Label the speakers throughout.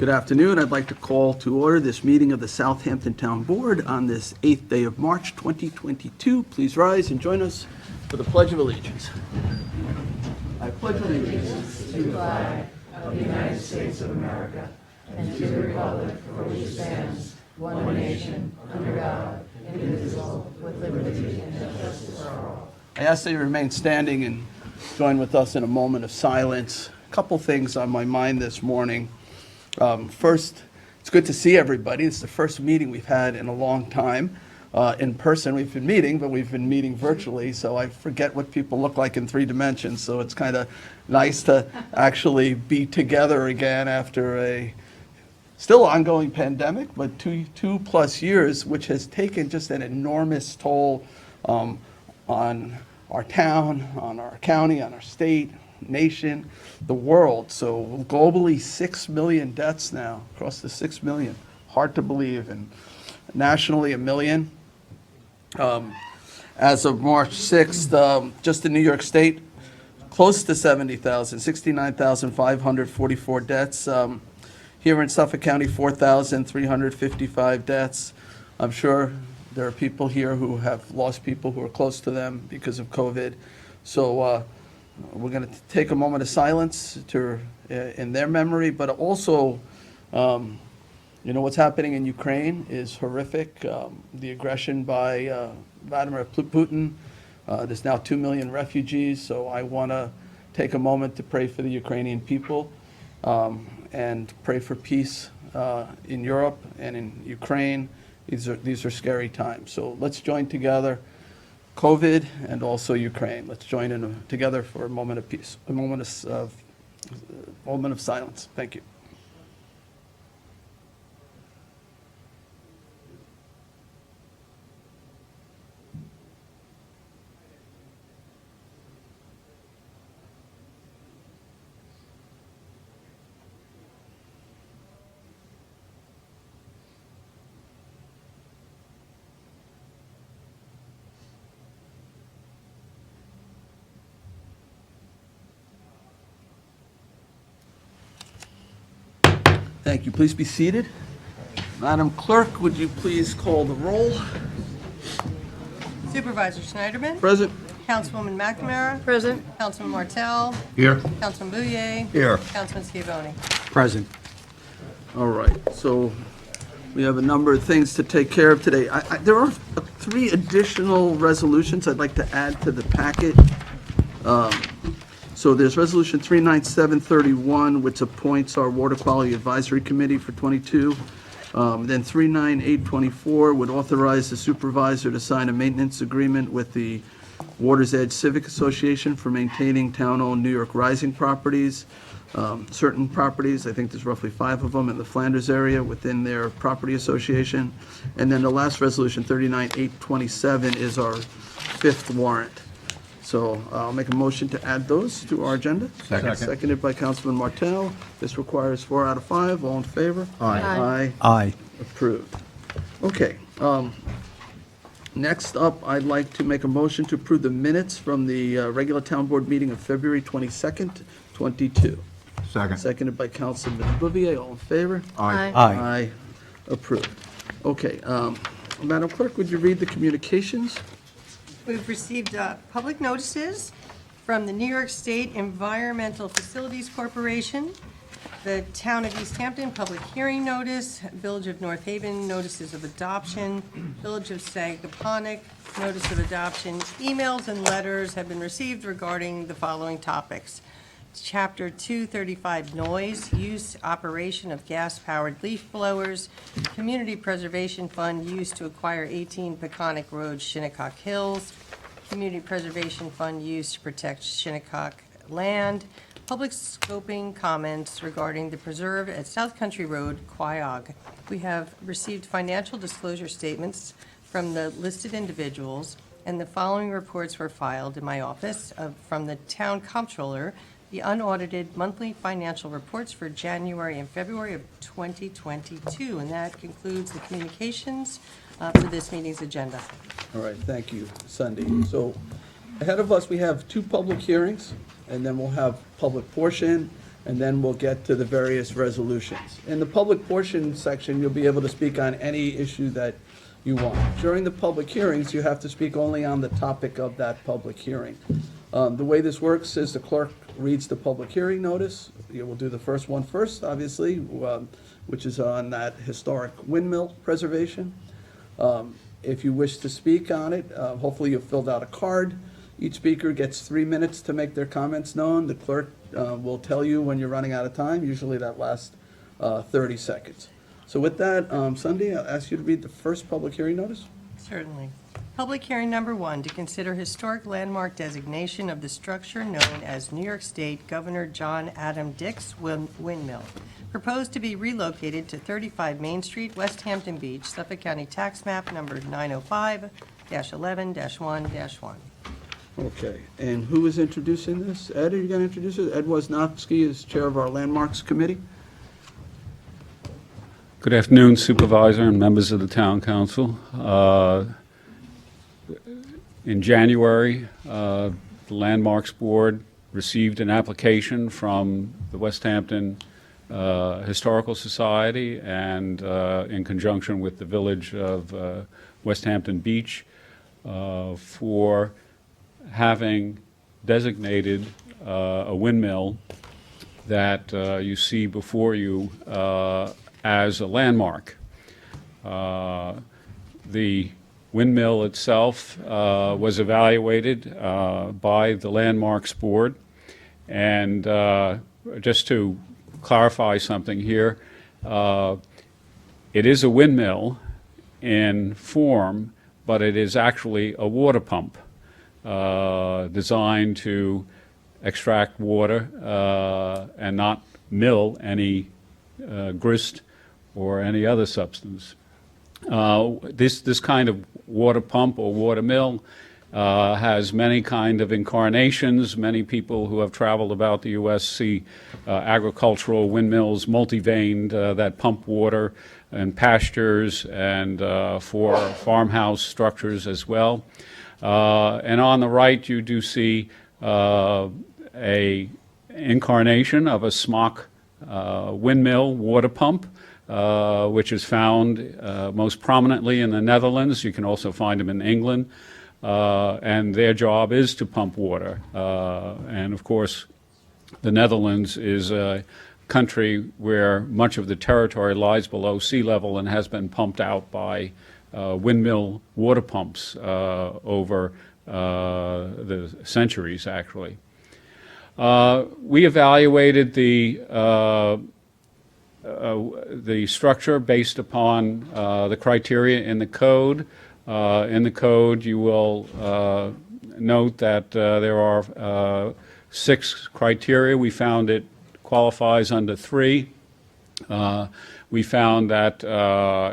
Speaker 1: Good afternoon. I'd like to call to order this meeting of the Southampton Town Board on this 8th day of March 2022. Please rise and join us for the Pledge of Allegiance. I pledge allegiance
Speaker 2: to the flag of the United States of America and to the republic for which it stands, one nation, under God, indivisible, with liberty and justice for all.
Speaker 1: I ask that you remain standing and join with us in a moment of silence. A couple things on my mind this morning. First, it's good to see everybody. It's the first meeting we've had in a long time. In person, we've been meeting, but we've been meeting virtually, so I forget what people look like in 3 dimensions. So it's kind of nice to actually be together again after a still ongoing pandemic, but two plus years, which has taken just an enormous toll on our town, on our county, on our state, nation, the world. So globally, 6 million deaths now, across the 6 million. Hard to believe. And nationally, 1 million. As of March 6th, just in New York State, close to 70,000, 69,544 deaths. Here in Suffolk County, 4,355 deaths. I'm sure there are people here who have lost people who are close to them because of COVID. So we're going to take a moment of silence in their memory, but also, what's happening in Ukraine is horrific. The aggression by Vladimir Putin. There's now 2 million refugees, so I want to take a moment to pray for the Ukrainian people and pray for peace in Europe and in Ukraine. These are scary times. So let's join together. COVID and also Ukraine. Let's join in together for a moment of peace, a moment of silence. Thank you. Thank you. Please be seated. Madam Clerk, would you please call the roll?
Speaker 3: Supervisor Schneiderman.
Speaker 1: Present.
Speaker 3: Councilwoman McNamara.
Speaker 2: Present.
Speaker 3: Councilman Martell.
Speaker 4: Here.
Speaker 3: Councilman Bouye.
Speaker 4: Here.
Speaker 3: Councilman Schiavone.
Speaker 4: Present.
Speaker 1: All right. So we have a number of things to take care of today. There are 3 additional resolutions I'd like to add to the packet. So there's Resolution 39731, which appoints our Water Quality Advisory Committee for 22. Then 39824 would authorize the supervisor to sign a maintenance agreement with the Water's Edge Civic Association for maintaining town-owned New York Rising properties. Certain properties, I think there's roughly 5 of them in the Flanders area within their property association. And then the last resolution, 39827, is our 5th warrant. So I'll make a motion to add those to our agenda.
Speaker 4: Second.
Speaker 1: Seconded by Councilman Martell. This requires 4 out of 5. All in favor?
Speaker 4: Aye.
Speaker 1: Aye.
Speaker 4: Aye.
Speaker 1: Approved. Okay. Next up, I'd like to make a motion to approve the minutes from the regular town board meeting of February 22nd, 22.
Speaker 4: Second.
Speaker 1: Seconded by Councilman Bouvier. All in favor?
Speaker 4: Aye.
Speaker 1: Aye. Approved. Okay. Madam Clerk, would you read the communications?
Speaker 3: We've received public notices from the New York State Environmental Facilities Corporation, the Town of East Hampton Public Hearing Notice, Village of North Haven Notices of Adoption, Village of Sagaponack Notice of Adoption. Emails and letters have been received regarding the following topics. Chapter 235, noise, use, operation of gas-powered leaf blowers, Community Preservation Fund used to acquire 18 Peconic Road, Shinnecock Hills, Community Preservation Fund used to protect Shinnecock land, public scoping comments regarding the preserve at South Country Road, Quiog. We have received financial disclosure statements from the listed individuals, and the following reports were filed in my office from the Town Comptroller, the unaudited monthly financial reports for January and February of 2022. And that concludes the communications for this meeting's agenda.
Speaker 1: All right, thank you, Cindy. So ahead of us, we have 2 public hearings, and then we'll have public portion, and then we'll get to the various resolutions. In the public portion section, you'll be able to speak on any issue that you want. During the public hearings, you have to speak only on the topic of that public hearing. The way this works is the clerk reads the public hearing notice. You will do the first one first, obviously, which is on that historic windmill preservation. If you wish to speak on it, hopefully you've filled out a card. Each speaker gets 3 minutes to make their comments known. The clerk will tell you when you're running out of time. Usually that lasts 30 seconds. So with that, Sunday, I'll ask you to read the first public hearing notice.
Speaker 3: Certainly. Public hearing number 1, to consider historic landmark designation of the structure known as New York State Governor John Adam Dix Windmill, proposed to be relocated to 35 Main Street, West Hampton Beach, Suffolk County Tax Map number 905-11-1-1.
Speaker 1: Okay, and who is introducing this? Ed, are you going to introduce it? Ed Wozniacki is chair of our Landmarks Committee.
Speaker 4: Good afternoon, Supervisor and members of the Town Council. In January, the Landmarks Board received an application from the West Hampton Historical Society and in conjunction with the Village of West Hampton Beach for having designated a windmill that you see before you as a landmark. The windmill itself was evaluated by the Landmarks Board, and just to clarify something here, it is a windmill in form, but it is actually a water pump designed to extract water and not mill any grist or any other substance. This kind of water pump or water mill has many kind of incarnations. Many people who have traveled about the U.S. see agricultural windmills, multi-vaned, that pump water in pastures and for farmhouse structures as well. And on the right, you do see a incarnation of a smock windmill water pump, which is found most prominently in the Netherlands. You can also find them in England. And their job is to pump water. And of course, the Netherlands is a country where much of the territory lies below sea level and has been pumped out by windmill water pumps over the centuries, actually. We evaluated the structure based upon the criteria in the code. In the code, you will note that there are 6 criteria. We found it qualifies under 3. We found that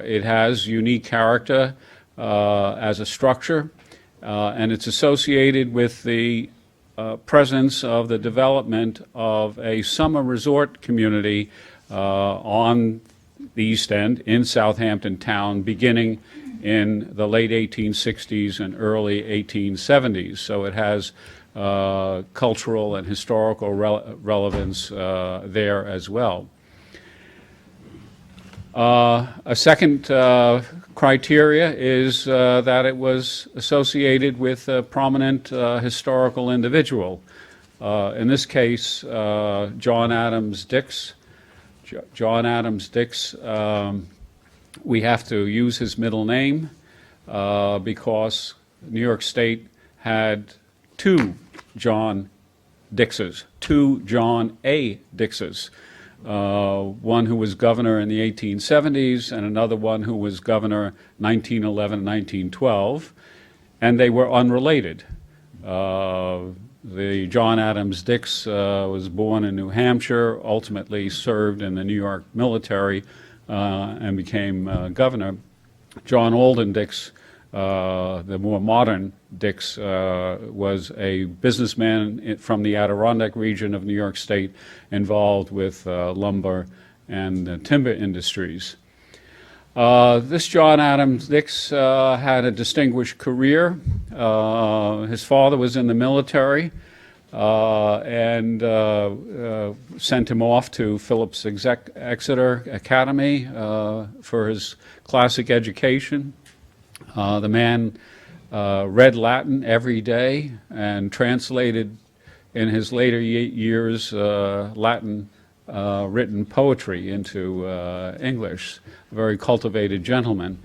Speaker 4: it has unique character as a structure, and it's associated with the presence of the development of a summer resort community on the East End in Southampton town, beginning in the late 1860s and early 1870s. So it has cultural and historical relevance there as well. A second criteria is that it was associated with a prominent historical individual. In this case, John Adams Dix. John Adams Dix, we have to use his middle name because New York State had 2 John Dixes, 2 John A. Dixes. One who was governor in the 1870s and another one who was governor 1911-1912, and they were unrelated. The John Adams Dix was born in New Hampshire, ultimately served in the New York military and became governor. John Alden Dix, the more modern Dix, was a businessman from the Adirondack region of New York State involved with lumber and timber industries. This John Adams Dix had a distinguished career. His father was in the military. and sent him off to Phillips Exeter Academy for his classic education. The man read Latin every day and translated in his later years Latin written poetry into English. A very cultivated gentleman.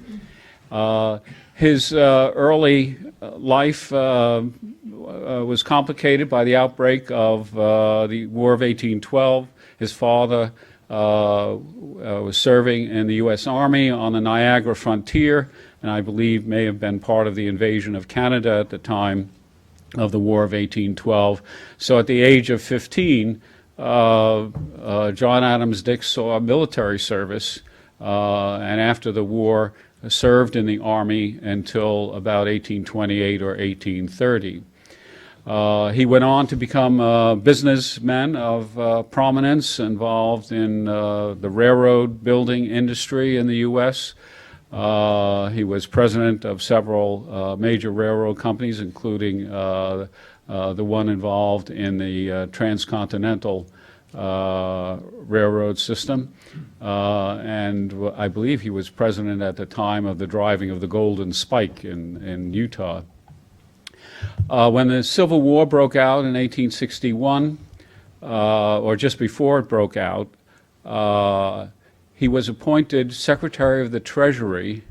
Speaker 4: His early life was complicated by the outbreak of the War of 1812. His father was serving in the U.S. Army on the Niagara frontier, and I believe may have been part of the invasion of Canada at the time of the War of 1812. So at the age of 15, John Adams Dix saw military service, and after the war served in the Army until about 1828 or 1830. He went on to become a businessman of prominence involved in the railroad building industry in the U.S. He was president of several major railroad companies, including the one involved in the transcontinental railroad system. And I believe he was president at the time of the driving of the Golden Spike in Utah. When the Civil War broke out in 1861, or just before it broke out, he was appointed Secretary of the Treasury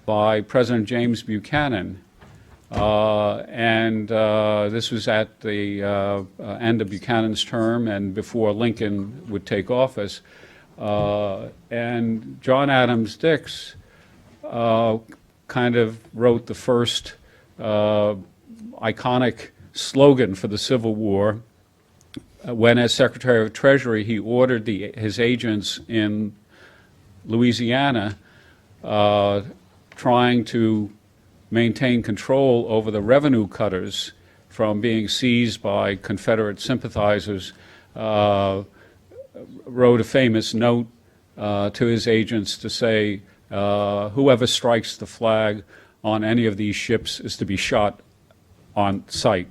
Speaker 4: by President James Buchanan. This was at the end of Buchanan's term and before Lincoln would take office. And John Adams Dix kind of wrote the first iconic slogan for the Civil War. When, as Secretary of Treasury, he ordered his agents in Louisiana trying to maintain control over the revenue cutters from being seized by Confederate sympathizers, wrote a famous note to his agents to say, whoever strikes the flag on any of these ships is to be shot on sight.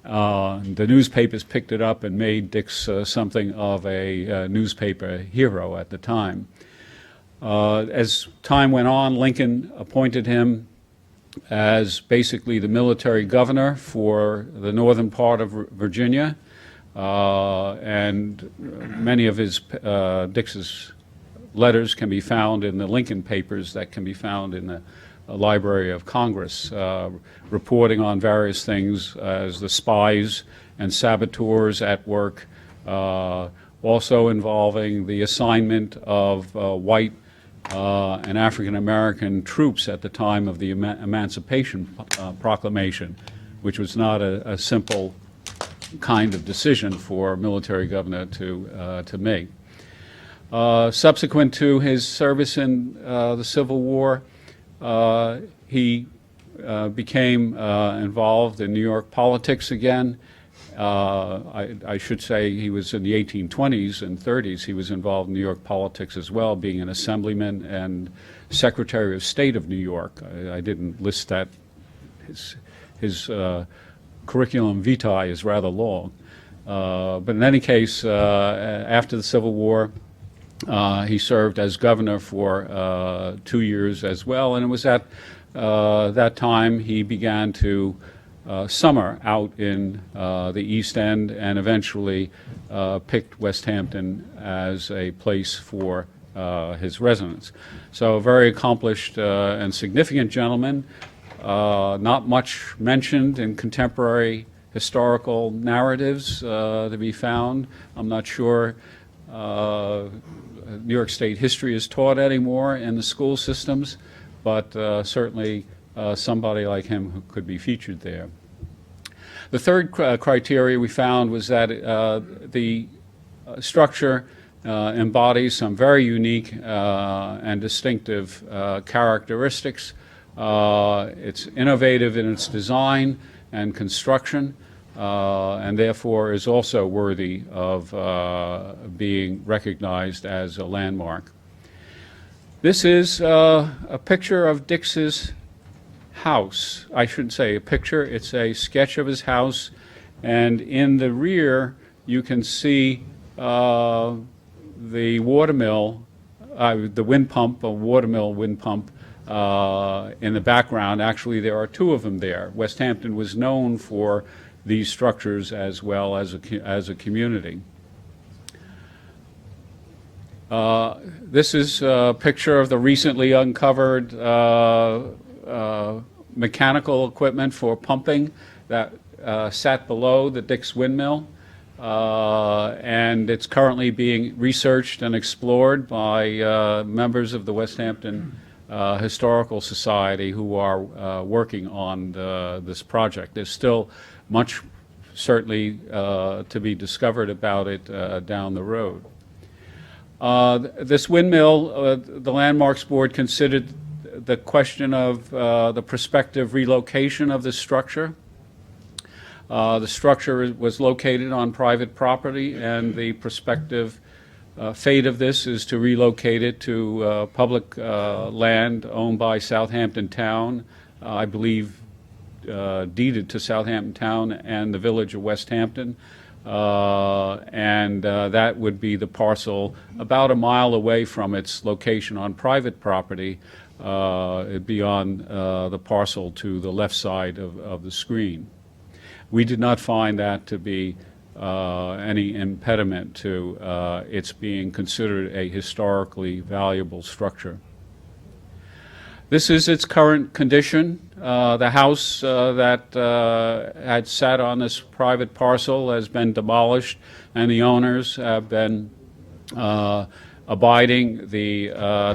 Speaker 4: The newspapers picked it up and made Dix something of a newspaper hero at the time. As time went on, Lincoln appointed him as basically the military governor for the northern part of Virginia, and many of Dix's letters can be found in the Lincoln papers that can be found in the Library of Congress, reporting on various things as the spies and saboteurs at work, also involving the assignment of white and African American troops at the time of the Emancipation Proclamation, which was not a simple kind of decision for a military governor to make. Subsequent to his service in the Civil War, he became involved in New York politics again. I should say he was in the 1820s and 30s. He was involved in New York politics as well, being an assemblyman and Secretary of State of New York. I didn't list that. His curriculum vitae is rather long. But in any case, after the Civil War, he served as governor for 2 years as well, and it was at that time he began to summer out in the East End and eventually picked West Hampton as a place for his residence. So a very accomplished and significant gentleman, not much mentioned in contemporary historical narratives to be found. I'm not sure New York State history is taught anymore in the school systems, but certainly somebody like him who could be featured there. The third criteria we found was that the structure embodies some very unique and distinctive characteristics. It's innovative in its design and construction, and therefore is also worthy of being recognized as a landmark. This is a picture of Dix's house. I shouldn't say a picture, it's a sketch of his house And in the rear, you can see the watermill, the wind pump, a watermill wind pump in the background. Actually, there are two of them there. West Hampton was known for these structures as well as a community. This is a picture of the recently uncovered mechanical equipment for pumping that sat below the Dick's Windmill. And it's currently being researched and explored by members of the West Hampton Historical Society who are working on this project. There's still much certainly to be discovered about it down the road. This windmill, the Landmarks Board considered the question of the prospective relocation of this structure. The structure was located on private property, and the prospective fate of this is to relocate it to public land owned by Southampton Town, I believe deeded to Southampton Town and the village of West Hampton. And that would be the parcel about a mile away from its location on private property. It'd be on the parcel to the left side of the screen. We did not find that to be any impediment to its being considered a historically valuable structure. This is its current condition. The house that had sat on this private parcel has been demolished, and the owners have been abiding the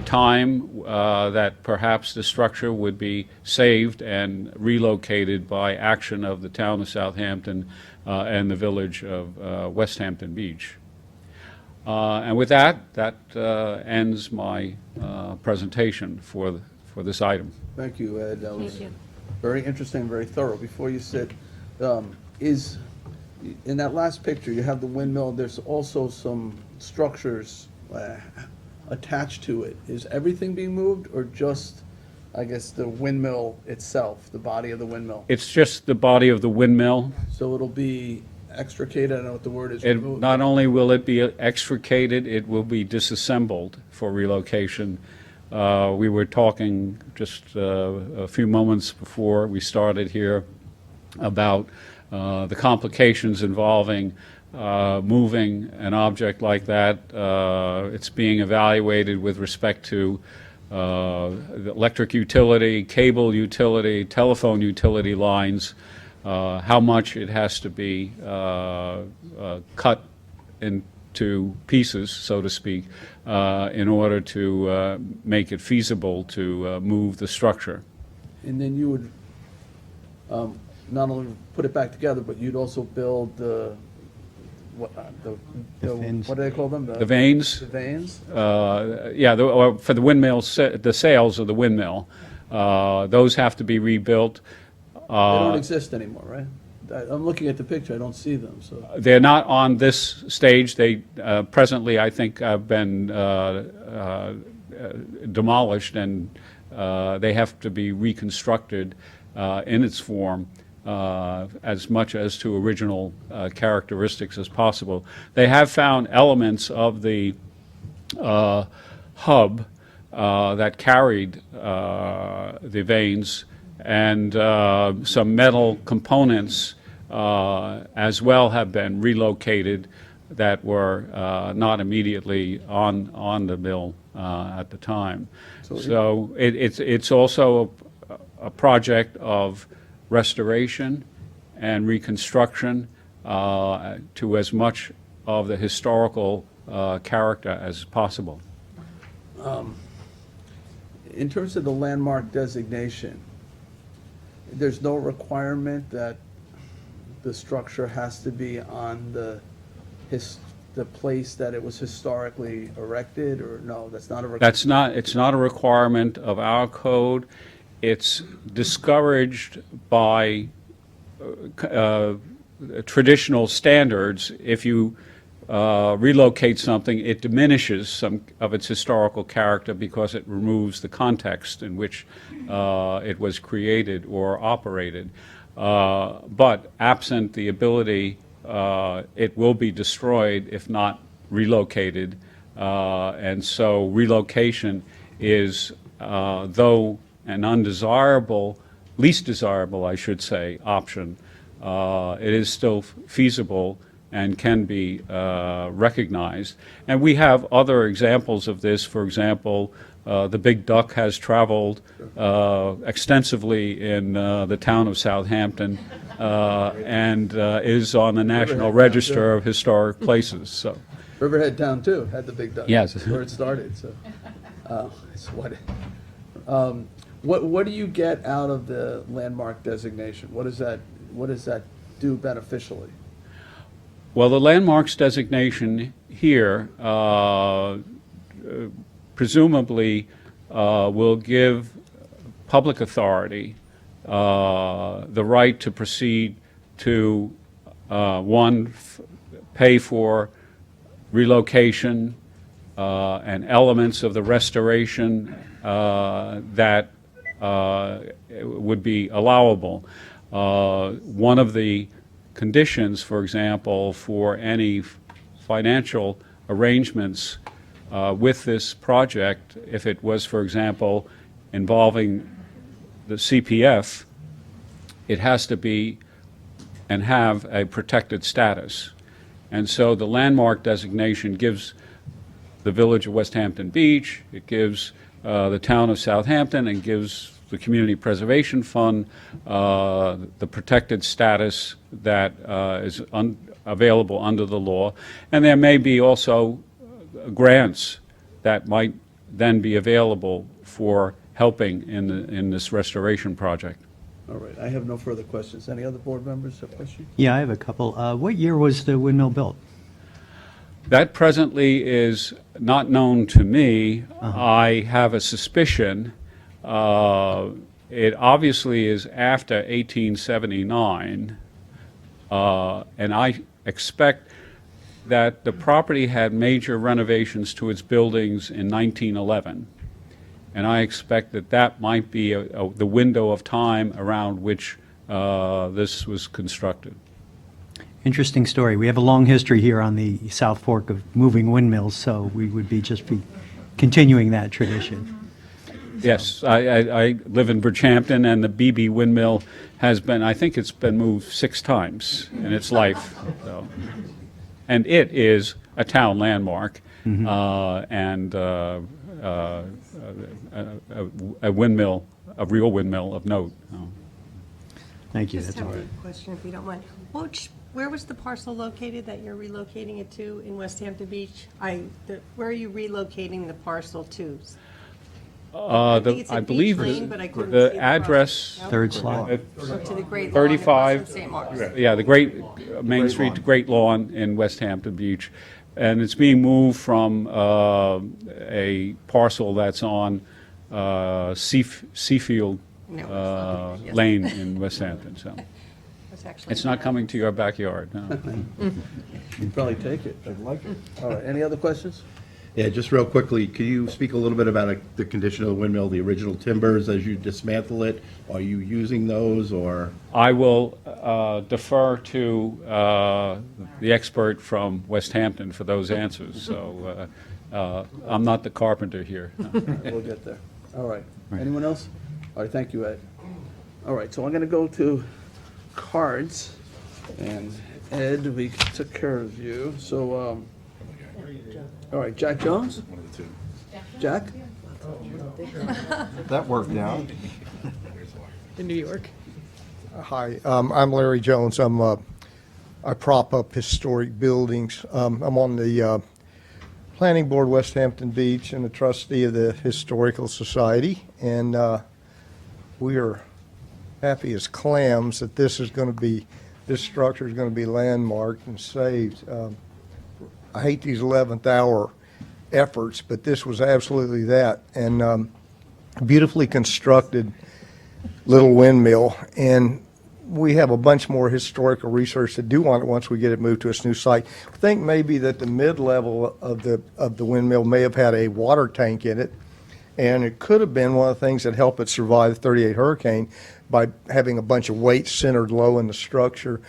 Speaker 4: time that perhaps the structure would be saved and relocated by action of the town of Southampton and the village of West Hampton Beach. And with that ends my presentation for this item.
Speaker 1: Thank you, Ed. That was
Speaker 2: Thank you.
Speaker 1: very interesting, very thorough. Before you sit, is, in that last picture, you have the windmill, there's also some structures attached to it. Is everything being moved, or just, I guess, the windmill itself, the body of the windmill?
Speaker 4: It's just the body of the windmill.
Speaker 1: So it'll be extricated, I don't know what the word is.
Speaker 4: It,
Speaker 1: removed.
Speaker 4: not only will it be extricated, it will be disassembled for relocation. We were talking just a few moments before we started here about the complications involving moving an object like that. It's being evaluated with respect to the electric utility, cable utility, telephone utility lines, how much it has to be cut into pieces, so to speak, in order to make it feasible to move the structure.
Speaker 1: And then you would not only put it back together, but you'd also build the what do they call them?
Speaker 4: The vanes?
Speaker 1: The vanes?
Speaker 4: Yeah, or for the windmill, the sails of the windmill, those have to be rebuilt.
Speaker 1: They don't exist anymore, right? I'm looking at the picture, I don't see them, so.
Speaker 4: They're not on this stage. They presently, I think, have been demolished, and they have to be reconstructed in its form as much as to original characteristics as possible. They have found elements of the hub that carried the vanes, and some metal components as well have been relocated that were not immediately on the mill at the time. So it's also a project of restoration and reconstruction to as much of the historical character as possible.
Speaker 1: In terms of the landmark designation, there's no requirement that the structure has to be on the place that it was historically erected, or no, that's not a requirement?
Speaker 4: It's not a requirement of our code. It's discouraged by traditional standards. If you relocate something, it diminishes some of its historical character because it removes the context in which it was created or operated. But absent the ability, it will be destroyed if not relocated. And so relocation is, though an undesirable, least desirable, I should say, option, it is still feasible and can be recognized. And we have other examples of this. For example, the Big Duck has traveled extensively in the town of Southampton and is on the National Register of Historic Places. So,
Speaker 1: Riverhead Town too had the Big Duck.
Speaker 4: Yes.
Speaker 1: Where it started, so. It's what do you get out of the landmark designation? What does that do beneficially?
Speaker 4: well, the landmarks designation here presumably will give public authority the right to proceed to, pay for relocation and elements of the restoration that would be allowable. One of the conditions, for example, for any financial arrangements with this project, if it was, for example, involving the CPF, it has to be and have a protected status. And so the landmark designation gives the village of West Hampton Beach, it gives the town of Southampton, and gives the Community Preservation Fund the protected status that is available under the law. And there may be also grants that might then be available for helping in this restoration project.
Speaker 1: All right, I have no further questions. Any other board members have questions?
Speaker 5: Yeah, I have a couple. What year was the windmill built?
Speaker 4: That presently is not known to me. I have a suspicion. It obviously is after 1879, and I expect that the property had major renovations to its buildings in 1911. And I expect that that might be the window of time around which this was constructed.
Speaker 5: Interesting story. We have a long history here on the South Fork of moving windmills, so we would be continuing that tradition.
Speaker 4: Yes, I live in Bridgehampton, and the BB windmill has been, I think it's been moved 6 times in its life. So. And it is a town landmark, and a windmill, a real windmill of note.
Speaker 5: Thank you.
Speaker 3: Just
Speaker 5: That's all
Speaker 3: have
Speaker 5: right.
Speaker 3: a question, if you don't mind. Where was the parcel located that you're relocating it to in West Hampton Beach? Where are you relocating the parcel to? I think it's
Speaker 4: I
Speaker 3: at
Speaker 4: believe
Speaker 3: Beach Lane, but I couldn't see
Speaker 4: the
Speaker 3: the
Speaker 4: address,
Speaker 3: parcel. No?
Speaker 5: Third slide.
Speaker 3: Or to the Great Lawn
Speaker 4: 35.
Speaker 3: across from St. Mark's.
Speaker 4: yeah, the Great Main Street to Great Lawn in West Hampton Beach. And it's being moved from a parcel that's on Seafield
Speaker 3: No, yes.
Speaker 4: Lane in West Hampton, so.
Speaker 3: It's actually-
Speaker 4: It's not coming to your backyard, no.
Speaker 1: You'd probably take it. I'd like it. All right, any other questions?
Speaker 6: Yeah, just real quickly, could you speak a little bit about the condition of the windmill, the original timbers as you dismantle it? Are you using those, or?
Speaker 4: I will defer to the expert from West Hampton for those answers, so I'm not the carpenter here.
Speaker 1: We'll get there. All right. Anyone else? All right, thank you, Ed. All right, so I'm going to go to cards. And Ed, we took care of you. So, all right, Jack Jones? One of the two. Jack?
Speaker 7: That worked out.
Speaker 3: In New York.
Speaker 7: Hi, I'm Larry Jones. I prop up historic buildings. I'm on the Planning Board West Hampton Beach and a trustee of the Historical Society. And we are happy as clams that this structure is going to be landmarked and saved. I hate these 11th hour efforts, but this was absolutely that. And beautifully constructed little windmill. And we have a bunch more historical research to do on it once we get it moved to its new site. I think maybe that the mid-level of the windmill may have had a water tank in it. And it could have been one of the things that helped it survive the 38 hurricane. by having a bunch of weight centered low in the structure.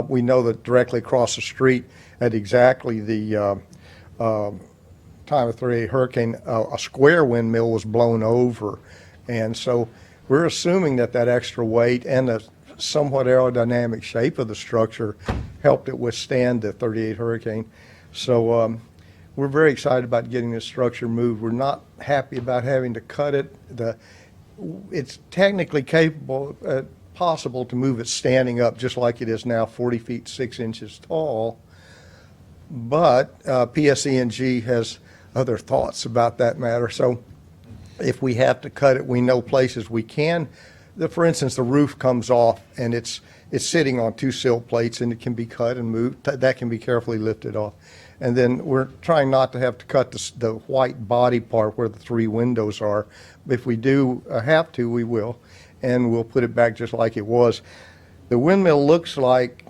Speaker 7: We know that directly across the street at exactly the time of 3/8 hurricane, a square windmill was blown over. And so we're assuming that that extra weight and the somewhat aerodynamic shape of the structure helped it withstand the 38 hurricane. So we're very excited about getting this structure moved. We're not happy about having to cut it. It's technically capable, possible to move it standing up just like it is now, 40 feet 6 inches tall. But PSE&G has other thoughts about that matter. So if we have to cut it, we know places we can. For instance, the roof comes off and it's sitting on 2 silt plates, and it can be cut and moved. That can be carefully lifted off. And then we're trying not to have to cut the white body part where the 3 windows are. If we do have to, we will, and we'll put it back just like it was. The windmill looks like,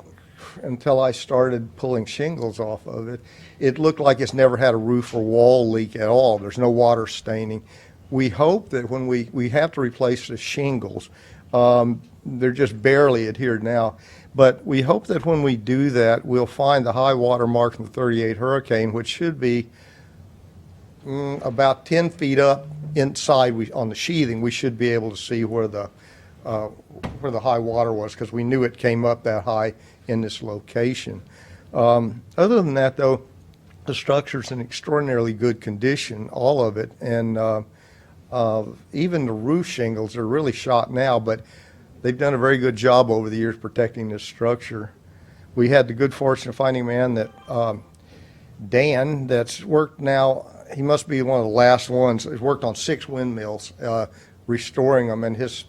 Speaker 7: until I started pulling shingles off of it, it looked like it's never had a roof or wall leak at all. There's no water staining. We hope that when we have to replace the shingles, they're just barely adhered now, but we hope that when we do that, we'll find the high water mark from the 38 hurricane, which should be about 10 feet up inside. On the sheathing, we should be able to see where the high water was, because we knew it came up that high in this location. Other than that, though, the structure's in extraordinarily good condition, all of it, and even the roof shingles are really shot now, but they've done a very good job over the years protecting this structure. We had the good fortune of finding a man that, Dan, that's worked now, he must be one of the last ones, he's worked on 6 windmills, restoring them, and his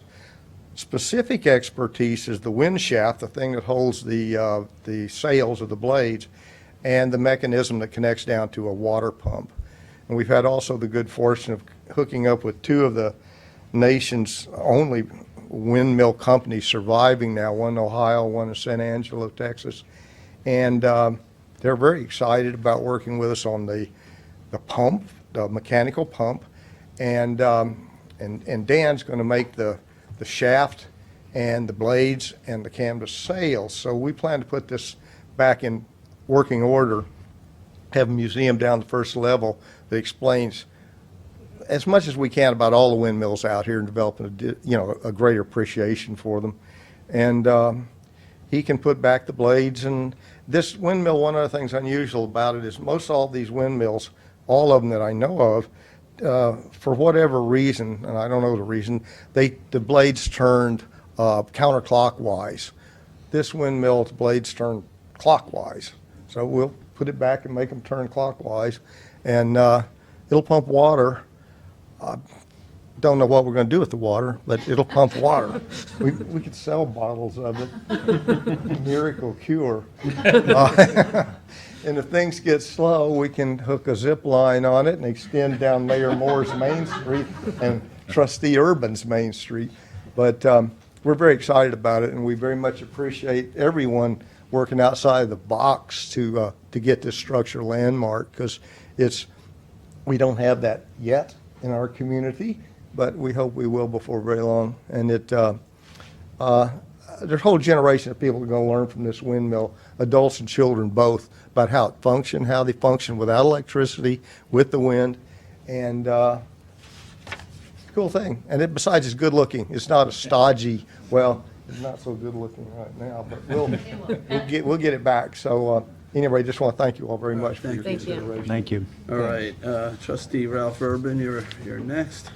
Speaker 7: specific expertise is the wind shaft, the thing that holds the sails of the blades, and the mechanism that connects down to a water pump. And we've had also the good fortune of hooking up with 2 of the nation's only windmill companies surviving now, one in Ohio, one in San Angelo, Texas. And they're very excited about working with us on the pump, the mechanical pump. And Dan's going to make the shaft and the blades and the canvas sails. So we plan to put this back in working order, have a museum down the first level that explains as much as we can about all the windmills out here and developing a greater appreciation for them. And he can put back the blades. And this windmill, one of the things unusual about it is most all these windmills, all of them that I know of, for whatever reason, and I don't know the reason, the blades turned counterclockwise. This windmill's blades turn clockwise. So we'll put it back and make them turn clockwise, and it'll pump water. I don't know what we're going to do with the water, but it'll pump water. We could sell bottles of it. Miracle cure. And if things get slow, we can hook a zip line on it and extend down Mayor Moore's Main Street and Trustee Urban's Main Street. But we're very excited about it, and we very much appreciate everyone working outside of the box to get this structure landmarked, because we don't have that yet in our community, but we hope we will before very long. And there's a whole generation of people are going to learn from this windmill, adults and children both, about how it functioned, how they function without electricity, with the wind, and cool thing. And besides, it's good looking. It's not a stodgy, well, it's not so good looking right now, but we'll get it back. So anyway, just want to thank you all very much for your consideration.
Speaker 5: Thank you.
Speaker 1: All right, Trustee Ralph Urban, you're next.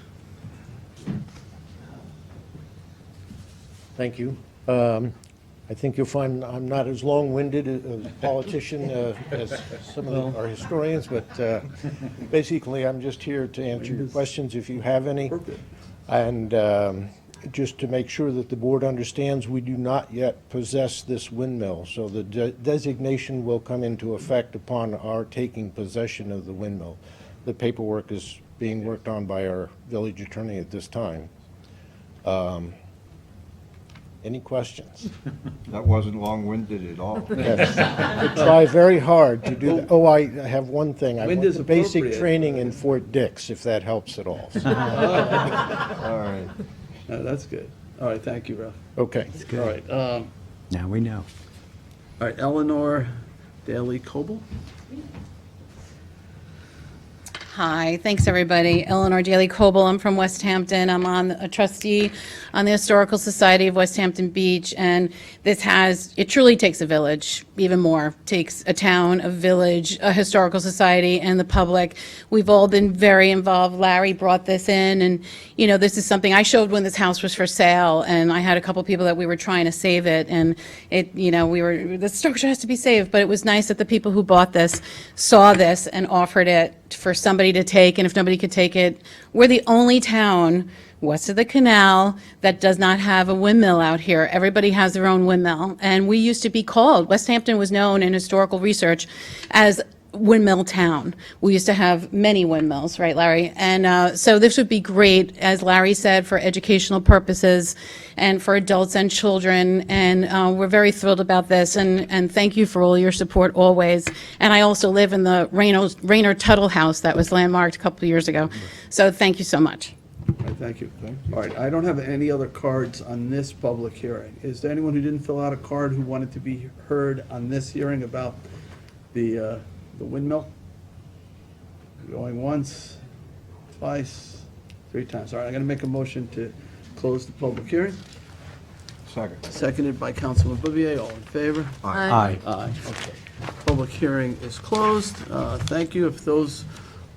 Speaker 8: Thank you. I think you'll find I'm not as long-winded a politician as some of our historians, but basically I'm just here to answer your questions if you have any. And just to make sure that the board understands, we do not yet possess this windmill. So the designation will come into effect upon our taking possession of the windmill. The paperwork is being worked on by our village attorney at this time. Any questions?
Speaker 9: That wasn't long-winded at all.
Speaker 8: I try very hard to do that. Oh, I have one thing. I
Speaker 1: Wind
Speaker 8: went
Speaker 1: is
Speaker 8: to basic
Speaker 1: appropriate.
Speaker 8: training in Fort Dix, if that helps at all.
Speaker 9: All right.
Speaker 1: That's good. All right, thank you, Ralph.
Speaker 8: Okay.
Speaker 1: All right,
Speaker 5: Now we know.
Speaker 1: all right, Eleanor Daly Coble.
Speaker 10: Hi, thanks, everybody. Eleanor Daly Coble, I'm from West Hampton. I'm on a trustee on the Historical Society of West Hampton Beach, and it truly takes a village, even more. Takes a town, a village, a historical society, and the public. We've all been very involved. Larry brought this in, and, this is something I showed when this house was for sale, and I had a couple people that we were trying to save it, and the structure has to be saved, but it was nice that the people who bought this saw this and offered it for somebody to take, and if nobody could take it, we're the only town west of the canal that does not have a windmill out here. Everybody has their own windmill, and we used to be called, West Hampton was known in historical research as windmill town. We used to have many windmills, right, Larry? And so this would be great, as Larry said, for educational purposes and for adults and children. And we're very thrilled about this. And thank you for all your support always. And I also live in the Rayner Tuttle house that was landmarked a couple of years ago. So thank you so much.
Speaker 1: All right, thank you. All right, I don't have any other cards on this public hearing. Is there anyone who didn't fill out a card who wanted to be heard on this hearing about the windmill? Going once, twice, 3 times. All right, I'm going to make a motion to close the public hearing.
Speaker 9: Second.
Speaker 1: Seconded by Councilman Bouvier. All in favor?
Speaker 5: Aye.
Speaker 1: Aye, okay. Public hearing is closed. Thank you. If those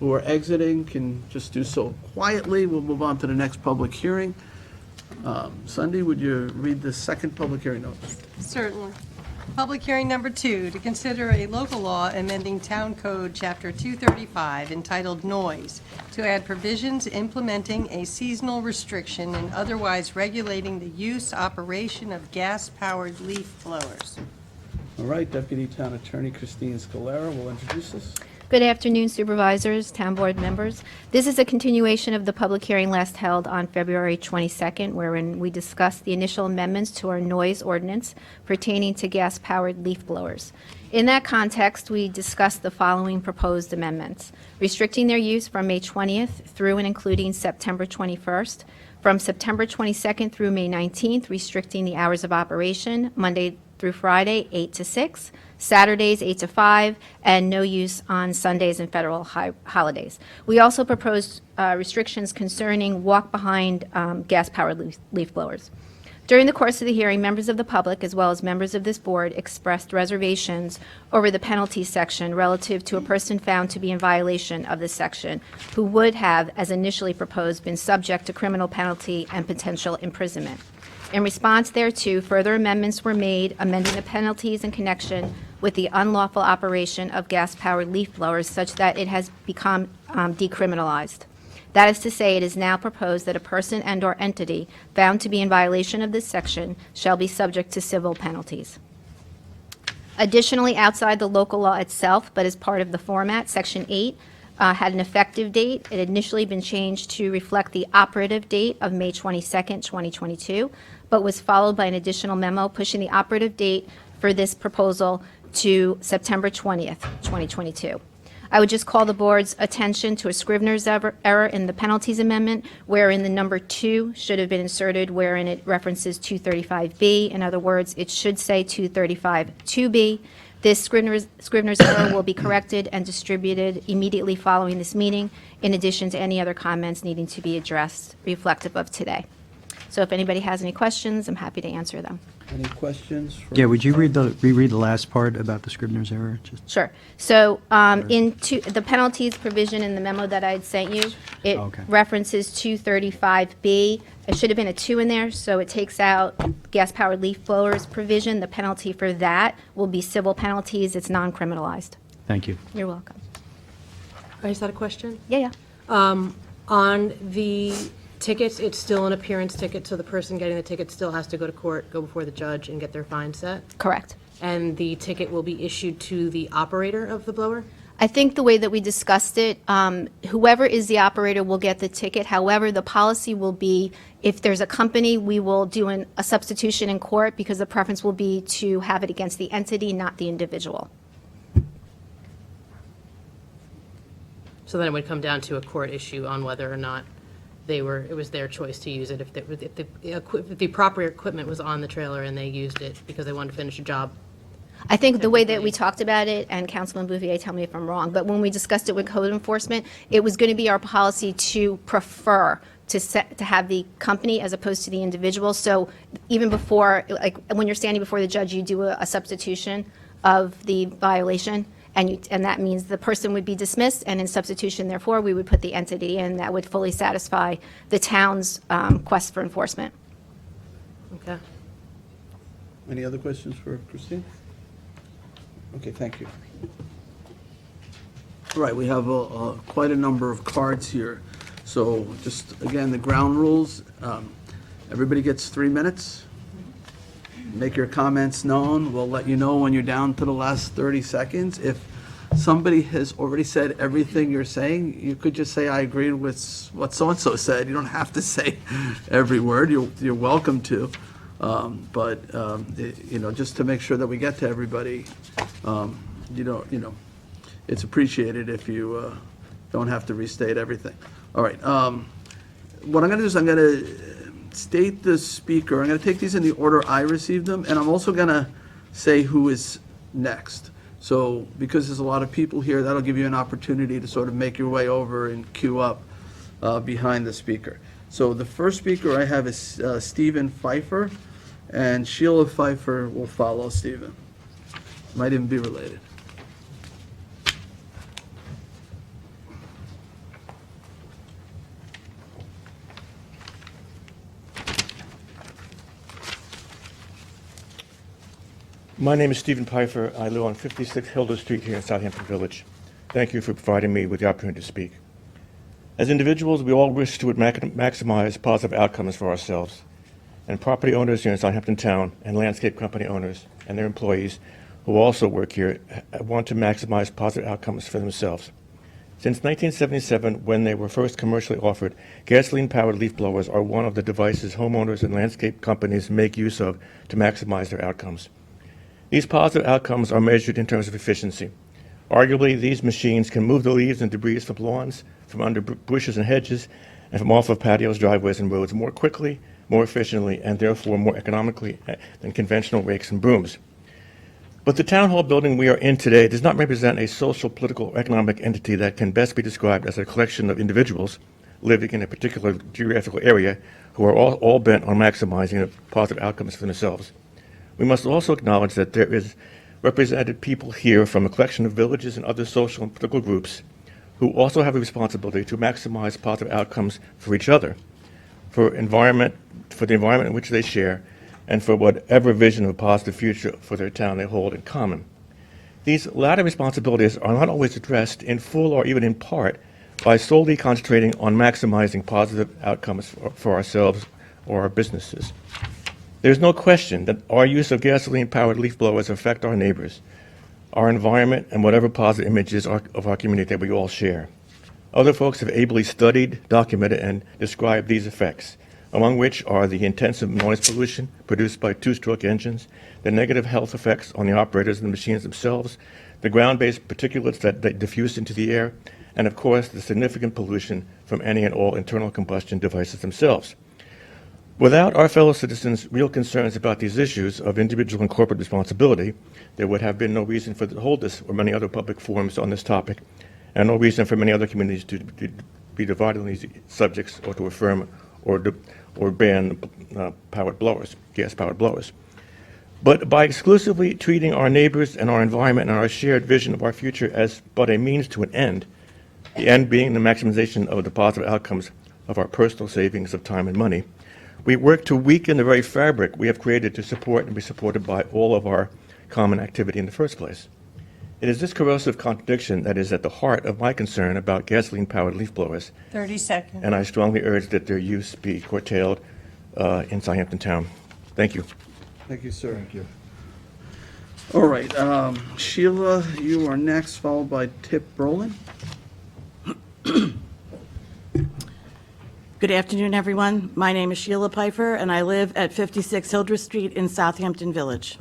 Speaker 1: who are exiting can just do so quietly, we'll move on to the next public hearing. Sunday, would you read the second public hearing notice?
Speaker 3: Certainly. Public hearing number 2, to consider a local law amending Town Code Chapter 235 entitled Noise to add provisions implementing a seasonal restriction and otherwise regulating the use, operation of gas-powered leaf blowers.
Speaker 1: All right, Deputy Town Attorney Christine Scalera will introduce us.
Speaker 11: Good afternoon, supervisors, town board members. This is a continuation of the public hearing last held on February 22nd, wherein we discussed the initial amendments to our noise ordinance pertaining to gas-powered leaf blowers. In that context, we discussed the following proposed amendments: restricting their use from May 20th through and including September 21st, from September 22nd through May 19th, restricting the hours of operation, Monday through Friday, 8 to 6, Saturdays, 8 to 5, and no use on Sundays and federal holidays. We also proposed restrictions concerning walk-behind gas-powered leaf blowers. During the course of the hearing, members of the public, as well as members of this board, expressed reservations over the penalty section relative to a person found to be in violation of this section, who would have, as initially proposed, been subject to criminal penalty and potential imprisonment. In response thereto, further amendments were made, amending the penalties in connection with the unlawful operation of gas-powered leaf blowers such that it has become decriminalized. That is to say, it is now proposed that a person and/or entity found to be in violation of this section shall be subject to civil penalties. Additionally, outside the local law itself, but as part of the format, Section 8 had an effective date. It had initially been changed to reflect the operative date of May 22nd, 2022, but was followed by an additional memo pushing the operative date for this proposal to September 20th, 2022. I would just call the board's attention to a Scrivener's error in the penalties amendment, wherein the number 2 should have been inserted, wherein it references 235B. In other words, it should say 235-2B. This Scrivener's error will be corrected and distributed immediately following this meeting, in addition to any other comments needing to be addressed reflective of today. So if anybody has any questions, I'm happy to answer them.
Speaker 1: Any questions?
Speaker 5: Yeah, would you reread the last part about the Scrivener's error? Just
Speaker 11: Sure. So the penalties provision in the memo that I had sent you, it
Speaker 5: Okay.
Speaker 11: references 235B. It should have been a 2 in there, so it takes out gas-powered leaf blowers provision. The penalty for that will be civil penalties. It's non-criminalized.
Speaker 5: Thank you.
Speaker 11: You're welcome.
Speaker 2: I just had a question.
Speaker 11: Yeah.
Speaker 2: On the tickets, it's still an appearance ticket, so the person getting the ticket still has to go to court, go before the judge, and get their fine set?
Speaker 11: Correct.
Speaker 2: And the ticket will be issued to the operator of the blower?
Speaker 11: I think the way that we discussed it, whoever is the operator will get the ticket. However, the policy will be, if there's a company, we will do a substitution in court, because the preference will be to have it against the entity, not the individual.
Speaker 2: So then it would come down to a court issue on whether or not it was their choice to use it. If the proper equipment was on the trailer and they used it because they wanted to finish a job.
Speaker 11: I think the way that we talked about it, and Councilman Bouvier, tell me if I'm wrong, but when we discussed it with code enforcement, it was going to be our policy to prefer to have the company as opposed to the individual. So even before, like, when you're standing before the judge, you do a substitution of the violation, and that means the person would be dismissed, and in substitution, therefore, we would put the entity in that would fully satisfy the town's quest for enforcement.
Speaker 2: Okay.
Speaker 1: Any other questions for Christine? Okay, thank you. All right, we have quite a number of cards here. So just, again, the ground rules. Everybody gets 3 minutes. Make your comments known. We'll let you know when you're down to the last 30 seconds. If somebody has already said everything you're saying, you could just say, I agree with what so-and-so said. You don't have to say every word. You're welcome to. Just to make sure that we get to everybody, it's appreciated if you don't have to restate everything. All right. What I'm going to do is I'm going to state the speaker. I'm going to take these in the order I received them, and I'm also going to say who is next. So because there's a lot of people here, that'll give you an opportunity to sort of make your way over and queue up behind the speaker. So the first speaker I have is Stephen Pfeiffer, and Sheila Pfeiffer will follow Stephen. Might even be related.
Speaker 8: My name is Stephen Pfeiffer. I live on 56 Hilda Street here in Southampton Village. Thank you for providing me with the opportunity to speak. As individuals, we all wish to maximize positive outcomes for ourselves. And property owners here in Southampton Town and landscape company owners and their employees who also work here want to maximize positive outcomes for themselves. Since 1977, when they were first commercially offered, gasoline-powered leaf blowers are one of the devices homeowners and landscape companies make use of to maximize their outcomes. These positive outcomes are measured in terms of efficiency. Arguably, these machines can move the leaves and debris from lawns, from under bushes and hedges, and from off of patios, driveways, and roads more quickly, more efficiently, and therefore more economically than conventional rakes and brooms. But the town hall building we are in today does not represent a social, political, or economic entity that can best be described as a collection of individuals living in a particular geographical area who are all bent on maximizing the positive outcomes for themselves. We must also acknowledge that there is represented people here from a collection of villages and other social and political groups who also have a responsibility to maximize positive outcomes for each other, for the environment in which they share, and for whatever vision of a positive future for their town they hold in common. These latter responsibilities are not always addressed in full or even in part by solely concentrating on maximizing positive outcomes for ourselves or our businesses. There's no question that our use of gasoline-powered leaf blowers affect our neighbors, our environment, and whatever positive images of our community that we all share. Other folks have ably studied, documented, and described these effects, among which are the intensive noise pollution produced by two-stroke engines, the negative health effects on the operators of the machines themselves, the ground-based particulates that they diffuse into the air, and of course, the significant pollution from any and all internal combustion devices themselves. Without our fellow citizens' real concerns about these issues of individual and corporate responsibility, there would have been no reason to hold this or many other public forums on this topic, and no reason for many other communities to be divided on these subjects or to affirm or ban gas-powered blowers. But by exclusively treating our neighbors and our environment and our shared vision of our future as but a means to an end, the end being the maximization of the positive outcomes of our personal savings of time and money, we work to weaken the very fabric we have created to support and be supported by all of our common activity in the first place. It is this corrosive contradiction that is at the heart of my concern about gasoline-powered leaf blowers,
Speaker 3: 30 seconds.
Speaker 8: and I strongly urge that their use be curtailed in Southampton Town. Thank you.
Speaker 1: Thank you, sir.
Speaker 6: Thank you.
Speaker 1: All right, Sheila, you are next, followed by Tip Brolin.
Speaker 12: Good afternoon, everyone. My name is Sheila Pfeiffer, and I live at 56 Hildreth Street in Southampton Village.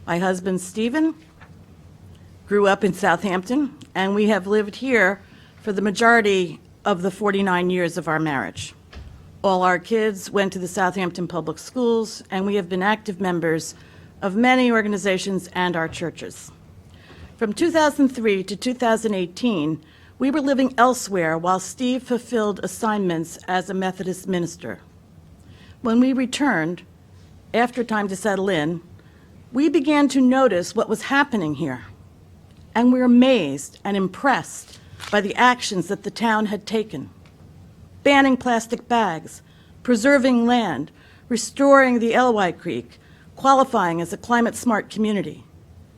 Speaker 12: My husband, Stephen, grew up in Southampton, and we have lived here for the majority of the 49 years of our marriage. All our kids went to the Southampton Public Schools, and we have been active members of many organizations and our churches. From 2003 to 2018, we were living elsewhere while Steve fulfilled assignments as a Methodist minister. When we returned, after time to settle in, we began to notice what was happening here, and we were amazed and impressed by the actions that the town had taken. Banning plastic bags, preserving land, restoring the Elway Creek, qualifying as a climate-smart community.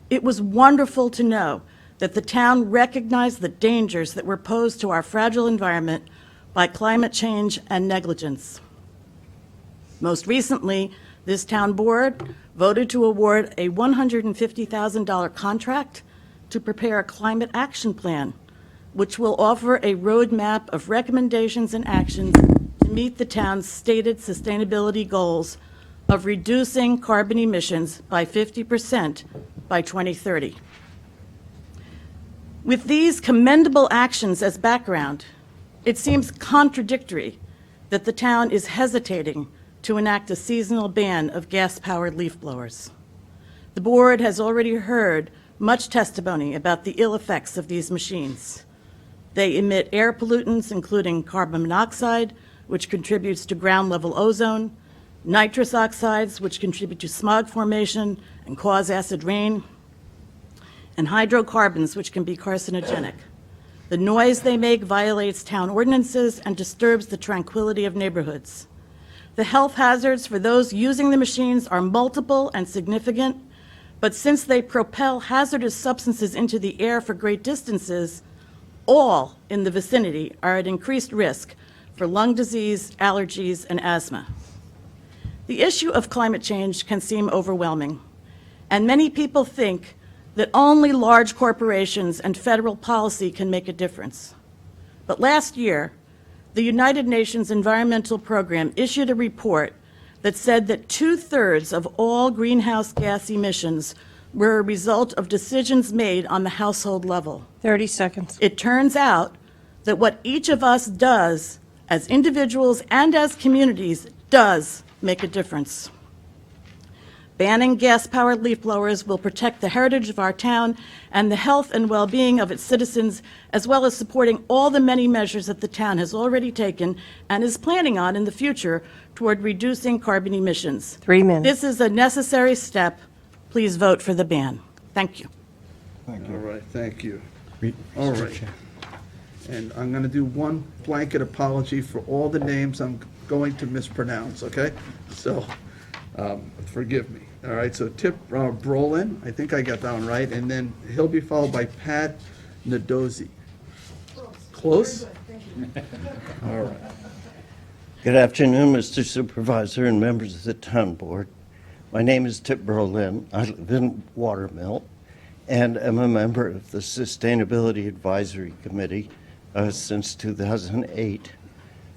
Speaker 12: It was wonderful to know that the town recognized the dangers that were posed to our fragile environment by climate change and negligence. Most recently, this town board voted to award a $150,000 contract to prepare a climate action plan, which will offer a roadmap of recommendations and actions to meet the town's stated sustainability goals of reducing carbon emissions by 50% by 2030. With these commendable actions as background, it seems contradictory that the town is hesitating to enact a seasonal ban of gas-powered leaf blowers. The board has already heard much testimony about the ill effects of these machines. They emit air pollutants, including carbon monoxide, which contributes to ground-level ozone, nitrous oxides, which contribute to smog formation and cause acid rain, and hydrocarbons, which can be carcinogenic. The noise they make violates town ordinances and disturbs the tranquility of neighborhoods. The health hazards for those using the machines are multiple and significant, but since they propel hazardous substances into the air for great distances, all in the vicinity are at increased risk for lung disease, allergies, and asthma. The issue of climate change can seem overwhelming, and many people think that only large corporations and federal policy can make a difference. But last year, the United Nations Environmental Program issued a report that said that 2/3 of all greenhouse gas emissions were a result of decisions made on the household level.
Speaker 3: 30 seconds.
Speaker 12: It turns out that what each of us does as individuals and as communities does make a difference. Banning gas-powered leaf blowers will protect the heritage of our town and the health and well-being of its citizens, as well as supporting all the many measures that the town has already taken and is planning on in the future toward reducing carbon emissions.
Speaker 3: 3 minutes.
Speaker 12: This is a necessary step. Please vote for the ban. Thank you.
Speaker 1: All right, thank you. All right. And I'm going to do one blanket apology for all the names I'm going to mispronounce, okay? So, forgive me. All right, so Tip Brolin, I think I got that one right, and then he'll be followed by Pat Nadozi. Close? All right.
Speaker 13: Good afternoon, Mr. Supervisor and members of the Town Board. My name is Tip Brolin. I live in Watermill and am a member of the Sustainability Advisory Committee since 2008.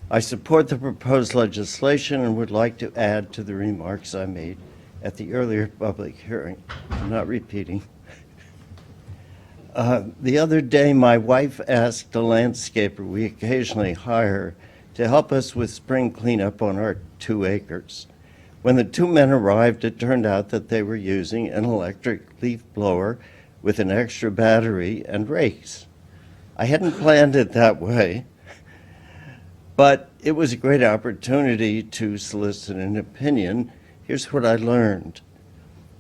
Speaker 13: I support the proposed legislation and would like to add to the remarks I made at the earlier public hearing. I'm not repeating. The other day, my wife asked a landscaper we occasionally hire to help us with spring cleanup on our 2 acres. When the 2 men arrived, it turned out that they were using an electric leaf blower with an extra battery and rakes. I hadn't planned it that way, but it was a great opportunity to solicit an opinion. Here's what I learned.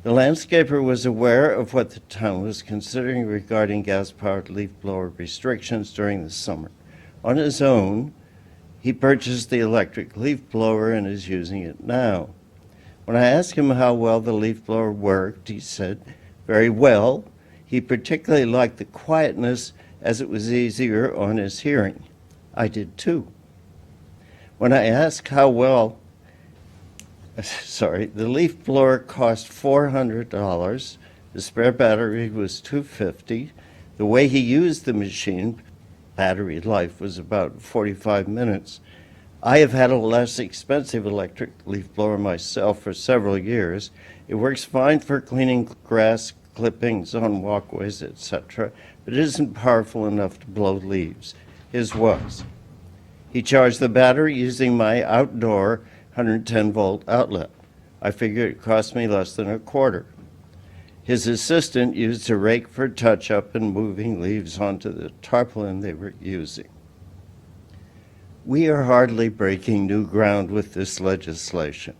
Speaker 13: The landscaper was aware of what the town was considering regarding gas-powered leaf blower restrictions during the summer. On his own, he purchased the electric leaf blower and is using it now. When I asked him how well the leaf blower worked, he said, very well. He particularly liked the quietness as it was easier on his hearing. I did too. When I asked how well, the leaf blower cost $400, the spare battery was $250. The way he used the machine, battery life was about 45 minutes. I have had a less expensive electric leaf blower myself for several years. It works fine for cleaning grass clippings on walkways, etc., but it isn't powerful enough to blow leaves. His was. He charged the battery using my outdoor 110-volt outlet. I figured it cost me less than a quarter. His assistant used a rake for touch-up and moving leaves onto the tarpaulin they were using. We are hardly breaking new ground with this legislation.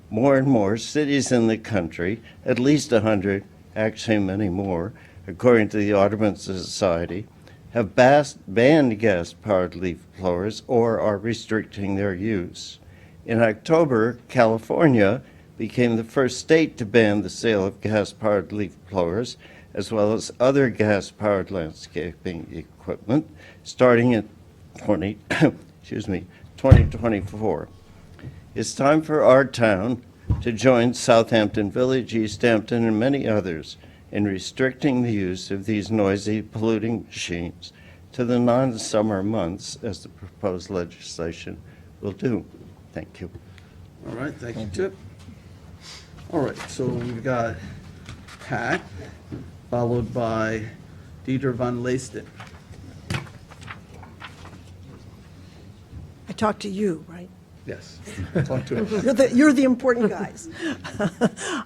Speaker 13: More and more cities in the country, at least 100, actually many more, according to the Audubon Society, have banned gas-powered leaf blowers or are restricting their use. In October, California became the first state to ban the sale of gas-powered leaf blowers, as well as other gas-powered landscaping equipment, starting in 2024. It's time for our town to join Southampton Village, East Hampton, and many others in restricting the use of these noisy, polluting machines to the non-summer months, as the proposed legislation will do. Thank you.
Speaker 1: All right, thank you, Chip. All right, so we've got Pat, followed by Dieter von Leisten.
Speaker 14: I talked to you, right?
Speaker 1: Yes, talk to us.
Speaker 14: You're the important guys.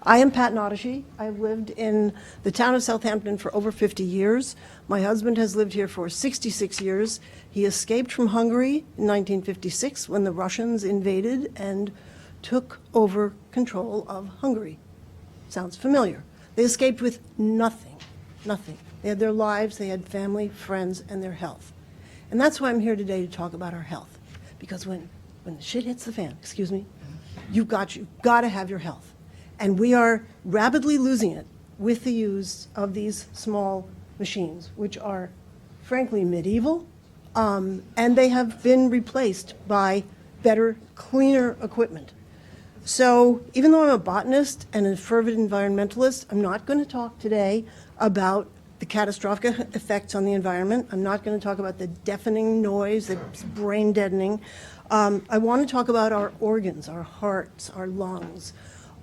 Speaker 14: I am Pat Notashi. I've lived in the town of Southampton for over 50 years. My husband has lived here for 66 years. He escaped from Hungary in 1956 when the Russians invaded and took over control of Hungary. Sounds familiar. They escaped with nothing, nothing. They had their lives, they had family, friends, and their health. And that's why I'm here today to talk about our health. Because when the shit hits the fan, you've got to have your health. And we are rapidly losing it with the use of these small machines, which are frankly medieval, and they have been replaced by better, cleaner equipment. So even though I'm a botanist and a fervent environmentalist, I'm not going to talk today about the catastrophic effects on the environment. I'm not going to talk about the deafening noise that's brain deadening. I want to talk about our organs, our hearts, our lungs,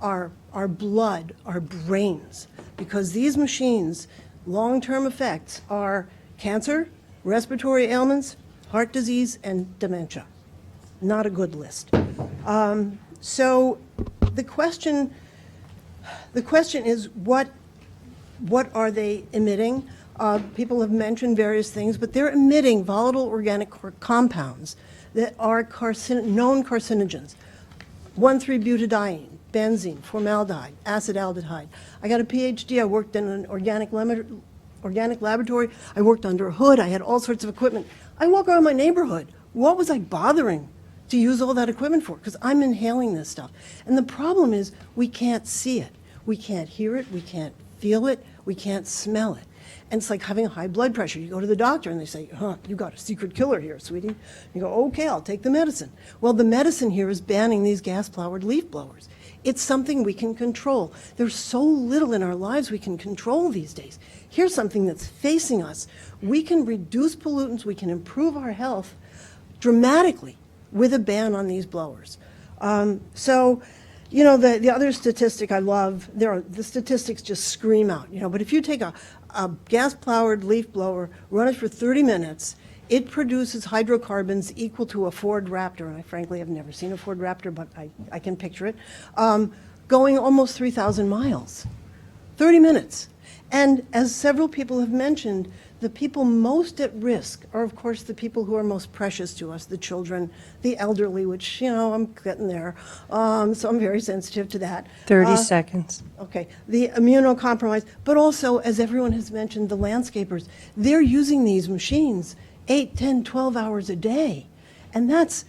Speaker 14: our blood, our brains, because these machines, long-term effects are cancer, respiratory ailments, heart disease, and dementia. Not a good list. So the question is, what are they emitting? People have mentioned various things, but they're emitting volatile organic compounds that are known carcinogens. 1,3-butadiene, benzene, formaldehyde, acetaldehyde. I got a PhD. I worked in an organic laboratory. I worked under a hood. I had all sorts of equipment. I walk around my neighborhood. What was I bothering to use all that equipment for? Because I'm inhaling this stuff. And the problem is we can't see it. We can't hear it. We can't feel it. We can't smell it. And it's like having high blood pressure. You go to the doctor and they say, you got a secret killer here, sweetie. You go, okay, I'll take the medicine. Well, the medicine here is banning these gas-powered leaf blowers. It's something we can control. There's so little in our lives we can control these days. Here's something that's facing us. We can reduce pollutants. We can improve our health dramatically with a ban on these blowers. You know, the other statistic I love, the statistics just scream out, but if you take a gas-powered leaf blower, run it for 30 minutes, it produces hydrocarbons equal to a Ford Raptor, and I frankly have never seen a Ford Raptor, but I can picture it, going almost 3,000 miles. 30 minutes. And as several people have mentioned, the people most at risk are, of course, the people who are most precious to us, the children, the elderly, which, I'm getting there, so I'm very sensitive to that.
Speaker 3: 30 seconds.
Speaker 14: Okay, the immunocompromised, but also, as everyone has mentioned, the landscapers. They're using these machines 8, 10, 12 hours a day, and that's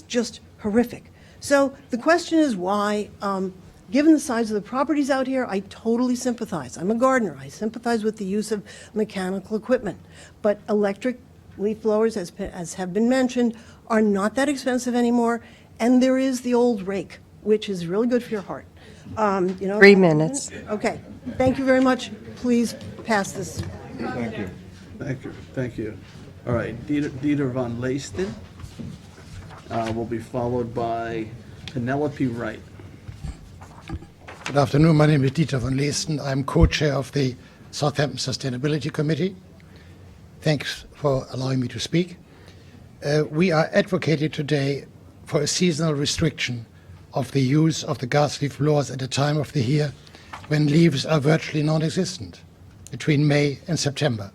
Speaker 14: just horrific. So the question is why. Given the size of the properties out here, I totally sympathize. I'm a gardener. I sympathize with the use of mechanical equipment. But electric leaf blowers, as have been mentioned, are not that expensive anymore. And there is the old rake, which is really good for your heart.
Speaker 3: 3 minutes.
Speaker 14: Okay. Thank you very much. Please pass this.
Speaker 9: Thank you.
Speaker 1: Thank you. All right, Dieter von Leisten will be followed by Penelope Wright.
Speaker 15: Good afternoon. My name is Dieter von Leisten. I'm co-chair of the Southampton Sustainability Committee. Thanks for allowing me to speak. We are advocating today for a seasonal restriction of the use of the gas leaf blowers at a time of the year when leaves are virtually non-existent, between May and September.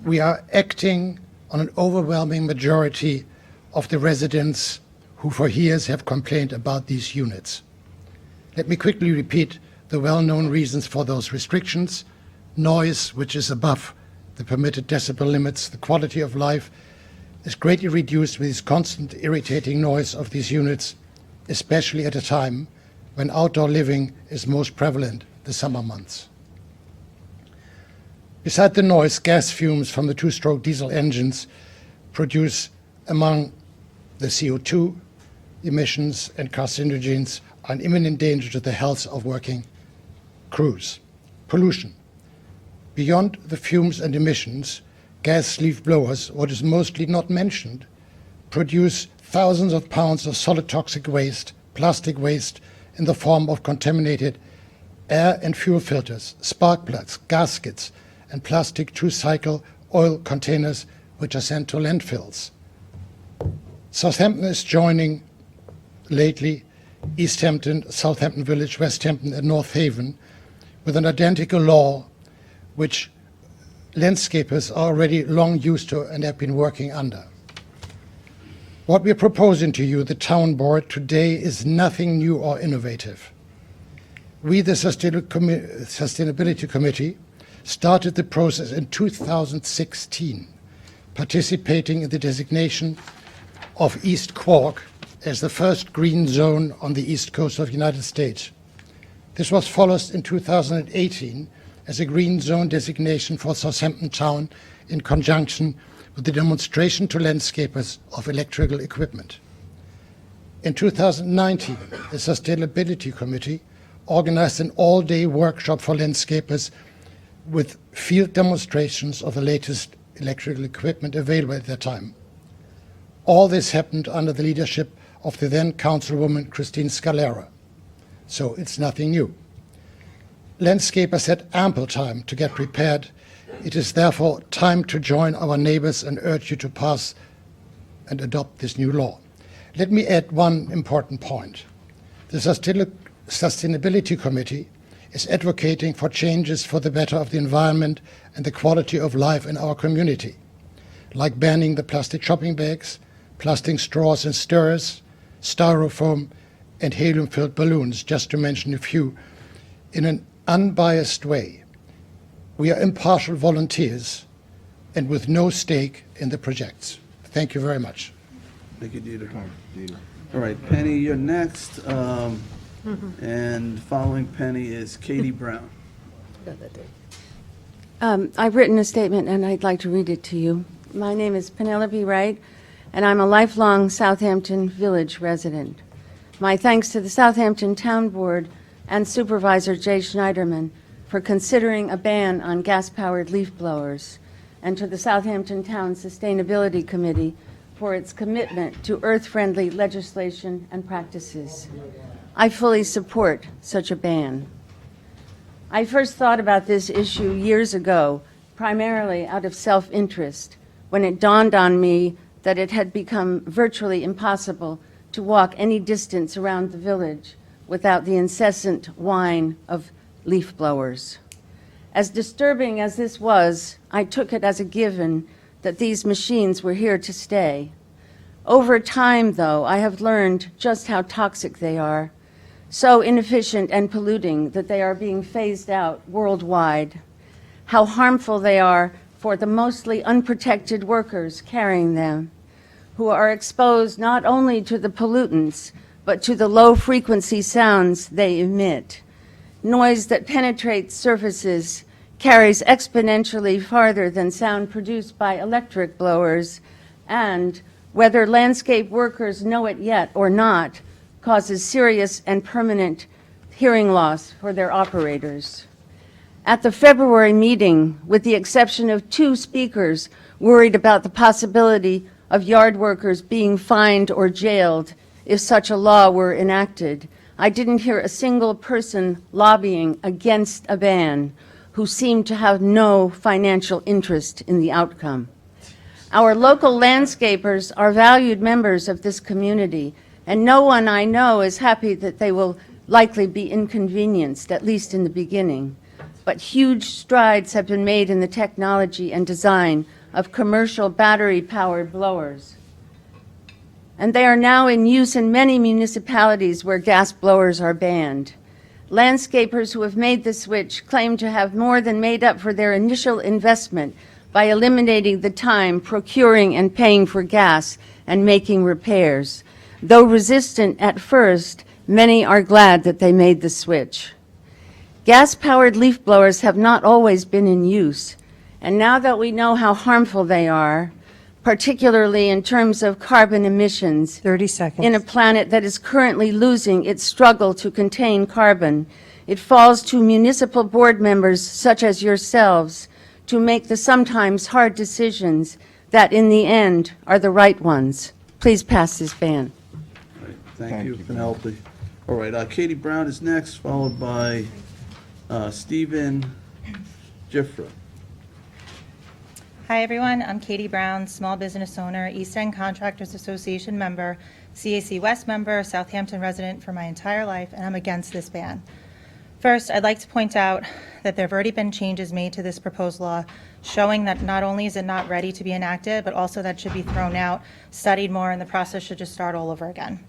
Speaker 15: We are acting on an overwhelming majority of the residents who for years have complained about these units. Let me quickly repeat the well-known reasons for those restrictions: noise, which is above the permitted decibel limits, the quality of life is greatly reduced with this constant irritating noise of these units, especially at a time when outdoor living is most prevalent, the summer months. Beside the noise, gas fumes from the two-stroke diesel engines produce, among the CO2 emissions and carcinogens, an imminent danger to the health of working crews. Pollution. Beyond the fumes and emissions, gas leaf blowers, what is mostly not mentioned, produce thousands of pounds of solid toxic waste, plastic waste, in the form of contaminated air and fuel filters, spark plugs, gaskets, and plastic two-cycle oil containers which are sent to landfills. Southampton is joining lately East Hampton, Southampton Village, West Hampton, and North Haven with an identical law which landscapers are already long used to and have been working under. What we are proposing to you, the town board, today is nothing new or innovative. We, the Sustainability Committee, started the process in 2016, participating in the designation of East Quark as the first green zone on the east coast of the United States. This was followed in 2018 as a green zone designation for Southampton Town in conjunction with the demonstration to landscapers of electrical equipment. In 2019, the Sustainability Committee organized an all-day workshop for landscapers with field demonstrations of the latest electrical equipment available at that time. All this happened under the leadership of the then Councilwoman Christine Scalera, so it's nothing new. Landscapers had ample time to get prepared. It is therefore time to join our neighbors and urge you to pass and adopt this new law. Let me add one important point. The Sustainability Committee is advocating for changes for the better of the environment and the quality of life in our community, like banning the plastic shopping bags, plastic straws and stirrers, styrofoam, and helium-filled balloons, just to mention a few, in an unbiased way. We are impartial volunteers and with no stake in the projects. Thank you very much.
Speaker 1: Thank you, Dieter. All right, Penny, you're next. And following Penny is Katie Brown.
Speaker 16: I've written a statement, and I'd like to read it to you. My name is Penelope Wright, and I'm a lifelong Southampton Village resident. My thanks to the Southampton Town Board and Supervisor Jay Schneiderman for considering a ban on gas-powered leaf blowers, and to the Southampton Town Sustainability Committee for its commitment to earth-friendly legislation and practices. I fully support such a ban. I first thought about this issue years ago, primarily out of self-interest, when it dawned on me that it had become virtually impossible to walk any distance around the village without the incessant whine of leaf blowers. As disturbing as this was, I took it as a given that these machines were here to stay. Over time, though, I have learned just how toxic they are, so inefficient and polluting that they are being phased out worldwide, how harmful they are for the mostly unprotected workers carrying them, who are exposed not only to the pollutants, but to the low-frequency sounds they emit. Noise that penetrates surfaces, carries exponentially farther than sound produced by electric blowers, and, whether landscape workers know it yet or not, causes serious and permanent hearing loss for their operators. At the February meeting, with the exception of 2 speakers worried about the possibility of yard workers being fined or jailed if such a law were enacted, I didn't hear a single person lobbying against a ban who seemed to have no financial interest in the outcome. Our local landscapers are valued members of this community, and no one I know is happy that they will likely be inconvenienced, at least in the beginning. But huge strides have been made in the technology and design of commercial battery-powered blowers. And they are now in use in many municipalities where gas blowers are banned. Landscapers who have made the switch claim to have more than made up for their initial investment by eliminating the time procuring and paying for gas and making repairs. Though resistant at first, many are glad that they made the switch. Gas-powered leaf blowers have not always been in use, and now that we know how harmful they are, particularly in terms of carbon emissions,
Speaker 3: 30 seconds.
Speaker 16: in a planet that is currently losing its struggle to contain carbon, it falls to municipal board members such as yourselves to make the sometimes hard decisions that in the end are the right ones. Please pass this ban.
Speaker 1: All right, thank you, Penelope. All right, Katie Brown is next, followed by Stephen Gifford.
Speaker 17: Hi, everyone. I'm Katie Brown, small business owner, East End Contractors Association member, CAC West member, Southampton resident for my entire life, and I'm against this ban. First, I'd like to point out that there have already been changes made to this proposed law showing that not only is it not ready to be enacted, but also that it should be thrown out, studied more, and the process should just start all over again.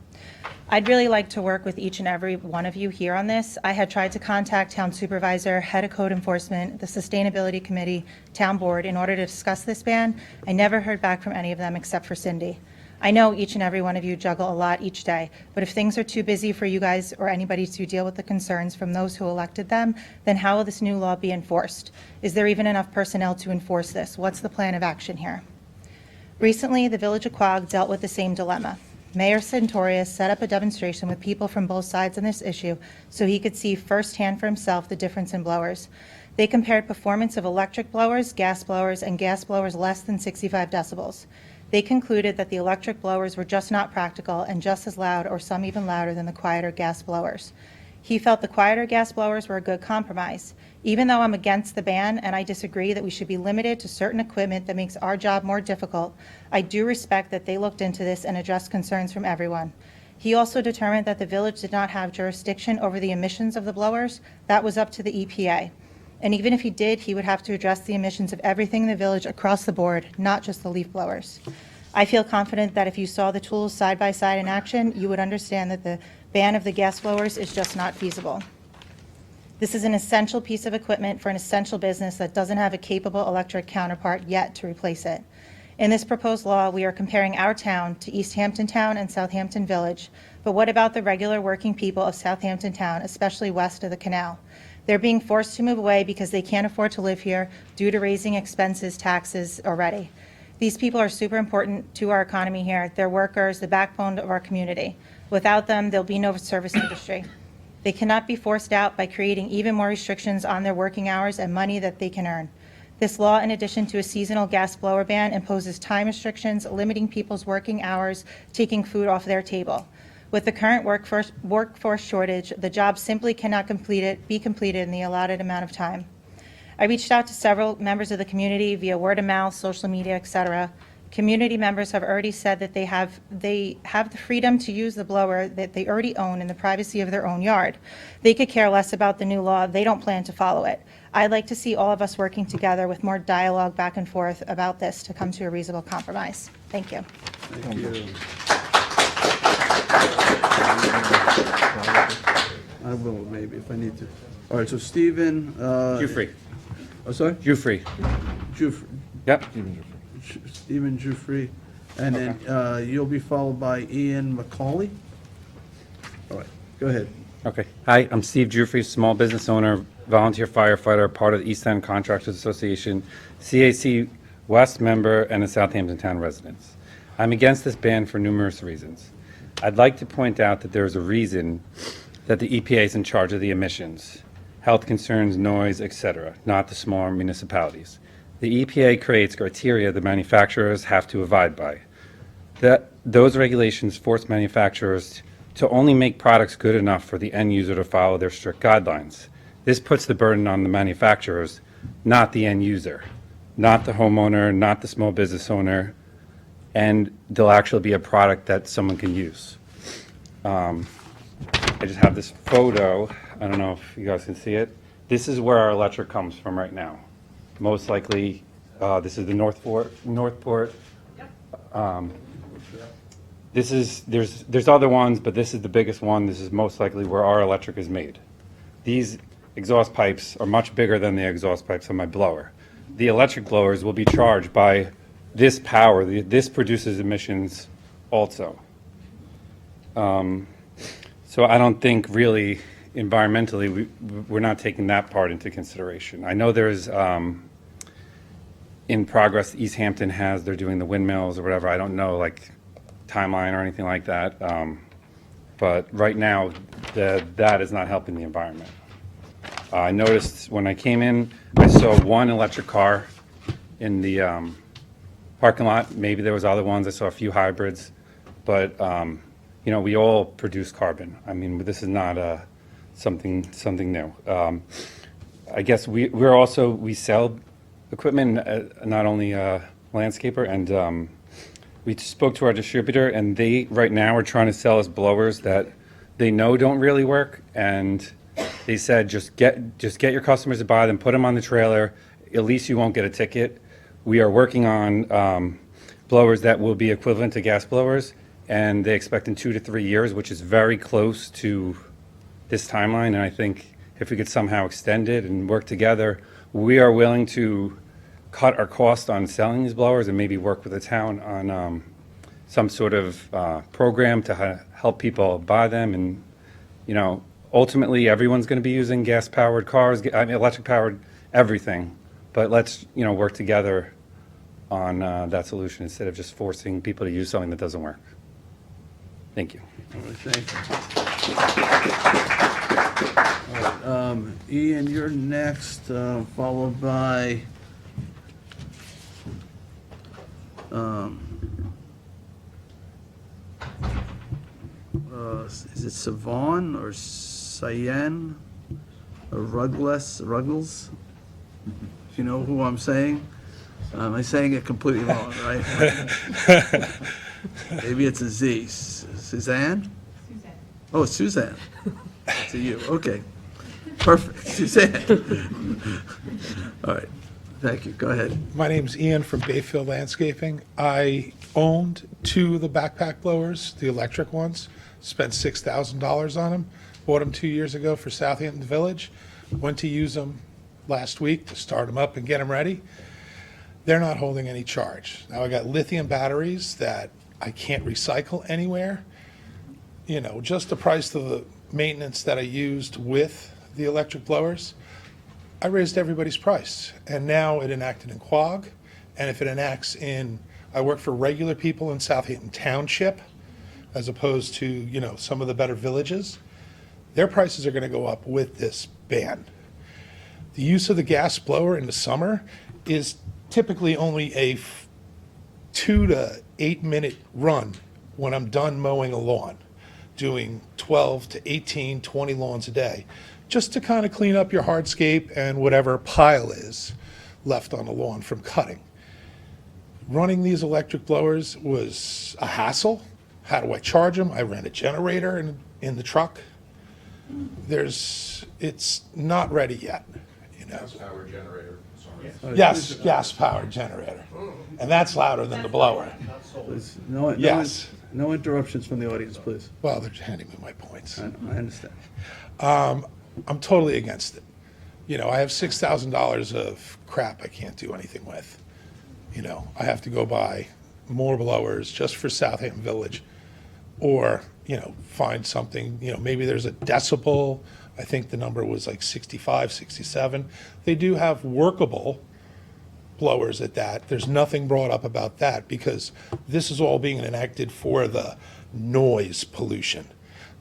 Speaker 17: I'd really like to work with each and every one of you here on this. I had tried to contact Town Supervisor, Head of Code Enforcement, the Sustainability Committee, Town Board in order to discuss this ban. I never heard back from any of them except for Cindy. I know each and every one of you juggle a lot each day, but if things are too busy for you guys or anybody to deal with the concerns from those who elected them, then how will this new law be enforced? Is there even enough personnel to enforce this? What's the plan of action here? Recently, the Village of Quogue dealt with the same dilemma. Mayor Santorius set up a demonstration with people from both sides on this issue so he could see firsthand for himself the difference in blowers. They compared performance of electric blowers, and gas blowers less than 65 decibels. They concluded that the electric blowers were just not practical and just as loud or some even louder than the quieter gas blowers. He felt the quieter gas blowers were a good compromise. Even though I'm against the ban and I disagree that we should be limited to certain equipment that makes our job more difficult, I do respect that they looked into this and addressed concerns from everyone. He also determined that the village did not have jurisdiction over the emissions of the blowers. That was up to the EPA. And even if he did, he would have to address the emissions of everything in the village across the board, not just the leaf blowers. I feel confident that if you saw the tools side by side in action, you would understand that the ban of the gas blowers is just not feasible. This is an essential piece of equipment for an essential business that doesn't have a capable electric counterpart yet to replace it. In this proposed law, we are comparing our town to East Hampton Town and Southampton Village, but what about the regular working people of Southampton Town, especially west of the canal? They're being forced to move away because they can't afford to live here due to raising expenses, taxes already. These people are super important to our economy here. They're workers, the backbone of our community. Without them, there'll be no service industry. They cannot be forced out by creating even more restrictions on their working hours and money that they can earn. This law, in addition to a seasonal gas blower ban, imposes time restrictions, limiting people's working hours, taking food off their table. With the current workforce shortage, the job simply cannot be completed in the allotted amount of time. I reached out to several members of the community via word of mouth, social media, etc. Community members have already said that they have the freedom to use the blower that they already own in the privacy of their own yard. They could care less about the new law. They don't plan to follow it. I'd like to see all of us working together with more dialogue back and forth about this to come to a reasonable compromise. Thank you.
Speaker 1: Thank you. I will, maybe, if I need to. All right, so Stephen.
Speaker 18: Giuffre.
Speaker 1: Oh, sorry?
Speaker 18: Giuffre.
Speaker 1: Giuffre.
Speaker 18: Yep.
Speaker 1: Stephen Giuffre. And then you'll be followed by Ian McCauley. All right, go ahead.
Speaker 18: Okay. Hi, I'm Steve Giuffre, small business owner, volunteer firefighter, part of the East End Contractors Association, CAC West member, and a Southampton Town resident. I'm against this ban for numerous reasons. I'd like to point out that there is a reason that the EPA is in charge of the emissions, health concerns, noise, etc., not the smaller municipalities. The EPA creates criteria the manufacturers have to abide by. Those regulations force manufacturers to only make products good enough for the end user to follow their strict guidelines. This puts the burden on the manufacturers, not the end user. not the homeowner, not the small business owner, and they'll actually be a product that someone can use. I just have this photo. I don't know if you guys can see it. This is where our electric comes from right now. Most likely, this is the Northport. There's other ones, but this is the biggest one. This is most likely where our electric is made. These exhaust pipes are much bigger than the exhaust pipes on my blower. The electric blowers will be charged by this power. This produces emissions also. So I don't think really environmentally we're not taking that part into consideration. I know there's in progress East Hampton has, they're doing the windmills or whatever. I don't know like timeline or anything like that. But right now that is not helping the environment. I noticed when I came in, I saw one electric car in the parking lot. Maybe there was other ones. I saw a few hybrids, but you know, we all produce carbon. I mean, this is not something new. I guess we sell equipment, not only landscaper, and we spoke to our distributor, and they right now are trying to sell us blowers that they know don't really work, and they said just get your customers to buy them, put them on the trailer. At least you won't get a ticket. We are working on blowers that will be equivalent to gas blowers, and they expect in 2 to 3 years, which is very close to this timeline. And I think if we could somehow extend it and work together, we are willing to cut our cost on selling these blowers and maybe work with the town on some sort of program to help people buy them. And, you know, ultimately everyone's going to be using gas-powered cars, I mean, electric-powered everything. But let's, you know, work together on that solution instead of just forcing people to use something that doesn't work. Thank you.
Speaker 1: All right, thank you. All right, Ian, you're next, followed by is it Savon or Cyan or Ruggles? If you know who I'm saying. Am I saying it completely wrong, right? Maybe it's a Z. Suzanne? Suzanne. Oh, Suzanne. That's a you. Okay. Perfect. Suzanne. All right. Thank you. Go ahead.
Speaker 19: My name's Ian from Bayfield Landscaping. I owned 2 of the backpack blowers, the electric ones, spent $6,000 on them, bought them 2 years ago for Southampton Village, went to use them last week to start them up and get them ready. They're not holding any charge. Now I got lithium batteries that I can't recycle anywhere. You know, just the price of the maintenance that I used with the electric blowers, I raised everybody's price. And now it enacted in Quogue, and if it enacts in, I work for regular people in Southampton Township, as opposed to, you know, some of the better villages, their prices are gonna go up with this ban. The use of the gas blower in the summer is typically only a 2 to 8 minute run when I'm done mowing a lawn, doing 12 to 18, 20 lawns a day, just to kind of clean up your hardscape and whatever pile is left on the lawn from cutting. Running these electric blowers was a hassle. How do I charge them? I ran a generator in the truck. It's not ready yet, you know.
Speaker 9: Gas-powered generator.
Speaker 19: Yes, gas-powered generator. And that's louder than the blower.
Speaker 1: Please,
Speaker 19: Yes.
Speaker 1: no interruptions from the audience, please.
Speaker 19: Well, they're handing me my points.
Speaker 1: I understand.
Speaker 19: I'm totally against it. You know, I have $6,000 of crap I can't do anything with. You know, I have to go buy more blowers just for Southampton Village, or, you know, find something, you know, maybe there's a decibel. I think the number was like 65, 67. They do have workable blowers at that. There's nothing brought up about that because this is all being enacted for the noise pollution,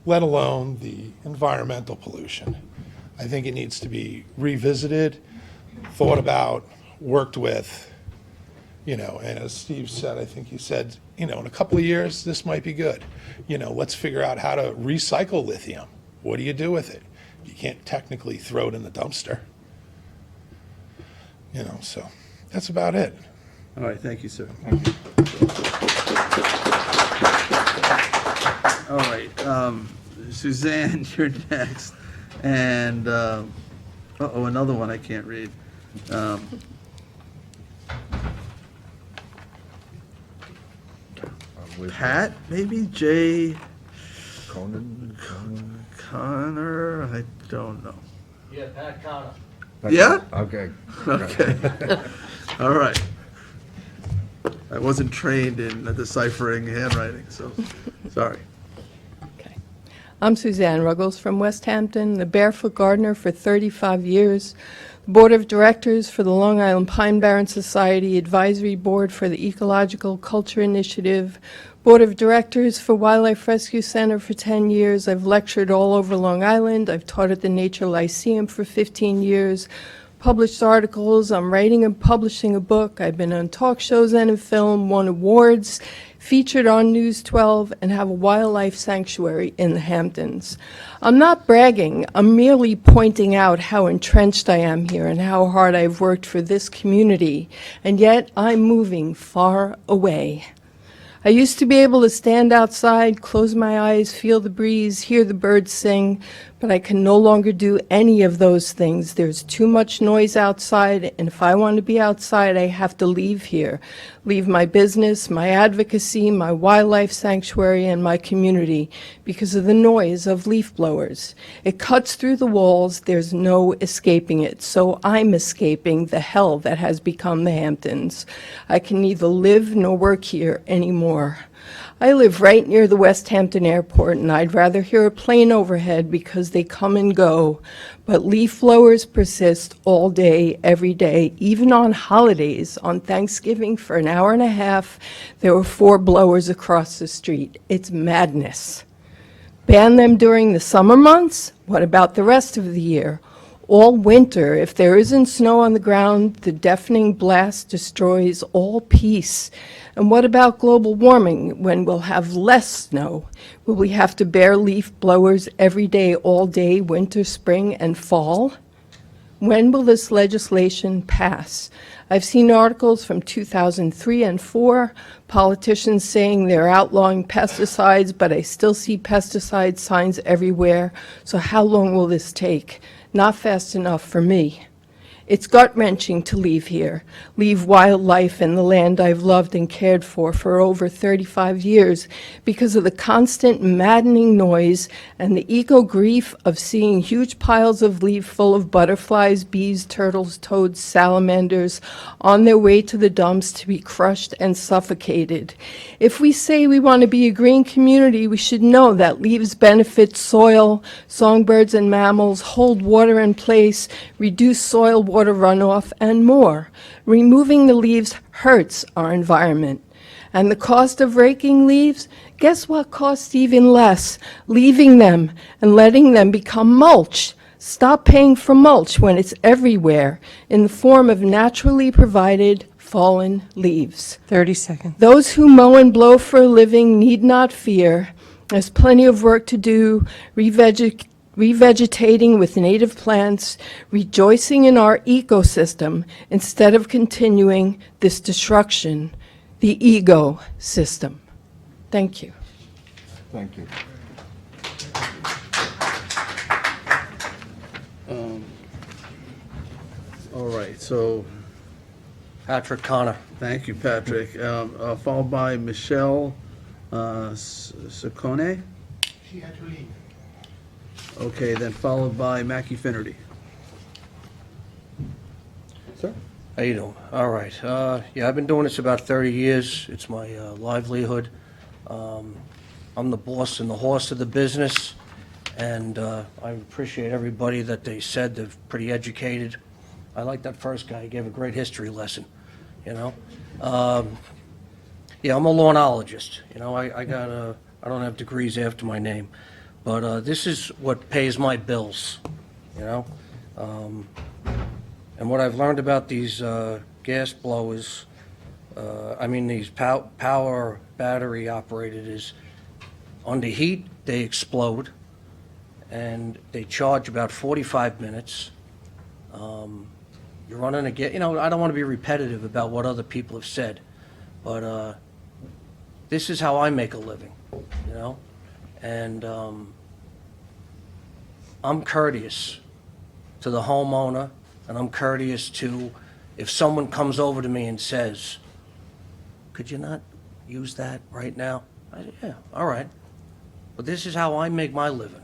Speaker 19: let alone the environmental pollution. I think it needs to be revisited, thought about, worked with, you know, and as Steve said, I think he said, you know, in a couple of years, this might be good. You know, let's figure out how to recycle lithium. What do you do with it? You can't technically throw it in the dumpster. You know, so That's about it.
Speaker 1: All right, thank you, sir. All right, Suzanne, you're next. And, uh-oh, another one I can't read. Pat, maybe? J. Connor? I don't know.
Speaker 8: Yeah, Pat Connor.
Speaker 1: Yeah?
Speaker 9: Okay.
Speaker 1: Okay. All right. I wasn't trained in deciphering handwriting, so, sorry.
Speaker 20: I'm Suzanne Ruggles from West Hampton, the Barefoot Gardener for 35 years, Board of Directors for the Long Island Pine Barren Society, Advisory Board for the Ecological Culture Initiative, Board of Directors for Wildlife Rescue Center for 10 years. I've lectured all over Long Island. I've taught at the Nature Lyceum for 15 years, published articles. I'm writing and publishing a book. I've been on talk shows and in film, won awards, featured on News 12, and have a wildlife sanctuary in the Hamptons. I'm not bragging. I'm merely pointing out how entrenched I am here and how hard I've worked for this community, and yet I'm moving far away. I used to be able to stand outside, close my eyes, feel the breeze, hear the birds sing, but I can no longer do any of those things. There's too much noise outside, and if I want to be outside, I have to leave here. Leave my business, my advocacy, my wildlife sanctuary, and my community because of the noise of leaf blowers. It cuts through the walls. There's no escaping it. So I'm escaping the hell that has become the Hamptons. I can neither live nor work here anymore. I live right near the West Hampton Airport, and I'd rather hear a plane overhead because they come and go. But leaf blowers persist all day, every day, even on holidays. On Thanksgiving, for an hour and a half, there were 4 blowers across the street. It's madness. Ban them during the summer months? What about the rest of the year? All winter, if there isn't snow on the ground, the deafening blast destroys all peace. And what about global warming when we'll have less snow? Will we have to bear leaf blowers every day, all day, winter, spring, and fall? When will this legislation pass? I've seen articles from 2003 and 4, politicians saying they're outlawing pesticides, but I still see pesticide signs everywhere. So how long will this take? Not fast enough for me. It's gut-wrenching to leave here, leave wildlife and the land I've loved and cared for over 35 years because of the constant maddening noise and the eco-grief of seeing huge piles of leaf full of butterflies, bees, turtles, toads, salamanders on their way to the dumps to be crushed and suffocated. If we say we want to be a green community, we should know that leaves benefit soil, songbirds and mammals, hold water in place, reduce soil water runoff, and more. Removing the leaves hurts our environment. And the cost of raking leaves, guess what costs even less? Leaving them and letting them become mulch. Stop paying for mulch when it's everywhere in the form of naturally provided fallen leaves.
Speaker 3: 30 seconds.
Speaker 20: Those who mow and blow for a living need not fear. There's plenty of work to do, revegetating with native plants, rejoicing in our ecosystem instead of continuing this destruction, the ego system. Thank you.
Speaker 9: Thank you.
Speaker 1: All right, so,
Speaker 8: Patrick Connor.
Speaker 1: thank you, Patrick. Followed by Michelle Saccone.
Speaker 15: She had to leave.
Speaker 1: Okay, then followed by Mackie Finnerty. Sir?
Speaker 8: How you doing? All right. Yeah, I've been doing this about 30 years. It's my livelihood. I'm the boss and the horse of the business, and I appreciate everybody that they said they're pretty educated. I like that first guy. He gave a great history lesson, you know. Yeah, I'm a lawnologist. You know, I don't have degrees after my name, but this is what pays my bills, you know. And what I've learned about these gas blowers, these power battery operated, is under heat they explode, and they charge about 45 minutes.
Speaker 21: you're running again, I don't want to be repetitive about what other people have said, but this is how I make a living, and I'm courteous to the homeowner, and I'm courteous to, if someone comes over to me and says, could you not use that right now? Yeah, all right. But this is how I make my living,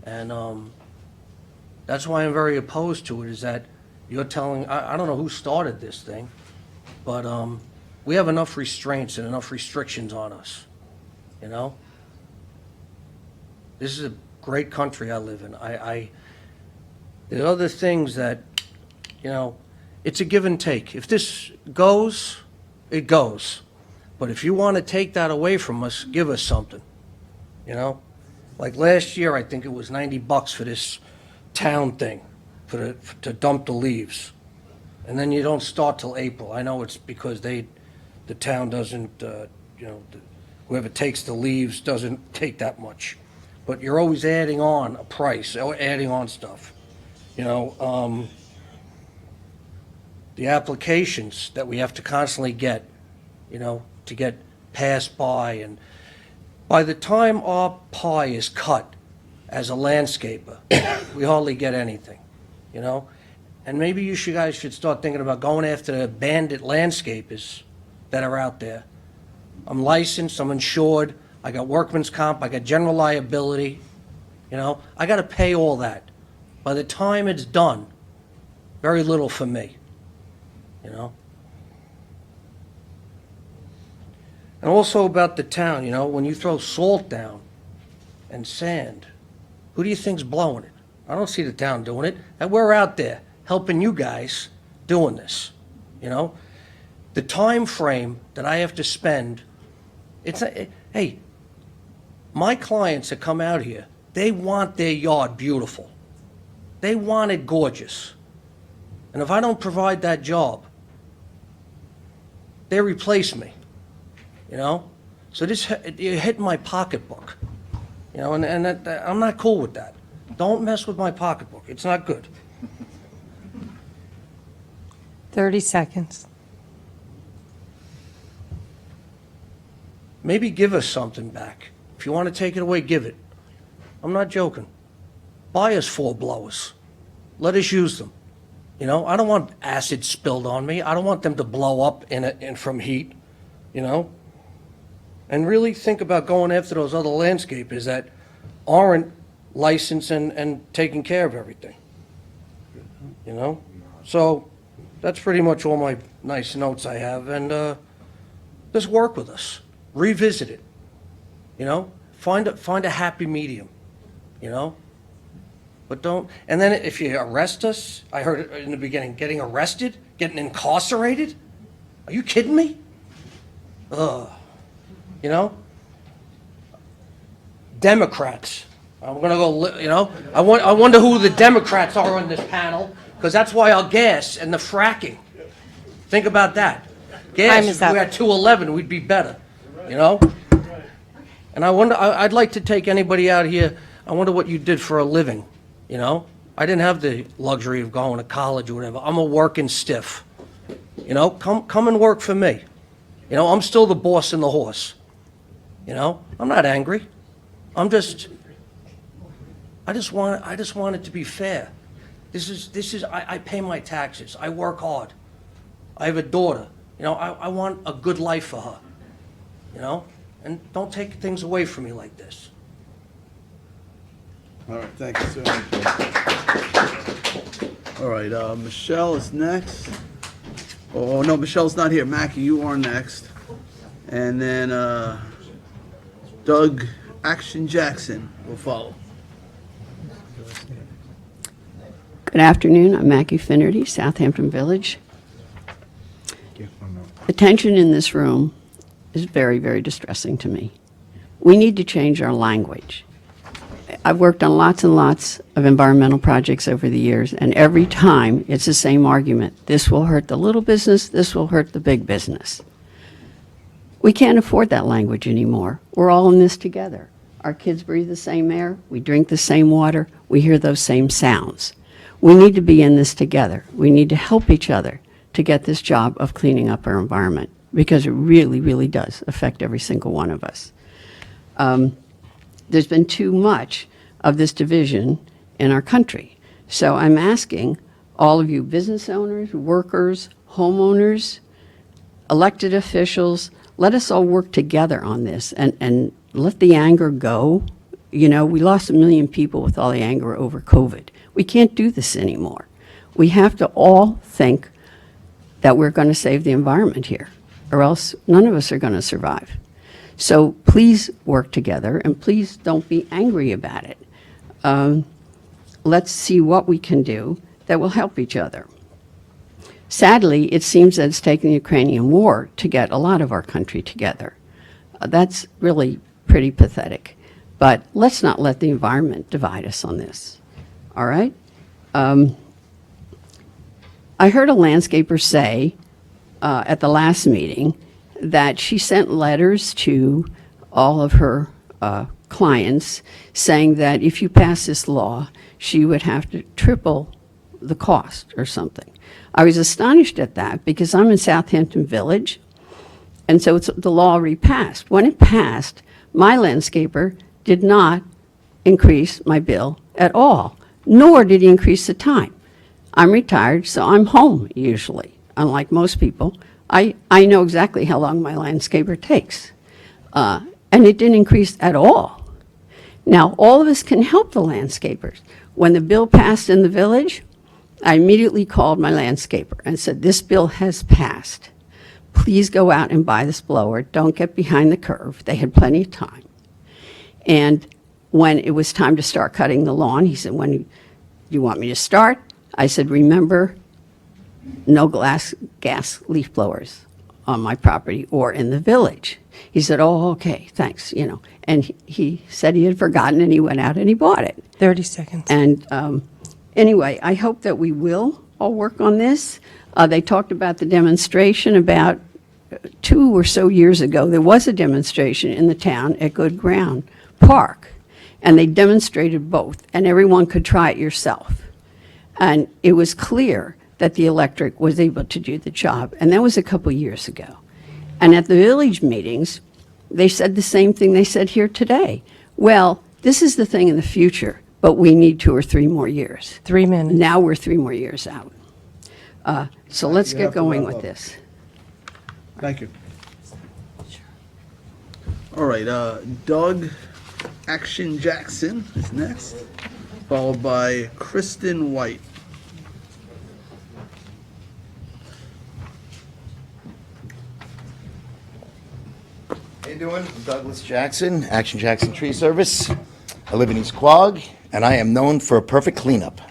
Speaker 21: and that's why I'm very opposed to it, is that you're telling, I don't know who started this thing, but we have enough restraints and enough restrictions on us, This is a great country I live in. There are other things that, it's a give and take. If this goes, it goes. But if you want to take that away from us, give us something, Like last year, I think it was $90 for this town thing, to dump the leaves. And then you don't start till April. I know it's because the town doesn't, whoever takes the leaves doesn't take that much. But you're always adding on a price, or adding on stuff. The applications that we have to constantly get, to get passed by, and by the time our pie is cut as a landscaper, we hardly get anything, And maybe you guys should start thinking about going after the bandit landscapers that are out there. I'm licensed, I'm insured, I got workman's comp, I got general liability, I got to pay all that. By the time it's done, very little for me, And also about the town, when you throw salt down and sand, who do you think's blowing it? I don't see the town doing it, and we're out there helping you guys doing this, The time frame that I have to spend, hey, my clients that come out here, they want their yard beautiful. They want it gorgeous. And if I don't provide that job, they replace me, So you're hitting my pocketbook, and that, I'm not cool with that. Don't mess with my pocketbook. It's not good.
Speaker 3: 30 seconds.
Speaker 21: Maybe give us something back. If you want to take it away, give it. I'm not joking. Buy us 4 blowers. Let us use them. I don't want acid spilled on me. I don't want them to blow up in from heat, And really think about going after those other landscapers that aren't licensed and taking care of everything, So that's pretty much all my nice notes I have, and just work with us. Revisit it, find a happy medium, But don't, and then if you arrest us, I heard it in the beginning, getting arrested, getting incarcerated? Are you kidding me? Democrats. I'm gonna go, I wonder who the Democrats are on this panel, because that's why our gas and the fracking. Think about that. Gas, if we had 211, we'd be better, And I wonder, I'd like to take anybody out here, I wonder what you did for a living, I didn't have the luxury of going to college or whatever. I'm a working stiff, come and work for me. I'm still the boss and the horse, I'm not angry. I just want it to be fair. I pay my taxes. I work hard. I have a daughter. I want a good life for her. And don't take things away from me like this.
Speaker 1: All right, thank you so much. All right, Michelle is next. Oh, no, Michelle's not here. Mackie, you are next. And then Doug Action Jackson will follow.
Speaker 22: Good afternoon. I'm Mackie Finnerty, Southampton Village. The tension in this room is very, very distressing to me. We need to change our language. I've worked on lots and lots of environmental projects over the years, and every time it's the same argument. This will hurt the little business, this will hurt the big business. We can't afford that language anymore. We're all in this together. Our kids breathe the same air, we drink the same water, we hear those same sounds. We need to be in this together. We need to help each other to get this job of cleaning up our environment, because it really, really does affect every single one of us. There's been too much of this division in our country. So I'm asking all of you business owners, workers, homeowners, elected officials, let us all work together on this and let the anger go. You know, we lost 1 million people with all the anger over COVID. We can't do this anymore. We have to all think that we're going to save the environment here, or else none of us are going to survive. So please work together, and please don't be angry about it. Let's see what we can do that will help each other. Sadly, it seems that it's taken the Ukrainian war to get a lot of our country together. That's really pretty pathetic. But let's not let the environment divide us on this. All right? I heard a landscaper say at the last meeting that she sent letters to all of her clients saying that if you pass this law, she would have to triple the cost or something. I was astonished at that because I'm in Southampton Village, and so the law already passed. When it passed, my landscaper did not increase my bill at all, nor did he increase the time. I'm retired, so I'm home usually. Unlike most people, I know exactly how long my landscaper takes. And it didn't increase at all. Now, all of us can help the landscapers. When the bill passed in the village, I immediately called my landscaper and said, this bill has passed. Please go out and buy this blower. Don't get behind the curve. They had plenty of time. And when it was time to start cutting the lawn, he said, when do you want me to start? I said, remember, no gas leaf blowers on my property or in the village. He said, oh, okay, thanks, you know. And he said he had forgotten, and he went out and he bought it.
Speaker 3: 30 seconds.
Speaker 22: And anyway, I hope that we will all work on this. They talked about the demonstration about 2 or so years ago. There was a demonstration in the town at Good Ground Park, and they demonstrated both, and everyone could try it yourself. And it was clear that the electric was able to do the job, and that was a couple years ago. And at the village meetings, they said the same thing they said here today. Well, this is the thing in the future, but we need 2 or 3 more years.
Speaker 3: 3 minutes.
Speaker 22: Now we're 3 more years out. So let's
Speaker 1: You
Speaker 22: get
Speaker 1: have to
Speaker 22: going
Speaker 1: wrap
Speaker 22: with
Speaker 1: up.
Speaker 22: this.
Speaker 1: Thank you. All right, Doug Action Jackson is next, followed by Kristen White.
Speaker 4: How you doing? I'm Douglas Jackson, Action Jackson Tree Service. I live in East Quogue, and I am known for a perfect cleanup.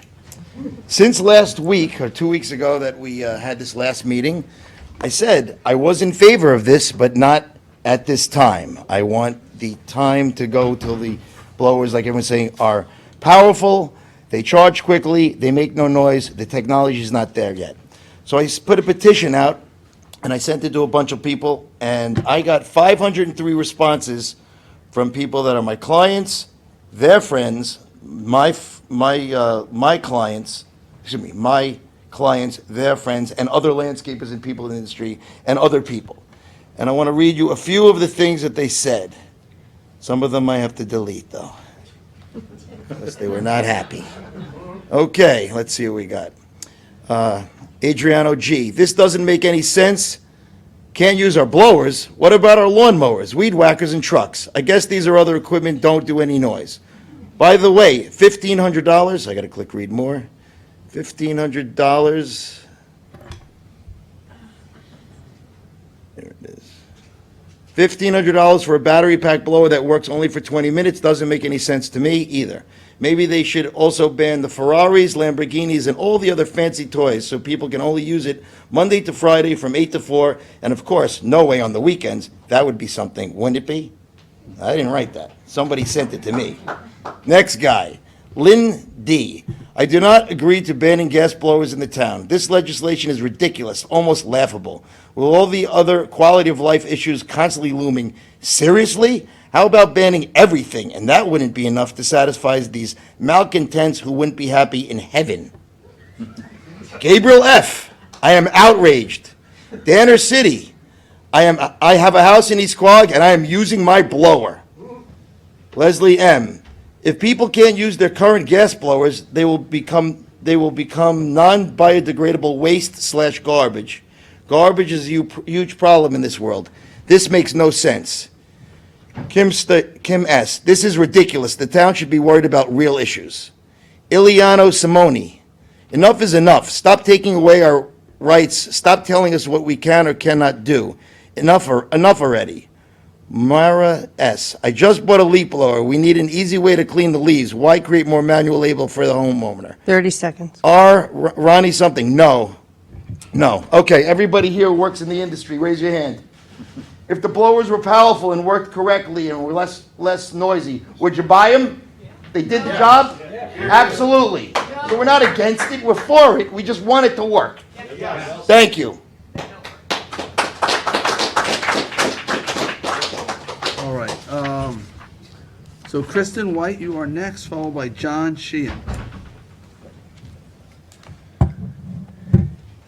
Speaker 4: Since last week, or 2 weeks ago that we had this last meeting, I said I was in favor of this, but not at this time. I want the time to go till the blowers, like everyone's saying, are powerful, they charge quickly, they make no noise, the technology is not there yet. So I put a petition out, and I sent it to a bunch of people, and I got 503 responses from people that are my clients, their friends, my clients, their friends, and other landscapers and people in the industry, and other people. And I want to read you a few of the things that they said. Some of them I have to delete, though, because they were not happy. Okay, let's see what we got. Adriano G. This doesn't make any sense. Can't use our blowers. What about our lawn mowers, weed whackers, and trucks? I guess these are other equipment, don't do any noise. By the way, $1,500. I got to click read more. $1,500. There it is. $1,500 for a battery pack blower that works only for 20 minutes doesn't make any sense to me either. Maybe they should also ban the Ferraris, Lamborghinis, and all the other fancy toys so people can only use it Monday to Friday from 8 to 4, and of course, no way on the weekends. That would be something, wouldn't it be? I didn't write that. Somebody sent it to me. Next guy, Lynn D. I do not agree to banning gas blowers in the town. This legislation is ridiculous, almost laughable. With all the other quality of life issues constantly looming, seriously? How about banning everything? And that wouldn't be enough to satisfy these malcontents who wouldn't be happy in heaven. Gabriel F., I am outraged. Danner City, I have a house in East Quogue and I am using my blower. Leslie M., if people can't use their current gas blowers, they will become non-biodegradable waste/garbage. Garbage is a huge problem in this world. This makes no sense. Kim S., this is ridiculous. The town should be worried about real issues. Iliano Simone, enough is enough. Stop taking away our rights. Stop telling us what we can or cannot do. Enough already. Mara S., I just bought a leaf blower. We need an easy way to clean the leaves. Why create more manual labor for the homeowner?
Speaker 3: 30 seconds.
Speaker 4: Ronnie something, no. Okay, everybody here who works in the industry, raise your hand. If the blowers were powerful and worked correctly and were less noisy, would you buy them? They did the job? Absolutely. So we're not against it, we're for it, we just want it to work. Thank you.
Speaker 1: All right. So Kristen White, you are next, followed by John Sheehan.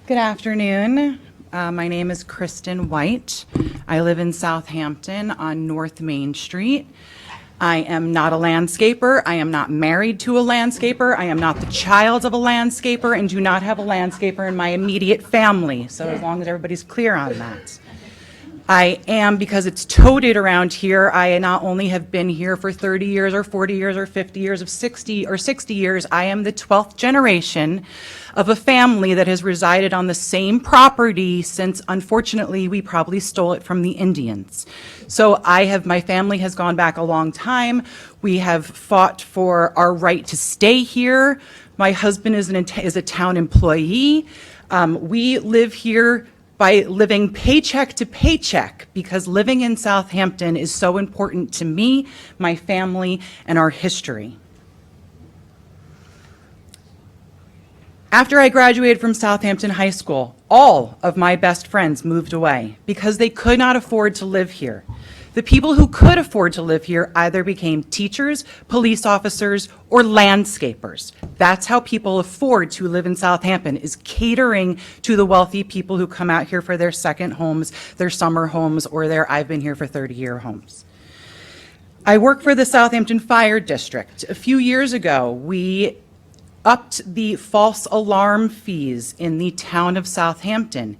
Speaker 7: Good afternoon. My name is Kristen White. I live in Southampton on North Main Street. I am not a landscaper. I am not married to a landscaper. I am not the child of a landscaper and do not have a landscaper in my immediate family. So as long as everybody's clear on that. I am, because it's toted around here, I not only have been here for 30 years or 40 years or 50 years or 60 years, I am the 12th generation of a family that has resided on the same property since, unfortunately, we probably stole it from the Indians. So my family has gone back a long time. We have fought for our right to stay here. My husband is a town employee. We live here by living paycheck to paycheck because living in Southampton is so important to me, my family, and our history. After I graduated from Southampton High School, all of my best friends moved away because they could not afford to live here. The people who could afford to live here either became teachers, police officers, or landscapers. That's how people afford to live in Southampton, is catering to the wealthy people who come out here for their second homes, their summer homes, or their I've been here for 30-year homes. I work for the Southampton Fire District. A few years ago, we upped the false alarm fees in the town of Southampton.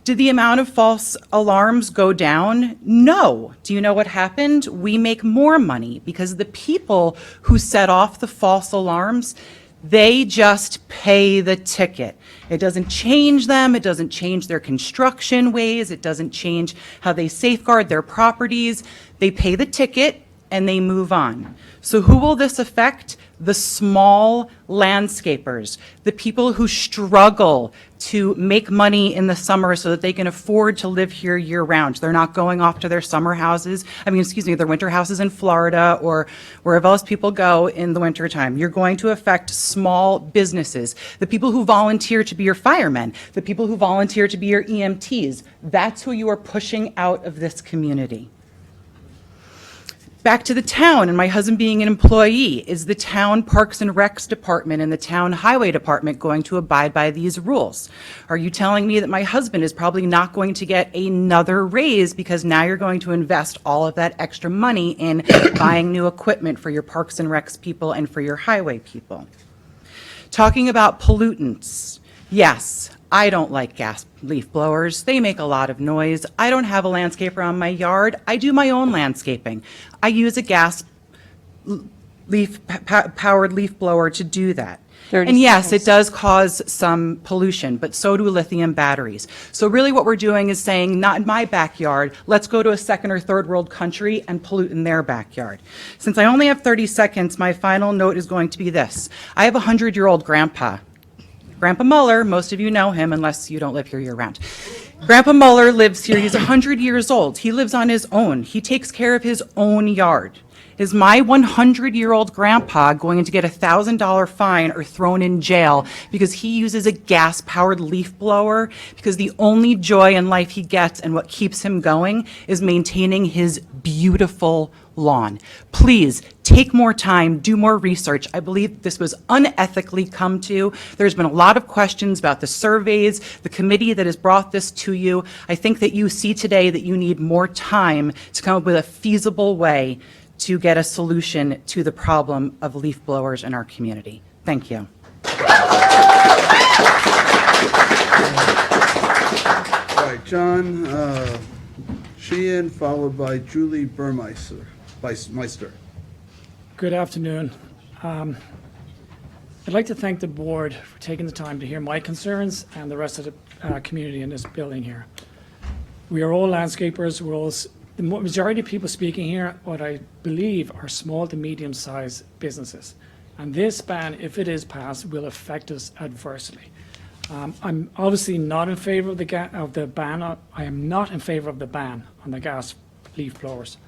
Speaker 7: Did the amount of false alarms go down? No. Do you know what happened? We make more money because the people who set off the false alarms, they just pay the ticket. It doesn't change them. It doesn't change their construction ways. It doesn't change how they safeguard their properties. They pay the ticket and they move on. So who will this affect? The small landscapers, the people who struggle to make money in the summer so that they can afford to live here year-round. They're not going off to their their winter houses in Florida or wherever else people go in the wintertime. You're going to affect small businesses, the people who volunteer to be your firemen, the people who volunteer to be your EMTs. That's who you are pushing out of this community. Back to the town and my husband being an employee. Is the town Parks and Recs Department and the town Highway Department going to abide by these rules? Are you telling me that my husband is probably not going to get another raise because now you're going to invest all of that extra money in buying new equipment for your Parks and Recs people and for your highway people? Talking about pollutants. Yes, I don't like gas leaf blowers. They make a lot of noise. I don't have a landscaper on my yard. I do my own landscaping. I use a gas powered leaf blower to do that. And yes, it does cause some pollution, but so do lithium batteries. So really what we're doing is saying, not in my backyard, let's go to a second or third world country and pollute in their backyard. Since I only have 30 seconds, my final note is going to be this. I have a 100-year-old grandpa. Grandpa Muller, most of you know him unless you don't live here year-round. Grandpa Muller lives here. He's 100 years old. He lives on his own. He takes care of his own yard. Is my 100-year-old grandpa going to get a $1,000 fine or thrown in jail because he uses a gas-powered leaf blower? Because the only joy in life he gets and what keeps him going is maintaining his beautiful lawn. Please take more time, do more research. I believe this was unethically come to. There's been a lot of questions about the surveys, the committee that has brought this to you. I think that you see today that you need more time to come up with a feasible way to get a solution to the problem of leaf blowers in our community. Thank you.
Speaker 1: All right, John Sheehan, followed by Julie Burmeister.
Speaker 5: Good afternoon. I'd like to thank the board for taking the time to hear my concerns and the rest of the community in this building here. We are all landscapers. The majority of people speaking here, what I believe, are small to medium-sized businesses. And this ban, if it is passed, will affect us adversely. I'm obviously not in favor of the ban. I am not in favor of the ban on the gas leaf blowers.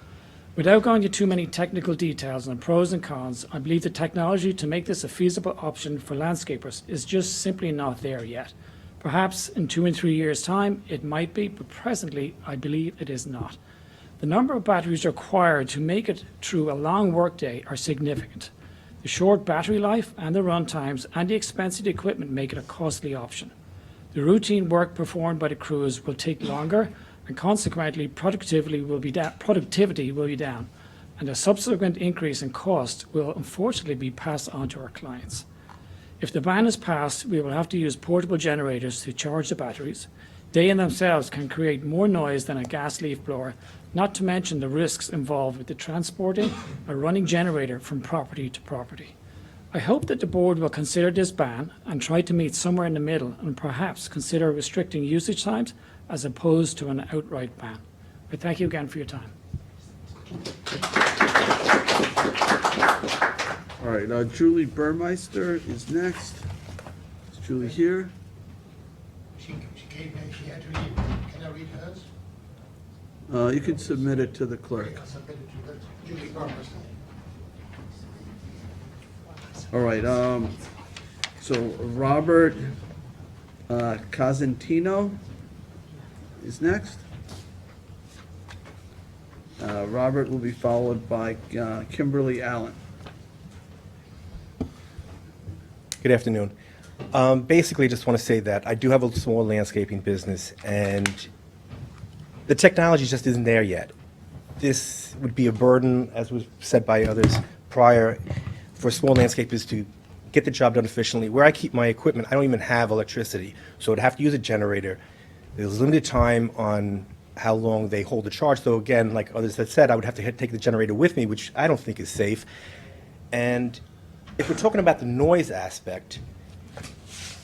Speaker 5: Without going into too many technical details on the pros and cons, I believe the technology to make this a feasible option for landscapers is just simply not there yet. Perhaps in 2 and 3 years' time, it might be, but presently, I believe it is not. The number of batteries required to make it through a long workday are significant. The short battery life and the run times and the expensive equipment make it a costly option. The routine work performed by the crews will take longer, and consequently productivity will be down, and a subsequent increase in cost will unfortunately be passed on to our clients. If the ban is passed, we will have to use portable generators to charge the batteries. They in themselves can create more noise than a gas leaf blower, not to mention the risks involved with the transporting a running generator from property to property. I hope that the board will consider this ban and try to meet somewhere in the middle and perhaps consider restricting usage times as opposed to an outright ban. I thank you again for your time.
Speaker 1: All right, Julie Burmeister is next. Is Julie here?
Speaker 15: She came in, she had to read. Can I read hers?
Speaker 1: You can submit it to the clerk.
Speaker 15: Julie Burmeister.
Speaker 1: All right, so Robert Cosentino is next. Robert will be followed by Kimberly Allen.
Speaker 10: Good afternoon. Basically, just want to say that I do have a small landscaping business, and the technology just isn't there yet. This would be a burden, as was said by others prior, for small landscapers to get the job done efficiently. Where I keep my equipment, I don't even have electricity, so I'd have to use a generator. There's limited time on how long they hold the charge. So again, like others had said, I would have to take the generator with me, which I don't think is safe. And if we're talking about the noise aspect,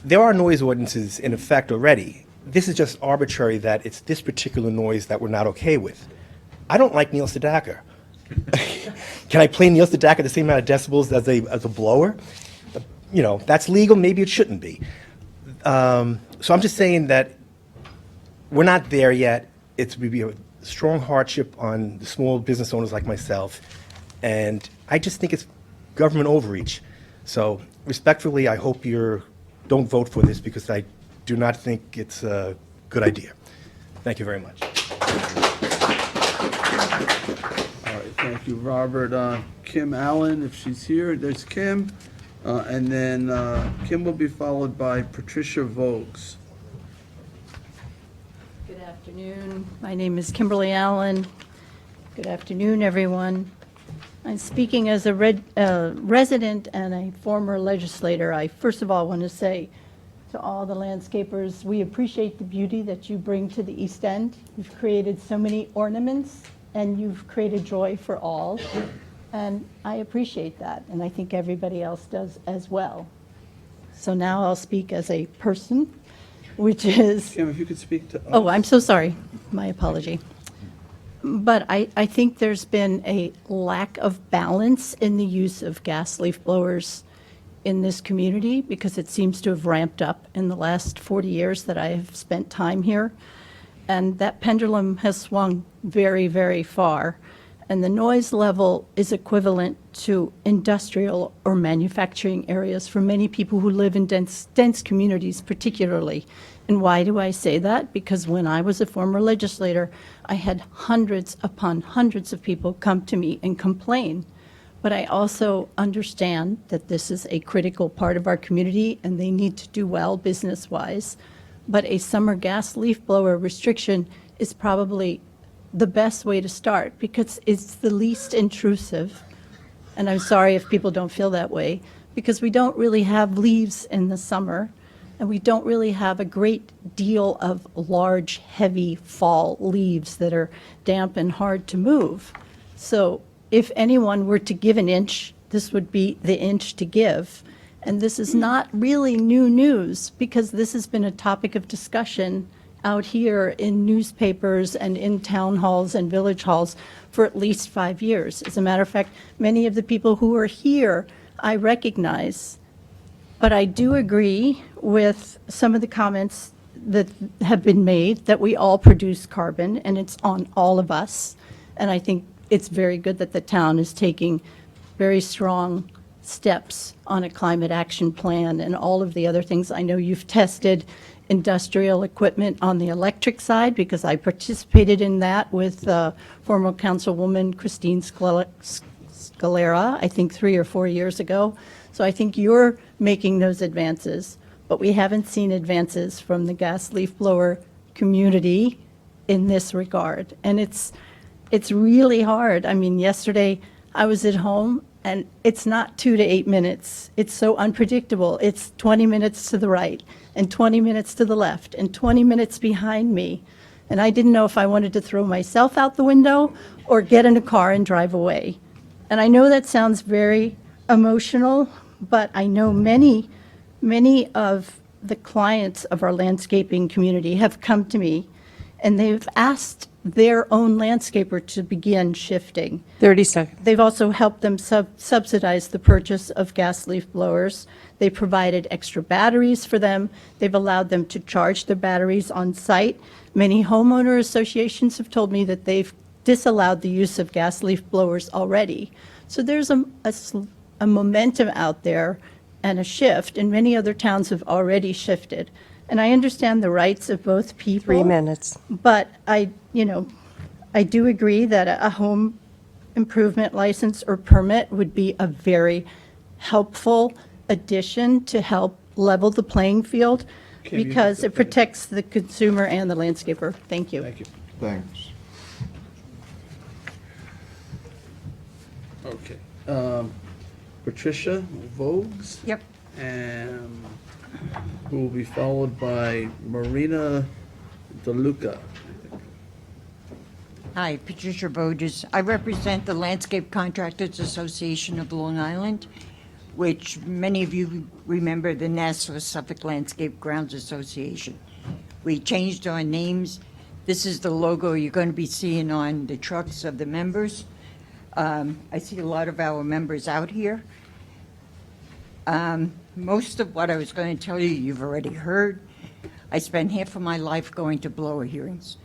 Speaker 10: there are noise ordinances in effect already. This is just arbitrary that it's this particular noise that we're not okay with. I don't like Neil Sedaka. Can I play Neil Sedaka the same amount of decibels as a blower? You know, that's legal, maybe it shouldn't be. So I'm just saying that we're not there yet. It would be a strong hardship on the small business owners like myself, and I just think it's government overreach. So respectfully, I hope you don't vote for this because I do not think it's a good idea. Thank you very much.
Speaker 1: All right, thank you, Robert. Kim Allen, if she's here, there's Kim. And then Kim will be followed by Patricia Voges.
Speaker 2: Good afternoon. My name is Kimberly Allen. Good afternoon, everyone. I'm speaking as a resident and a former legislator. I first of all want to say to all the landscapers, we appreciate the beauty that you bring to the East End. You've created so many ornaments and you've created joy for all. And I appreciate that, and I think everybody else does as well. So now I'll speak as a person, which is...
Speaker 1: Kim, if you could speak to us.
Speaker 2: Oh, I'm so sorry. My apology. But I think there's been a lack of balance in the use of gas leaf blowers in this community because it seems to have ramped up in the last 40 years that I have spent time here. And that pendulum has swung very, very far. And the noise level is equivalent to industrial or manufacturing areas for many people who live in dense communities particularly. And why do I say that? Because when I was a former legislator, I had hundreds upon hundreds of people come to me and complain. But I also understand that this is a critical part of our community and they need to do well business-wise. But a summer gas leaf blower restriction is probably the best way to start because it's the least intrusive. And I'm sorry if people don't feel that way, because we don't really have leaves in the summer, and we don't really have a great deal of large, heavy fall leaves that are damp and hard to move. So if anyone were to give an inch, this would be the inch to give. And this is not really new news, because this has been a topic of discussion out here in newspapers and in town halls and village halls for at least 5 years. As a matter of fact, many of the people who are here, I recognize. But I do agree with some of the comments that have been made, that we all produce carbon, and it's on all of us. And I think it's very good that the town is taking very strong steps on a climate action plan and all of the other things. I know you've tested industrial equipment on the electric side, because I participated in that with former Councilwoman Christine Scalera, I think 3 or 4 years ago. So I think you're making those advances, but we haven't seen advances from the gas leaf blower community in this regard. And it's really hard. I mean, yesterday I was at home and it's not 2 to 8 minutes. It's so unpredictable. It's 20 minutes to the right and 20 minutes to the left and 20 minutes behind me. And I didn't know if I wanted to throw myself out the window or get in a car and drive away. And I know that sounds very emotional, but I know many of the clients of our landscaping community have come to me and they've asked their own landscaper to begin shifting.
Speaker 6: 30 seconds.
Speaker 2: They've also helped them subsidize the purchase of gas leaf blowers. They provided extra batteries for them. They've allowed them to charge their batteries on site. Many homeowner associations have told me that they've disallowed the use of gas leaf blowers already. So there's a momentum out there and a shift, and many other towns have already shifted. And I understand the rights of both people.
Speaker 6: 3 minutes.
Speaker 2: But I do agree that a home improvement license or permit would be a very helpful addition to help level the playing field, because it protects the consumer and the landscaper. Thank you.
Speaker 8: Thank you.
Speaker 9: Thanks.
Speaker 1: Okay. Patricia Voges?
Speaker 11: Yep.
Speaker 1: And who will be followed by Marina DeLuca.
Speaker 11: Hi, Patricia Voges. I represent the Landscape Contractors Association of Long Island, which many of you remember, the Nassau Suffolk Landscape Grounds Association. We changed our names. This is the logo you're going to be seeing on the trucks of the members. I see a lot of our members out here. Most of what I was going to tell you, you've already heard. I spent half of my life going to blower hearings.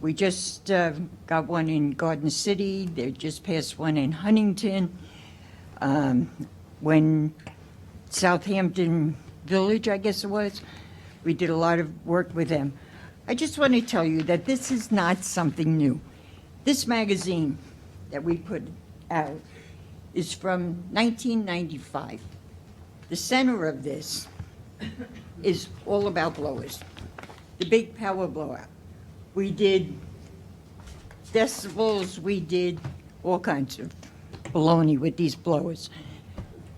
Speaker 11: We just got one in Garden City. They just passed one in Huntington. When Southampton Village, I guess it was, we did a lot of work with them. I just want to tell you that this is not something new. This magazine that we put out is from 1995. The center of this is all about blowers, the big power blowout. We did decibels, we did all kinds of baloney with these blowers.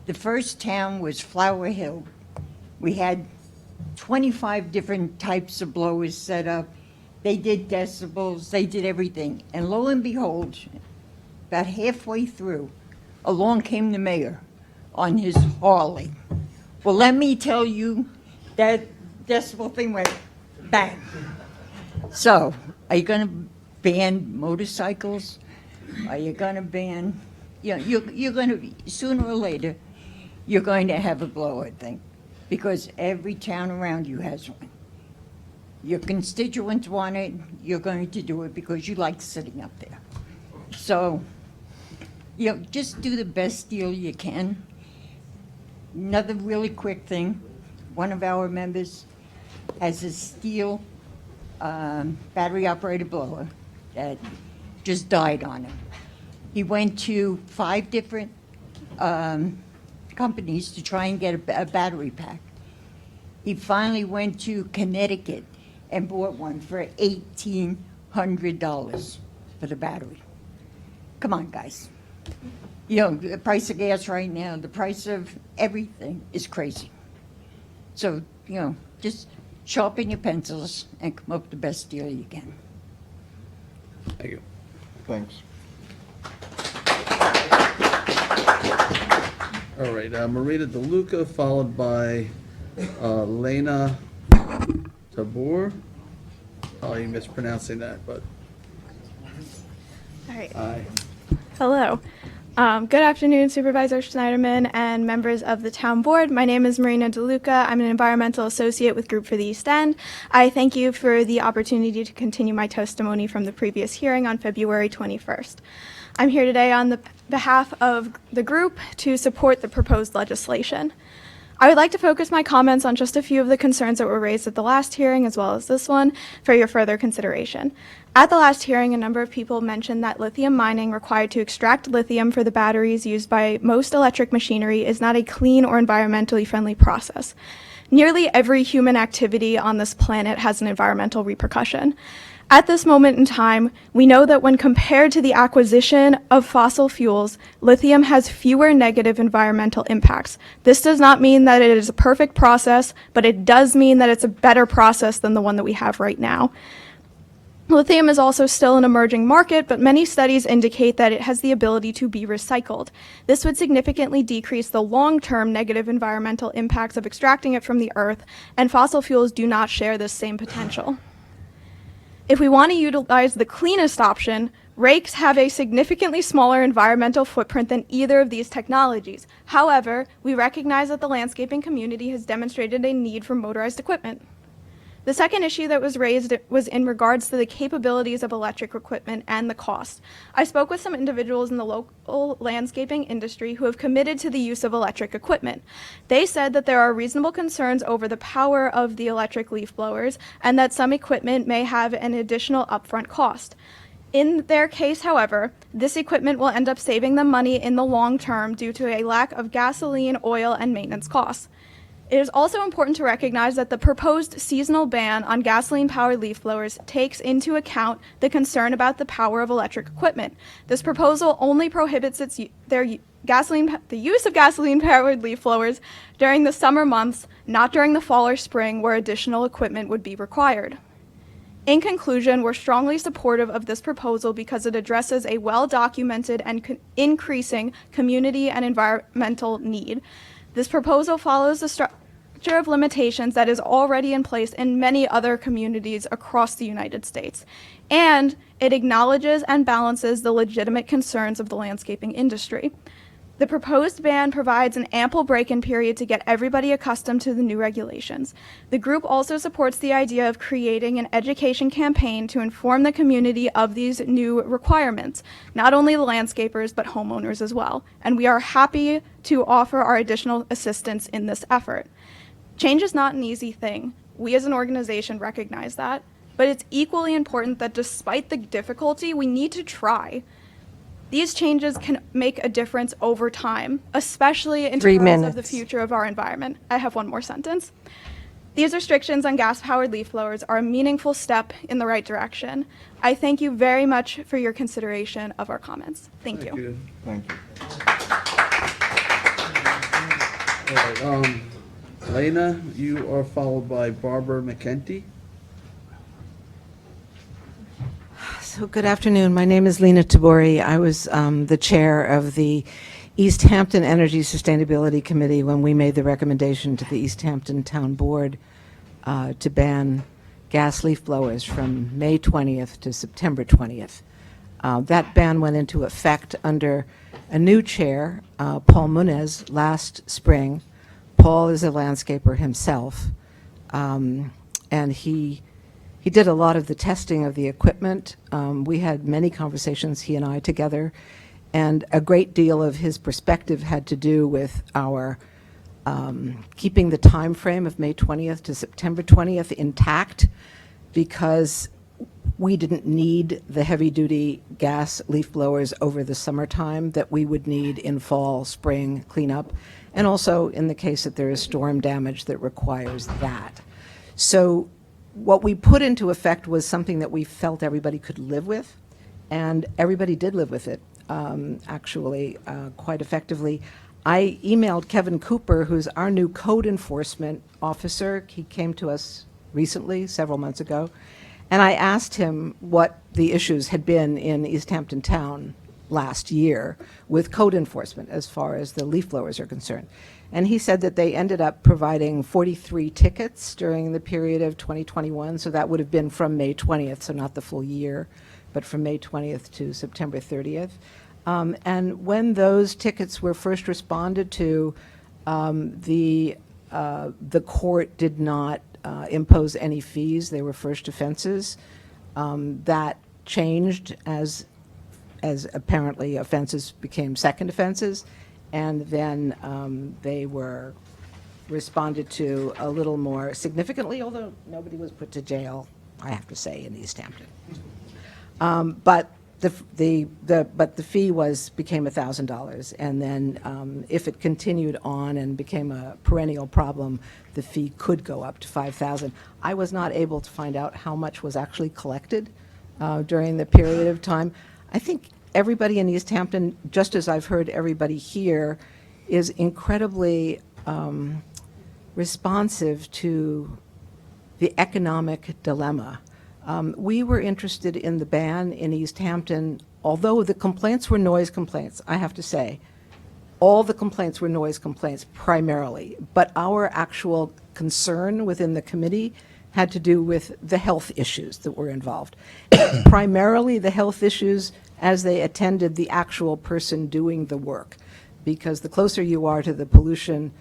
Speaker 11: The first town was Flower Hill. We had 25 different types of blowers set up. They did decibels, they did everything. And lo and behold, about halfway through, along came the mayor on his Harley. Well, let me tell you, that decibel thing went bang. So, are you going to ban motorcycles? Are you going to ban, you're going to, sooner or later, you're going to have a blower thing, because every town around you has one. Your constituents want it, you're going to do it because you like sitting up there. So, just do the best deal you can. Another really quick thing, one of our members has a steel battery-operated blower that just died on him. He went to 5 different companies to try and get a battery pack. He finally went to Connecticut and bought one for $1,800 for the battery. Come on, guys. You know, the price of gas right now, the price of everything is crazy. So, you know, just sharpen your pencils and come up with the best deal you can.
Speaker 18: Thank you.
Speaker 9: Thanks.
Speaker 1: All right, Marita DeLuca, followed by Lena Tabor. Probably mispronouncing that, but.
Speaker 6: All right.
Speaker 1: Aye.
Speaker 6: Hello. Good afternoon, Supervisor Schneiderman and members of the Town Board. My name is Marina DeLuca. I'm an environmental associate with Group for the East End. I thank you for the opportunity to continue my testimony from the previous hearing on February 21st. I'm here today on the behalf of the group to support the proposed legislation. I would like to focus my comments on just a few of the concerns that were raised at the last hearing as well as this one for your further consideration. At the last hearing, a number of people mentioned that lithium mining required to extract lithium for the batteries used by most electric machinery is not a clean or environmentally friendly process. Nearly every human activity on this planet has an environmental repercussion. At this moment in time, we know that when compared to the acquisition of fossil fuels, lithium has fewer negative environmental impacts. This does not mean that it is a perfect process, but it does mean that it's a better process than the one that we have right now. Lithium is also still an emerging market, but many studies indicate that it has the ability to be recycled. This would significantly decrease the long-term negative environmental impacts of extracting it from the earth, and fossil fuels do not share this same potential. If we want to utilize the cleanest option, rakes have a significantly smaller environmental footprint than either of these technologies. However, we recognize that the landscaping community has demonstrated a need for motorized equipment. The second issue that was raised was in regards to the capabilities of electric equipment and the cost. I spoke with some individuals in the local landscaping industry who have committed to the use of electric equipment. They said that there are reasonable concerns over the power of the electric leaf blowers and that some equipment may have an additional upfront cost. In their case, however, this equipment will end up saving them money in the long term due to a lack of gasoline, oil, and maintenance costs. It is also important to recognize that the proposed seasonal ban on gasoline-powered leaf blowers takes into account the concern about the power of electric equipment. This proposal only prohibits the use of gasoline-powered leaf blowers during the summer months, not during the fall or spring where additional equipment would be required. In conclusion, we're strongly supportive of this proposal because it addresses a well-documented and increasing community and environmental need. This proposal follows the structure of limitations that is already in place in many other communities across the United States, and it acknowledges and balances the legitimate concerns of the landscaping industry. The proposed ban provides an ample break-in period to get everybody accustomed to the new regulations. The group also supports the idea of creating an education campaign to inform the community of these new requirements, not only the landscapers, but homeowners as well. And we are happy to offer our additional assistance in this effort. Change is not an easy thing. We as an organization recognize that, but it's equally important that despite the difficulty, we need to try. These changes can make a difference over time, especially in terms of the future of our environment. I have one more sentence. These restrictions on gas-powered leaf blowers are a meaningful step in the right direction. I thank you very much for your consideration of our comments. Thank you.
Speaker 9: Thank you.
Speaker 1: All right, Lena, you are followed by Barbara McKenty.
Speaker 12: So good afternoon. My name is Lena Tabori. I was the chair of the East Hampton Energy Sustainability Committee when we made the recommendation to the East Hampton Town Board to ban gas leaf blowers from May 20th to September 20th. That ban went into effect under a new chair, Paul Munez, last spring. Paul is a landscaper himself, and he did a lot of the testing of the equipment. We had many conversations, he and I together, and a great deal of his perspective had to do with our keeping the time frame of May 20th to September 20th intact because we didn't need the heavy-duty gas leaf blowers over the summertime that we would need in fall, spring cleanup, and also in the case that there is storm damage that requires that. So what we put into effect was something that we felt everybody could live with, and everybody did live with it, actually, quite effectively. I emailed Kevin Cooper, who's our new code enforcement officer. He came to us recently, several months ago, and I asked him what the issues had been in East Hampton Town last year with code enforcement as far as the leaf blowers are concerned. And he said that they ended up providing 43 tickets during the period of 2021, so that would have been from May 20th, so not the full year, but from May 20th to September 30th. And when those tickets were first responded to, the court did not impose any fees. They were first offenses. That changed as apparently offenses became second offenses, and then they were responded to a little more significantly, although nobody was put to jail, I have to say, in East Hampton. But the fee became $1,000, and then if it continued on and became a perennial problem, the fee could go up to $5,000. I was not able to find out how much was actually collected during the period of time. I think everybody in East Hampton, just as I've heard everybody here, is incredibly responsive to the economic dilemma. We were interested in the ban in East Hampton, although the complaints were noise complaints, I have to say. All the complaints were noise complaints primarily, but our actual concern within the committee had to do with the health issues that were involved. Primarily the health issues as they attended the actual person doing the work, because the closer you are to the pollution,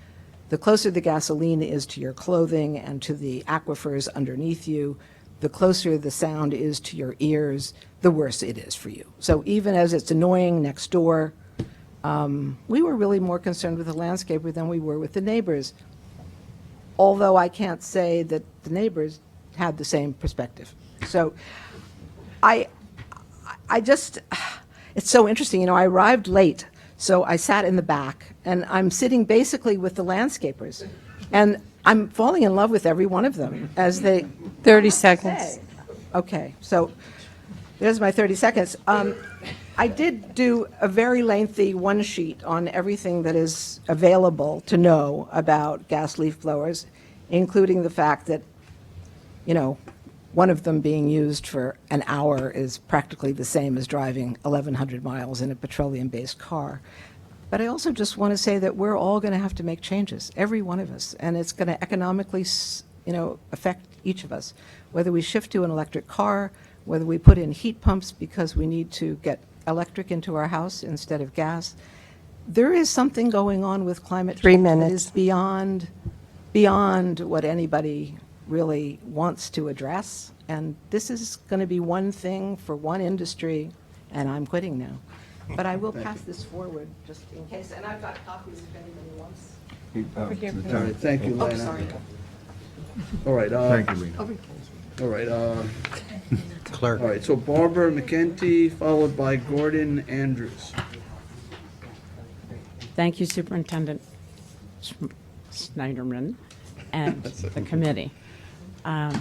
Speaker 12: the closer the gasoline is to your clothing and to the aquifers underneath you, the closer the sound is to your ears, the worse it is for you. So even as it's annoying next door, we were really more concerned with the landscaper than we were with the neighbors, although I can't say that the neighbors had the same perspective. So I just, it's so interesting, you know, I arrived late, so I sat in the back, and I'm sitting basically with the landscapers, and I'm falling in love with every one of them as they
Speaker 16: 30 seconds.
Speaker 12: say. Okay, so there's my 30 seconds. I did do a very lengthy one sheet on everything that is available to know about gas leaf blowers, including the fact that, you know, one of them being used for an hour is practically the same as driving 1,100 miles in a petroleum-based car. But I also just want to say that we're all going to have to make changes, every one of us, and it's going to economically, you know, affect each of us, whether we shift to an electric car, whether we put in heat pumps because we need to get electric into our house instead of gas. There is something going on with climate change
Speaker 3: 3
Speaker 12: that
Speaker 3: minutes.
Speaker 12: is beyond what anybody really wants to address, and this is going to be one thing for one industry, and I'm quitting now. But I will pass this forward just in case, and I've got copies if anybody wants.
Speaker 1: All right, thank you,
Speaker 12: Oh,
Speaker 1: Lena.
Speaker 12: sorry.
Speaker 1: All right.
Speaker 9: Thank you, Lena.
Speaker 1: All right. Clerk. All right, so Barbara McKenty, followed by Gordon Andrews.
Speaker 13: Thank you, Superintendent Schneiderman and the committee. I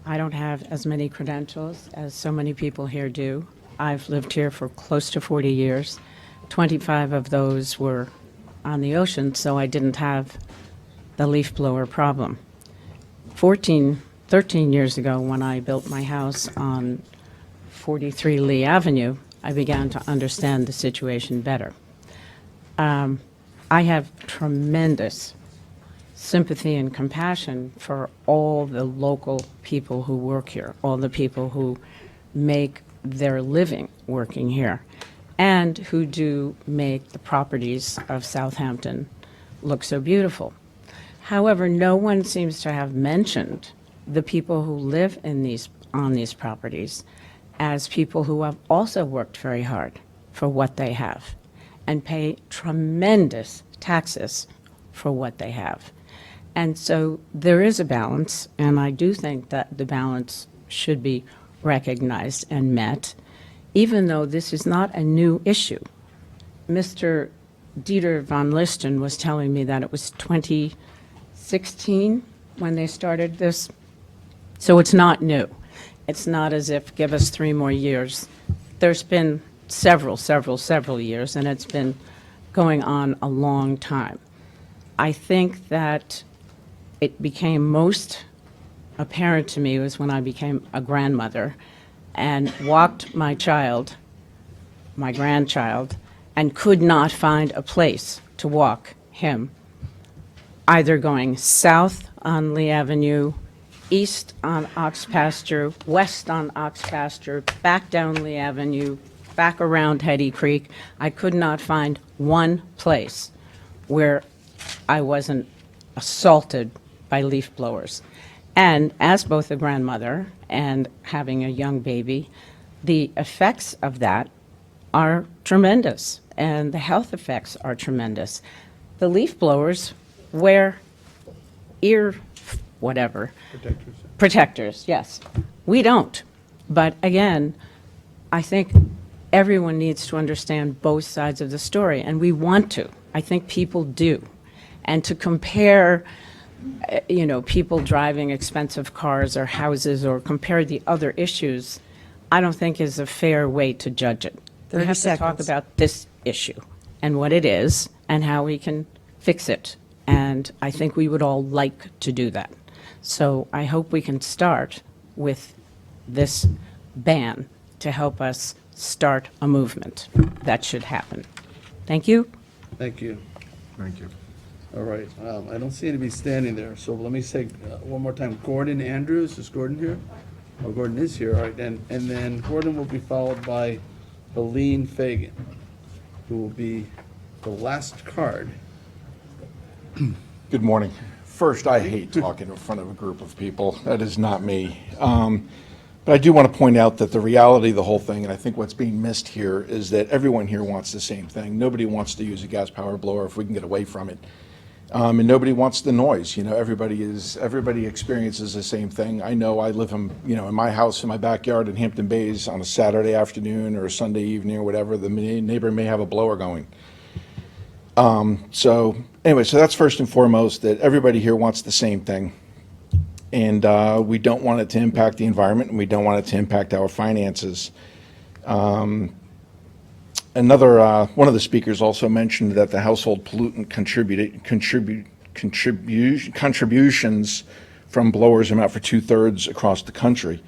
Speaker 13: don't have as many credentials as so many people here do. I've lived here for close to 40 years. 25 of those were on the ocean, so I didn't have the leaf blower problem. 13 years ago, when I built my house on 43 Lee Avenue, I began to understand the situation better. I have tremendous sympathy and compassion for all the local people who work here, all the people who make their living working here, and who do make the properties of Southampton look so beautiful. However, no one seems to have mentioned the people who live on these properties as people who have also worked very hard for what they have and pay tremendous taxes for what they have. And so there is a balance, and I do think that the balance should be recognized and met, even though this is not a new issue. Mr. Dieter von Listen was telling me that it was 2016 when they started this. So it's not new. It's not as if give us 3 more years. There's been several years, and it's been going on a long time. I think that it became most apparent to me was when I became a grandmother and walked my grandchild, and could not find a place to walk him, either going south on Lee Avenue, east on Ox Pasture, west on Ox Pasture, back down Lee Avenue, back around Hetty Creek. I could not find one place where I wasn't assaulted by leaf blowers. And as both a grandmother and having a young baby, the effects of that are tremendous, and the health effects are tremendous. The leaf blowers wear ear, whatever. Protectors, yes. We don't. But again, I think everyone needs to understand both sides of the story, and we want to. I think people do. And to compare, people driving expensive cars or houses, or compare the other issues, I don't think is a fair way to judge it. We
Speaker 12: 30
Speaker 13: have to talk
Speaker 12: seconds.
Speaker 13: about this issue and what it is and how we can fix it. And I think we would all like to do that. So I hope we can start with this ban to help us start a movement. That should happen. Thank you.
Speaker 1: Thank you.
Speaker 9: Thank you.
Speaker 1: All right, I don't see anybody standing there, so let me say one more time, Gordon Andrews, is Gordon here? Oh, Gordon is here, all right, and then Gordon will be followed by Helene Fagan, who will be the last card.
Speaker 9: Good morning. First, I hate talking in front of a group of people. That is not me. But I do want to point out that the reality of the whole thing, and I think what's being missed here, is that everyone here wants the same thing. Nobody wants to use a gas power blower if we can get away from it. And nobody wants the noise. Everybody experiences the same thing. I know I live in my house in my backyard in Hampton Bays on a Saturday afternoon or a Sunday evening or whatever. The neighbor may have a blower going. So that's first and foremost, that everybody here wants the same thing. And we don't want it to impact the environment, and we don't want it to impact our finances. One of the speakers also mentioned that the household pollutant contributions from blowers amount for 2/3 across the country.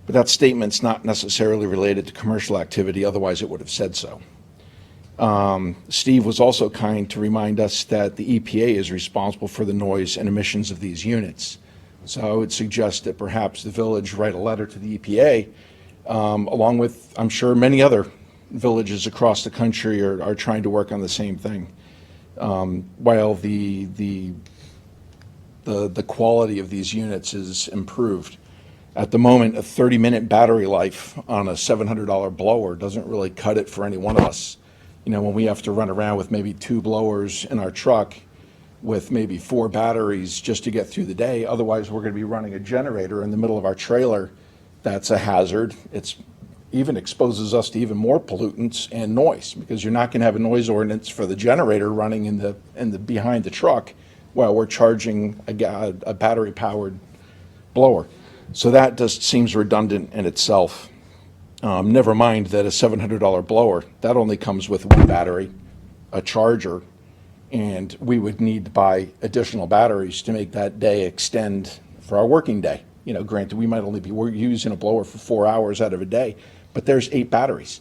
Speaker 9: But that statement's not necessarily related to commercial activity, otherwise it would have said so. Steve was also kind to remind us that the EPA is responsible for the noise and emissions of these units. So I would suggest that perhaps the village write a letter to the EPA, along with, I'm sure, many other villages across the country are trying to work on the same thing. While the quality of these units is improved. At the moment, a 30-minute battery life on a $700 blower doesn't really cut it for any one of us. When we have to run around with maybe 2 blowers in our truck with maybe 4 batteries just to get through the day. Otherwise, we're going to be running a generator in the middle of our trailer. That's a hazard. It's even exposes us to even more pollutants and noise, because you're not going to have a noise ordinance for the generator running in the behind the truck while we're charging a battery-powered blower. So that just seems redundant in itself. Never mind that a $700 blower, that only comes with 1 battery, a charger, and we would need to buy additional batteries to make that day extend for our working day. Granted, we might only be using a blower for 4 hours out of a day, but there's 8 batteries.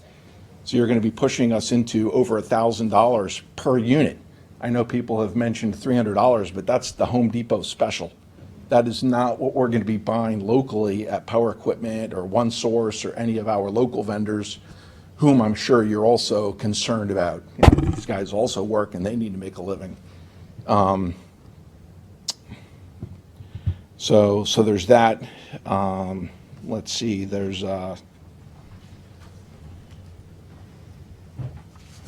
Speaker 9: So you're going to be pushing us into over $1,000 per unit. I know people have mentioned $300, but that's the Home Depot special. That is not what we're going to be buying locally at Power Equipment or OneSource or any of our local vendors, whom I'm sure you're also concerned about. These guys also work and they need to make a living. So there's that. Let's see, there's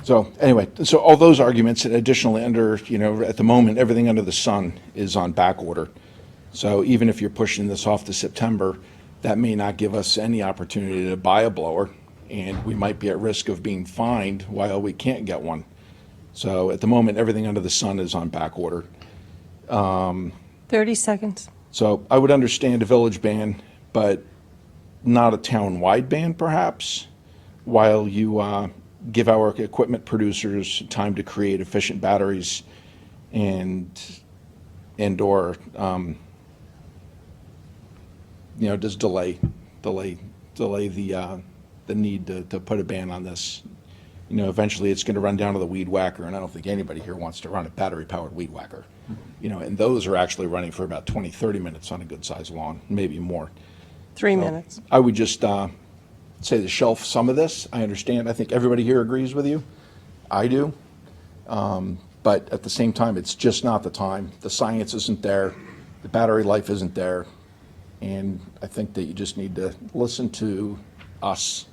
Speaker 9: So anyway, so all those arguments, and additionally under, at the moment, everything under the sun is on back order. So even if you're pushing this off to September, that may not give us any opportunity to buy a blower, and we might be at risk of being fined while we can't get one. So at the moment, everything under the sun is on back order.
Speaker 3: 30 seconds.
Speaker 9: So I would understand a village ban, but not a town-wide ban perhaps, while you give our equipment producers time to create efficient batteries and/or just delay the need to put a ban on this. Eventually it's going to run down to the weed whacker, and I don't think anybody here wants to run a battery-powered weed whacker. And those are actually running for about 20, 30 minutes on a good-sized lawn, maybe more.
Speaker 3: 3 minutes.
Speaker 9: I would just say to shelf some of this. I understand. I think everybody here agrees with you. I do. But at the same time, it's just not the time. The science isn't there. The battery life isn't there. And I think that you just need to listen to us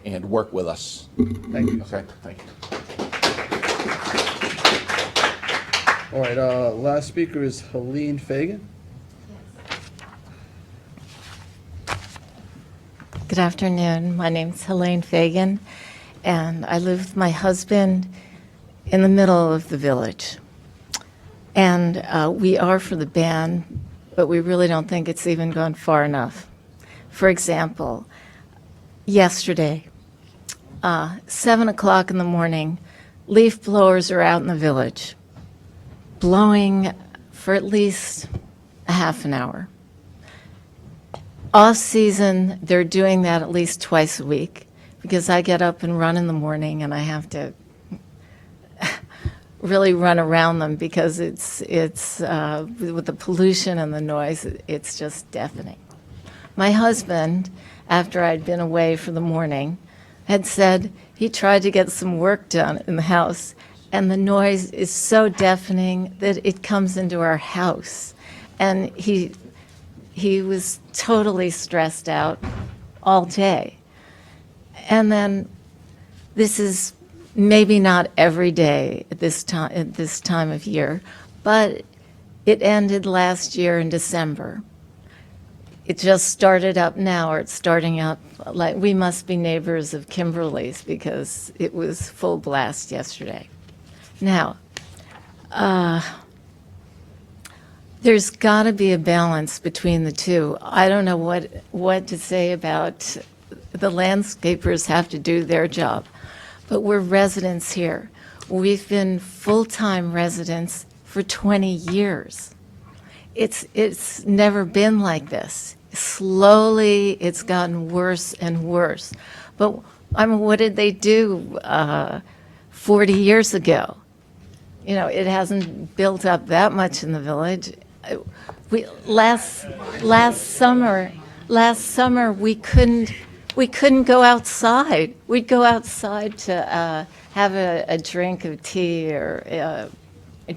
Speaker 9: and work with us.
Speaker 1: Thank you.
Speaker 9: Okay, thank you.
Speaker 1: All right, last speaker is Helene Fagan.
Speaker 14: Good afternoon. My name's Helene Fagan, and I live with my husband in the middle of the village. And we are for the ban, but we really don't think it's even gone far enough. For example, yesterday, 7 o'clock in the morning, leaf blowers are out in the village, blowing for at least a half an hour. Off season, they're doing that at least twice a week because I get up and run in the morning and I have to really run around them because it's with the pollution and the noise, it's just deafening. My husband, after I'd been away for the morning, had said he tried to get some work done in the house and the noise is so deafening that it comes into our house. And he was totally stressed out all day. And then this is maybe not every day at this time of year, but it ended last year in December. It just started up now, or it's starting up, like we must be neighbors of Kimberly's because it was full blast yesterday. Now, there's got to be a balance between the two. I don't know what to say about the landscapers have to do their job, but we're residents here. We've been full-time residents for 20 years. It's never been like this. Slowly, it's gotten worse and worse. But I mean, what did they do 40 years ago? You know, it hasn't built up that much in the village. Last summer we couldn't go outside. We'd go outside to have a drink of tea or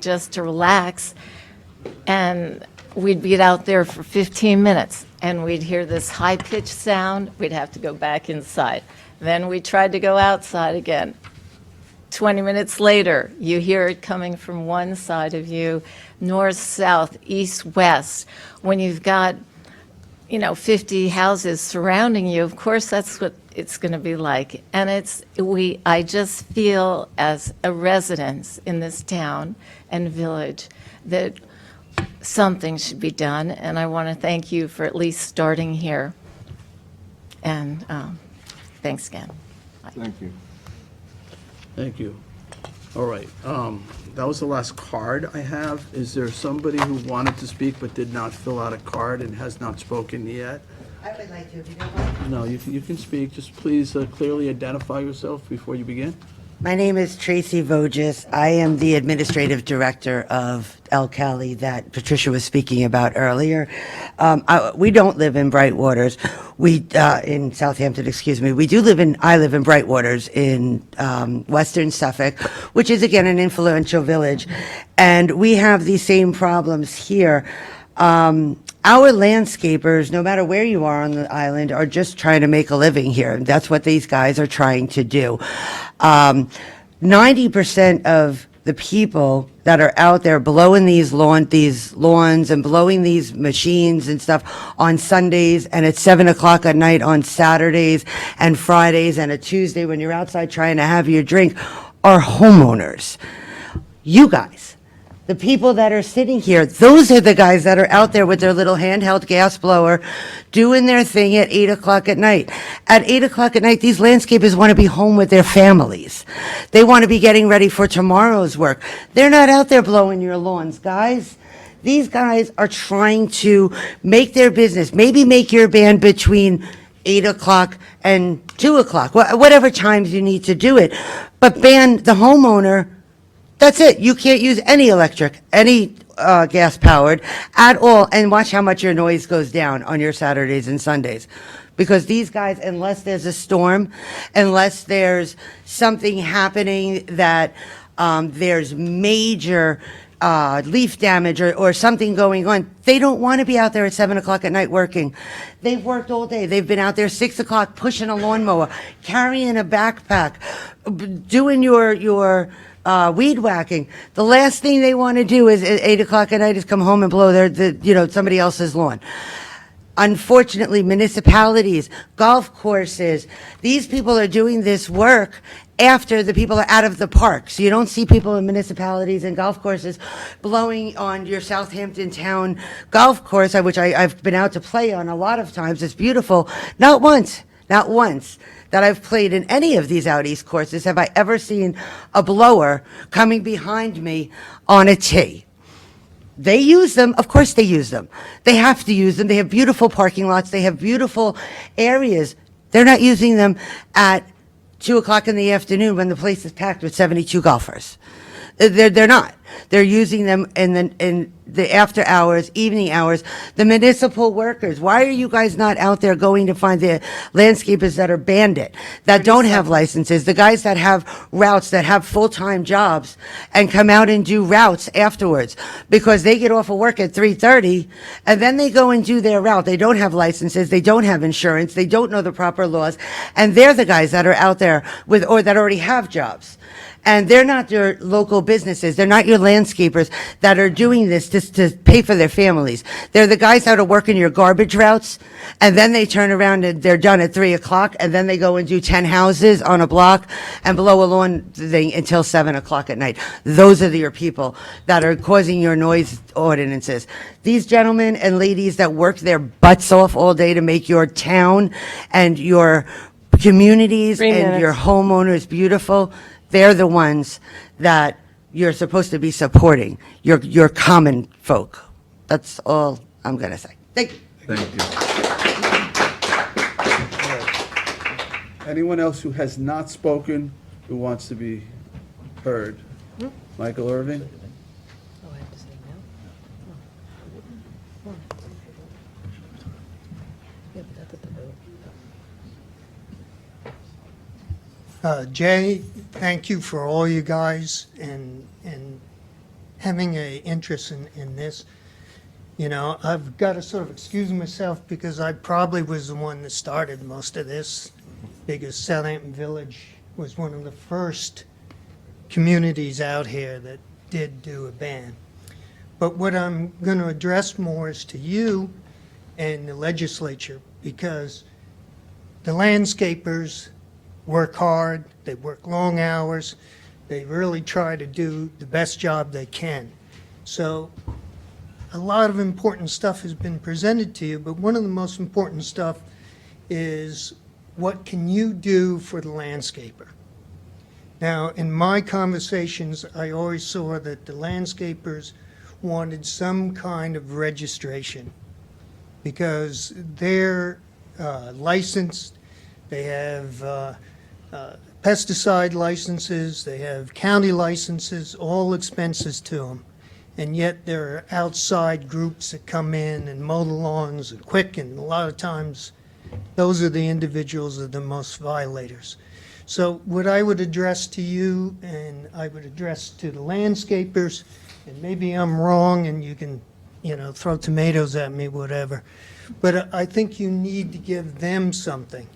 Speaker 14: just to relax, and we'd be out there for 15 minutes, and we'd hear this high-pitched sound. We'd have to go back inside. Then we tried to go outside again. 20 minutes later, you hear it coming from one side of you, north, south, east, west. When you've got, 50 houses surrounding you, of course that's what it's going to be like. And I just feel as a resident in this town and village that something should be done. And I want to thank you for at least starting here. And thanks again. Bye.
Speaker 9: Thank you.
Speaker 1: Thank you. All right, that was the last card I have. Is there somebody who wanted to speak but did not fill out a card and has not spoken yet?
Speaker 17: I would like to, if you don't mind.
Speaker 1: No, you can speak. Just please clearly identify yourself before you begin.
Speaker 17: My name is Tracy Voges. I am the administrative director of El Cali that Patricia was speaking about earlier. We don't live in Brightwaters. In Southampton, excuse me. I live in Brightwaters in western Suffolk, which is again an influential village. And we have these same problems here. Our landscapers, no matter where you are on the island, are just trying to make a living here. That's what these guys are trying to do. 90% of the people that are out there blowing these lawns and blowing these machines and stuff on Sundays and at 7 o'clock at night on Saturdays and Fridays and a Tuesday when you're outside trying to have your drink are homeowners. You guys. The people that are sitting here, those are the guys that are out there with their little handheld gas blower doing their thing at 8 o'clock at night. At 8 o'clock at night, these landscapers want to be home with their families. They want to be getting ready for tomorrow's work. They're not out there blowing your lawns, guys. These guys are trying to make their business, maybe make your band between 8 o'clock and 2 o'clock, whatever times you need to do it. But ban the homeowner. That's it. You can't use any electric, any gas powered at all, and watch how much your noise goes down on your Saturdays and Sundays. Because these guys, unless there's a storm, unless there's something happening that there's major leaf damage or something going on, they don't want to be out there at 7 o'clock at night working. They've worked all day. They've been out there 6 o'clock pushing a lawnmower, carrying a backpack, doing your weed whacking. The last thing they want to do is at 8 o'clock at night is come home and blow somebody else's lawn. Unfortunately, municipalities, golf courses, these people are doing this work after the people are out of the park. So you don't see people in municipalities and golf courses blowing on your Southampton town golf course, which I've been out to play on a lot of times. It's beautiful. Not once that I've played in any of these out east courses have I ever seen a blower coming behind me on a tee. They use them. Of course they use them. They have to use them. They have beautiful parking lots. They have beautiful areas. They're not using them at 2 o'clock in the afternoon when the place is packed with 72 golfers. They're not. They're using them in the after hours, evening hours. The municipal workers, why are you guys not out there going to find the landscapers that are bandit, that don't have licenses, the guys that have routes, that have full-time jobs, and come out and do routes afterwards? Because they get off of work at 3:30, and then they go and do their route. They don't have licenses, they don't have insurance, they don't know the proper laws, and they're the guys that are out there or that already have jobs. And they're not your local businesses. They're not your landscapers that are doing this just to pay for their families. They're the guys that are working your garbage routes, and then they turn around and they're done at 3 o'clock, and then they go and do 10 houses on a block and blow a lawn thing until 7 o'clock at night. Those are your people that are causing your noise ordinances. These gentlemen and ladies that work their butts off all day to make your town and your communities and your homeowners beautiful, they're the ones that you're supposed to be supporting, your common folk. That's all I'm going to say. Thank you.
Speaker 1: Thank you. Anyone else who has not spoken who wants to be heard? Michael Irving?
Speaker 19: Jay, thank you for all you guys and having an interest in this. You know, I've got to sort of excuse myself because I probably was the one that started most of this, because Southampton Village was one of the first communities out here that did do a ban. But what I'm going to address more is to you and the legislature, because the landscapers work hard, they work long hours, they really try to do the best job they can. So a lot of important stuff has been presented to you, but one of the most important stuff is what can you do for the landscaper? Now, in my conversations, I always saw that the landscapers wanted some kind of registration because they're licensed, they have pesticide licenses, they have county licenses, all expenses to them. And yet there are outside groups that come in and mow the lawns and quicken. A lot of times those are the individuals that are the most violators. So what I would address to you, and I would address to the landscapers, and maybe I'm wrong and you can, throw tomatoes at me, whatever, but I think you need to give them something.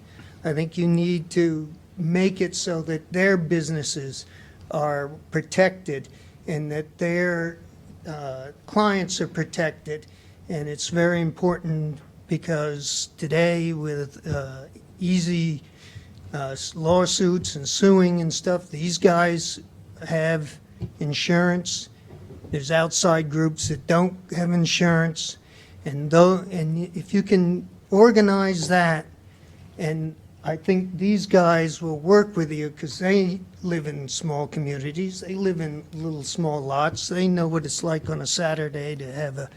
Speaker 19: I think you need to make it so that their businesses are protected and that their clients are protected. And it's very important because today with easy lawsuits and suing and stuff, these guys have insurance. There's outside groups that don't have insurance. And if you can organize that, and I think these guys will work with you because they live in small communities. They live in little small lots. They know what it's like on a Saturday to have a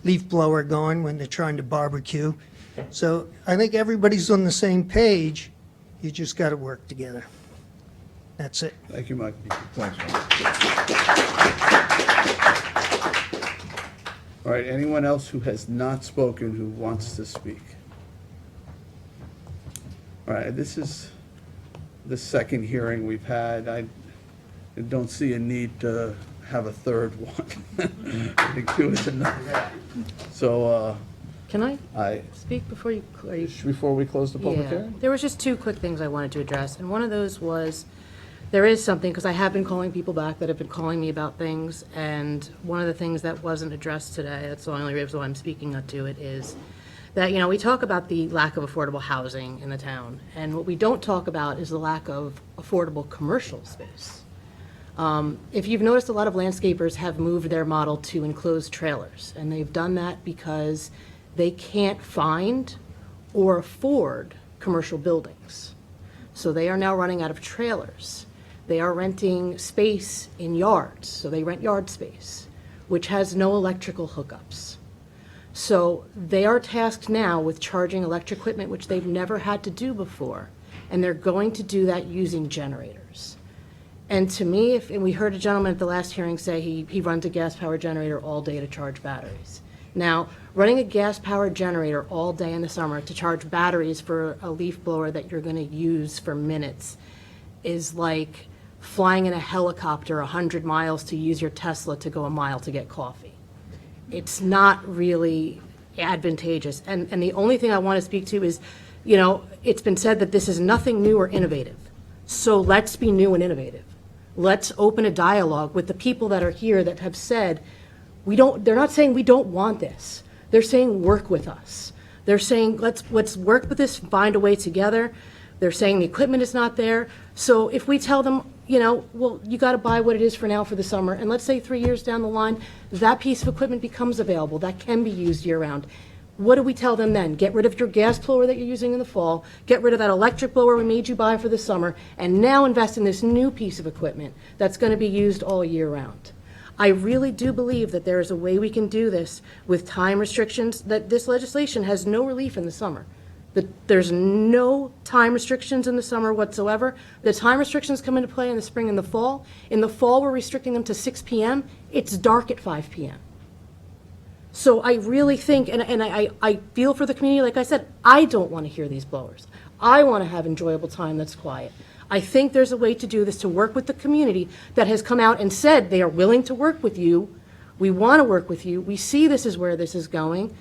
Speaker 19: leaf blower going when they're trying to barbecue. So I think everybody's on the same page. You just got to work together. That's it.
Speaker 1: Thank you, Mike.
Speaker 9: Thanks,
Speaker 1: All right, anyone else who has not spoken who wants to speak? All right, this is the second hearing we've had. I don't see a need to have a third one. I think two is enough. So,
Speaker 20: Can I speak before you?
Speaker 1: before we close the public
Speaker 20: Yeah.
Speaker 1: hearing?
Speaker 20: There was just two quick things I wanted to address, and one of those was, there is something, because I have been calling people back that have been calling me about things, and one of the things that wasn't addressed today, that's the only reason why I'm speaking to it, is that, you know, we talk about the lack of affordable housing in the town, and what we don't talk about is the lack of affordable commercial space. If you've noticed, a lot of landscapers have moved their model to enclosed trailers, and they've done that because they can't find or afford commercial buildings. So they are now running out of trailers. They are renting space in yards, so they rent yard space, which has no electrical hookups. So they are tasked now with charging electric equipment, which they've never had to do before, and they're going to do that using generators. And to me, and we heard a gentleman at the last hearing say he runs a gas-powered generator all day to charge batteries. Now, running a gas-powered generator all day in the summer to charge batteries for a leaf blower that you're going to use for minutes is like flying in a helicopter 100 miles to use your Tesla to go a mile to get coffee. It's not really advantageous. And the only thing I want to speak to is, you know, it's been said that this is nothing new or innovative. So let's be new and innovative. Let's open a dialogue with the people that are here that have said, they're not saying we don't want this. They're saying work with us. They're saying let's work with this, find a way together. They're saying the equipment is not there. So if we tell them, you know, well, you got to buy what it is for now for the summer, and let's say 3 years down the line, that piece of equipment becomes available, that can be used year-round. What do we tell them then? Get rid of your gas blower that you're using in the fall, get rid of that electric blower we made you buy for the summer, and now invest in this new piece of equipment that's going to be used all year round. I really do believe that there is a way we can do this with time restrictions, that this legislation has no relief in the summer. There's no time restrictions in the summer whatsoever. The time restrictions come into play in the spring and the fall. In the fall, we're restricting them to 6 p.m. It's dark at 5 p.m. So I really think, and I feel for the community, like I said, I don't want to hear these blowers. I want to have enjoyable time that's quiet. I think there's a way to do this, to work with the community that has come out and said they are willing to work with you. We want to work with you. We see this is where this is going.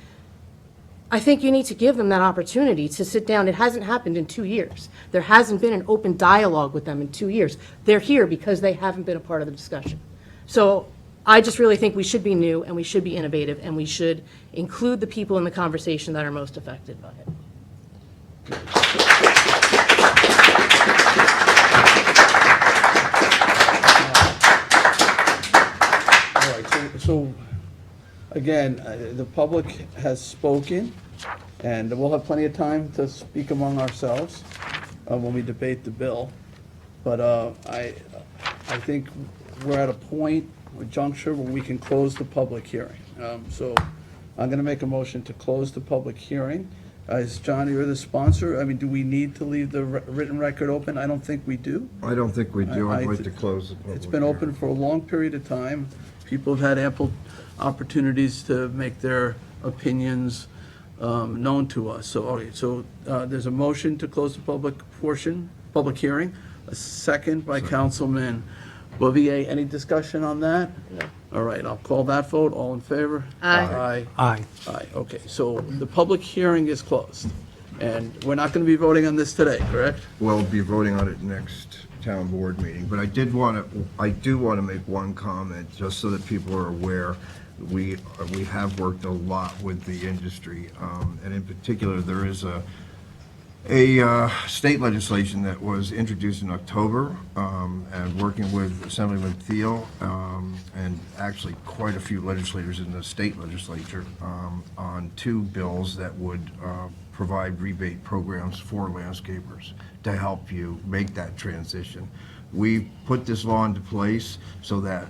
Speaker 20: I think you need to give them that opportunity to sit down. It hasn't happened in 2 years. There hasn't been an open dialogue with them in 2 years. They're here because they haven't been a part of the discussion. So I just really think we should be new and we should be innovative and we should include the people in the conversation that are most affected by it.
Speaker 1: All right, so again, the public has spoken, and we'll have plenty of time to speak among ourselves when we debate the bill. But I think we're at a point, a juncture, where we can close the public hearing. So I'm going to make a motion to close the public hearing. Is John, you're the sponsor? I mean, do we need to leave the written record open? I don't think we do.
Speaker 21: I don't think we do. I'd like to close the public
Speaker 1: It's been
Speaker 21: hearing.
Speaker 1: open for a long period of time. People have had ample opportunities to make their opinions known to us. So, all right, so there's a motion to close the public hearing, a second by Councilman Bouvier. Any discussion on that? No. All right, I'll call that vote. All in favor?
Speaker 20: Aye.
Speaker 1: Aye. Aye, okay. So the public hearing is closed. And we're not going to be voting on this today, correct?
Speaker 21: We'll be voting on it next town board meeting, but I do want to make one comment, just so that people are aware. We have worked a lot with the industry, and in particular, there is a state legislation that was introduced in October, and working with Assemblyman Thiel, and actually quite a few legislators in the state legislature, on 2 bills that would provide rebate programs for landscapers to help you make that transition. We put this law into place so that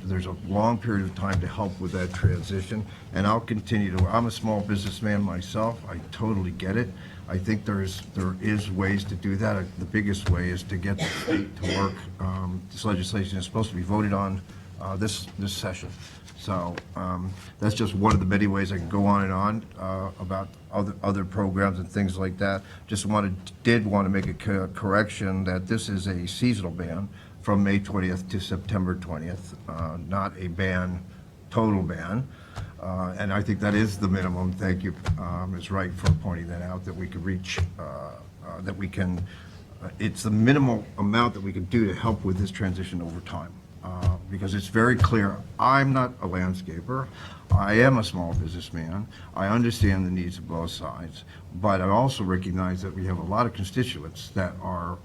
Speaker 21: there's a long period of time to help with that transition, and I'll continue to. I'm a small businessman myself. I totally get it. I think there is ways to do that. The biggest way is to get the state to work. This legislation is supposed to be voted on this session. So that's just one of the many ways I can go on and on about other programs and things like that. Just did want to make a correction that this is a seasonal ban from May 20th to September 20th, not a ban, total ban. And I think that is the minimum. Thank you, Ms. Wright, for pointing that out, that we could reach, that we can, it's the minimal amount that we can do to help with this transition over time. Because it's very clear, I'm not a landscaper, I am a small businessman, I understand the needs of both sides, but I also recognize that we have a lot of constituents that are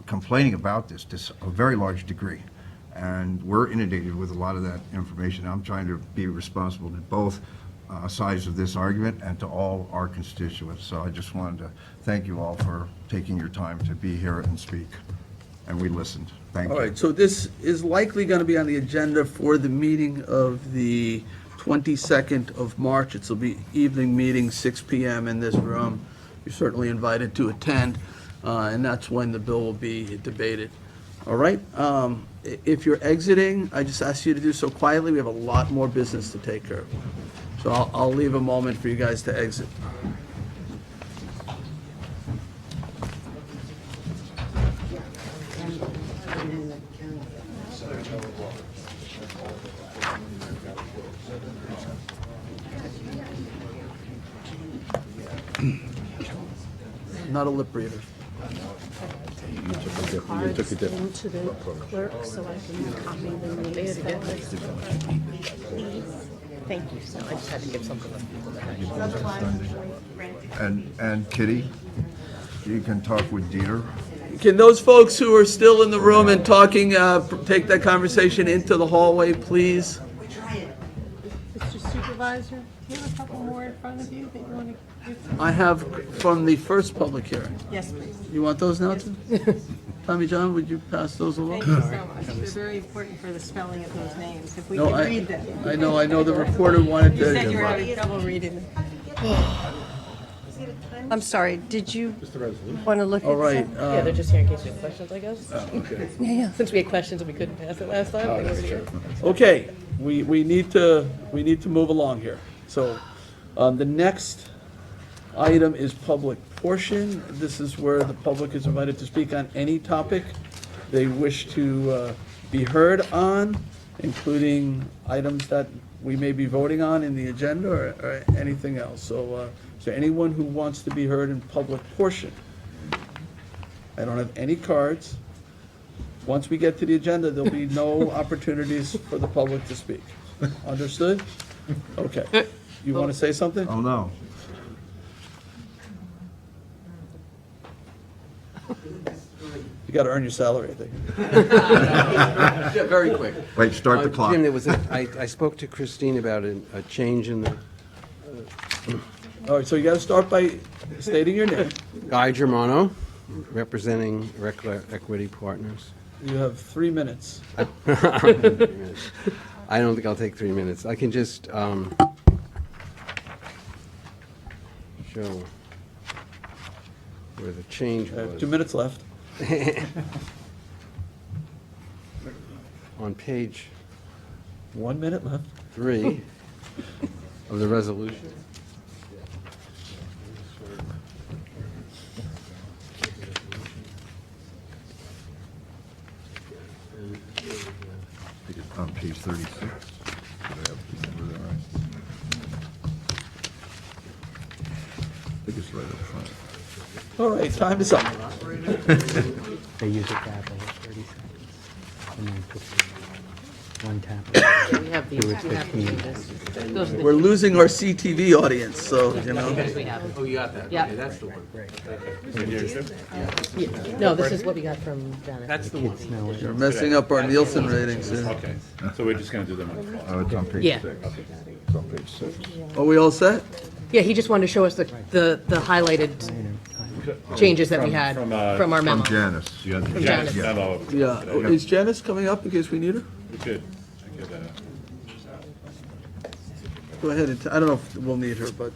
Speaker 21: complaining about this to a very large degree. And we're inundated with a lot of that information. I'm trying to be responsible to both sides of this argument and to all our constituents. So I just wanted to thank you all for taking your time to be here and speak. And we listened. Thank you.
Speaker 1: All right, so this is likely going to be on the agenda for the meeting of the 22nd of March. It'll be evening meeting, 6 p.m. in this room. You're certainly invited to attend, and that's when the bill will be debated. All right? If you're exiting, I just ask you to do so quietly. We have a lot more business to take care of. So I'll leave a moment for you guys to exit. Not a lip reader.
Speaker 20: Cards into the clerk so I can copy the names. Thank you. So I just had to give something to people that
Speaker 21: And Kitty, you can talk with Dieter.
Speaker 1: Can those folks who are still in the room and talking, take that conversation into the hallway, please?
Speaker 3: Mr. Supervisor, do you have a couple more in front of you that you want to give?
Speaker 1: I have from the first public hearing.
Speaker 3: Yes, please.
Speaker 1: You want those now, too? Tommy John, would you pass those along?
Speaker 3: Thank you so much. They're very important for the spelling of those names, if we
Speaker 1: No,
Speaker 3: can
Speaker 1: I-
Speaker 3: read them.
Speaker 1: I know the reporter wanted
Speaker 3: You said you
Speaker 1: to.
Speaker 3: were having trouble reading them. I'm sorry, did you want to look at?
Speaker 1: All right.
Speaker 20: Yeah, they're just here in case you have questions, I guess.
Speaker 1: Okay.
Speaker 3: Yeah.
Speaker 20: Since we had questions and we couldn't pass it last time. they were here.
Speaker 1: Okay, we need to move along here. So, the next item is public portion. This is where the public is invited to speak on any topic they wish to be heard on, including items that we may be voting on in the agenda or anything else. So, is there anyone who wants to be heard in public portion? I don't have any cards. Once we get to the agenda, there'll be no opportunities for the public to speak. Understood? Okay. You want to say something?
Speaker 21: Oh, no.
Speaker 1: You got to earn your salary, I think.
Speaker 4: Yeah, very quick.
Speaker 21: Wait, start the clock.
Speaker 4: Jim, I spoke to Christine about a change in the,
Speaker 1: All right, so you got to start by stating your name.
Speaker 4: Guy Germano, representing Equity Partners.
Speaker 1: You have 3 minutes.
Speaker 4: I don't think I'll take 3 minutes. I can just show where the change was.
Speaker 1: 2 minutes left.
Speaker 4: On page
Speaker 1: 1 minute left.
Speaker 4: 3 of the resolution.
Speaker 21: On page 36. I think it's right up front.
Speaker 1: All right, time is up.
Speaker 7: They use a tap over 30 seconds. And then put one tap.
Speaker 20: We have these,
Speaker 7: Do
Speaker 20: we
Speaker 7: it
Speaker 20: have
Speaker 7: 15.
Speaker 20: Those are the
Speaker 1: We're losing our CTV audience, so, you know.
Speaker 20: we have.
Speaker 4: Oh, you got that?
Speaker 20: Yeah.
Speaker 4: Okay, that's the one.
Speaker 20: No, this is what we got from Janet.
Speaker 4: That's the one.
Speaker 1: You're messing up our Nielsen ratings here.
Speaker 18: Okay, so we're just gonna do them on the phone.
Speaker 21: Oh, it's on page
Speaker 20: Yeah.
Speaker 21: 6. It's on page 6.
Speaker 1: Are we all set?
Speaker 20: Yeah, he just wanted to show us the highlighted changes that we had
Speaker 18: From
Speaker 20: from our memo.
Speaker 21: From Janice. You had the-
Speaker 20: From Janice.
Speaker 21: Yeah.
Speaker 18: Memo.
Speaker 1: Yeah. Is Janice coming up in case we need her?
Speaker 18: We could.
Speaker 1: Go ahead and, I don't know if we'll need her, but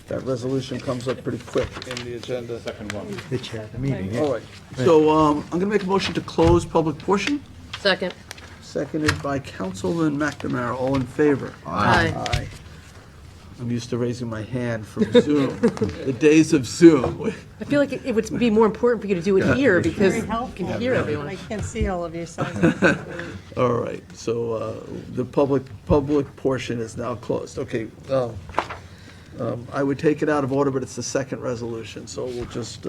Speaker 1: that resolution comes up pretty quick in the agenda.
Speaker 18: Second one.
Speaker 7: The chair of the meeting.
Speaker 1: All right. So I'm going to make a motion to close public portion.
Speaker 20: Second.
Speaker 1: Seconded by Councilman McNamara. All in favor?
Speaker 20: Aye.
Speaker 1: Aye. I'm used to raising my hand from Zoom. The days of Zoom.
Speaker 20: I feel like it would be more important for you to do it here because
Speaker 3: Very
Speaker 20: you can hear everyone.
Speaker 3: I can't see all of you, so.
Speaker 1: All right, so the public portion is now closed. Okay, I would take it out of order, but it's the second resolution, so we'll just,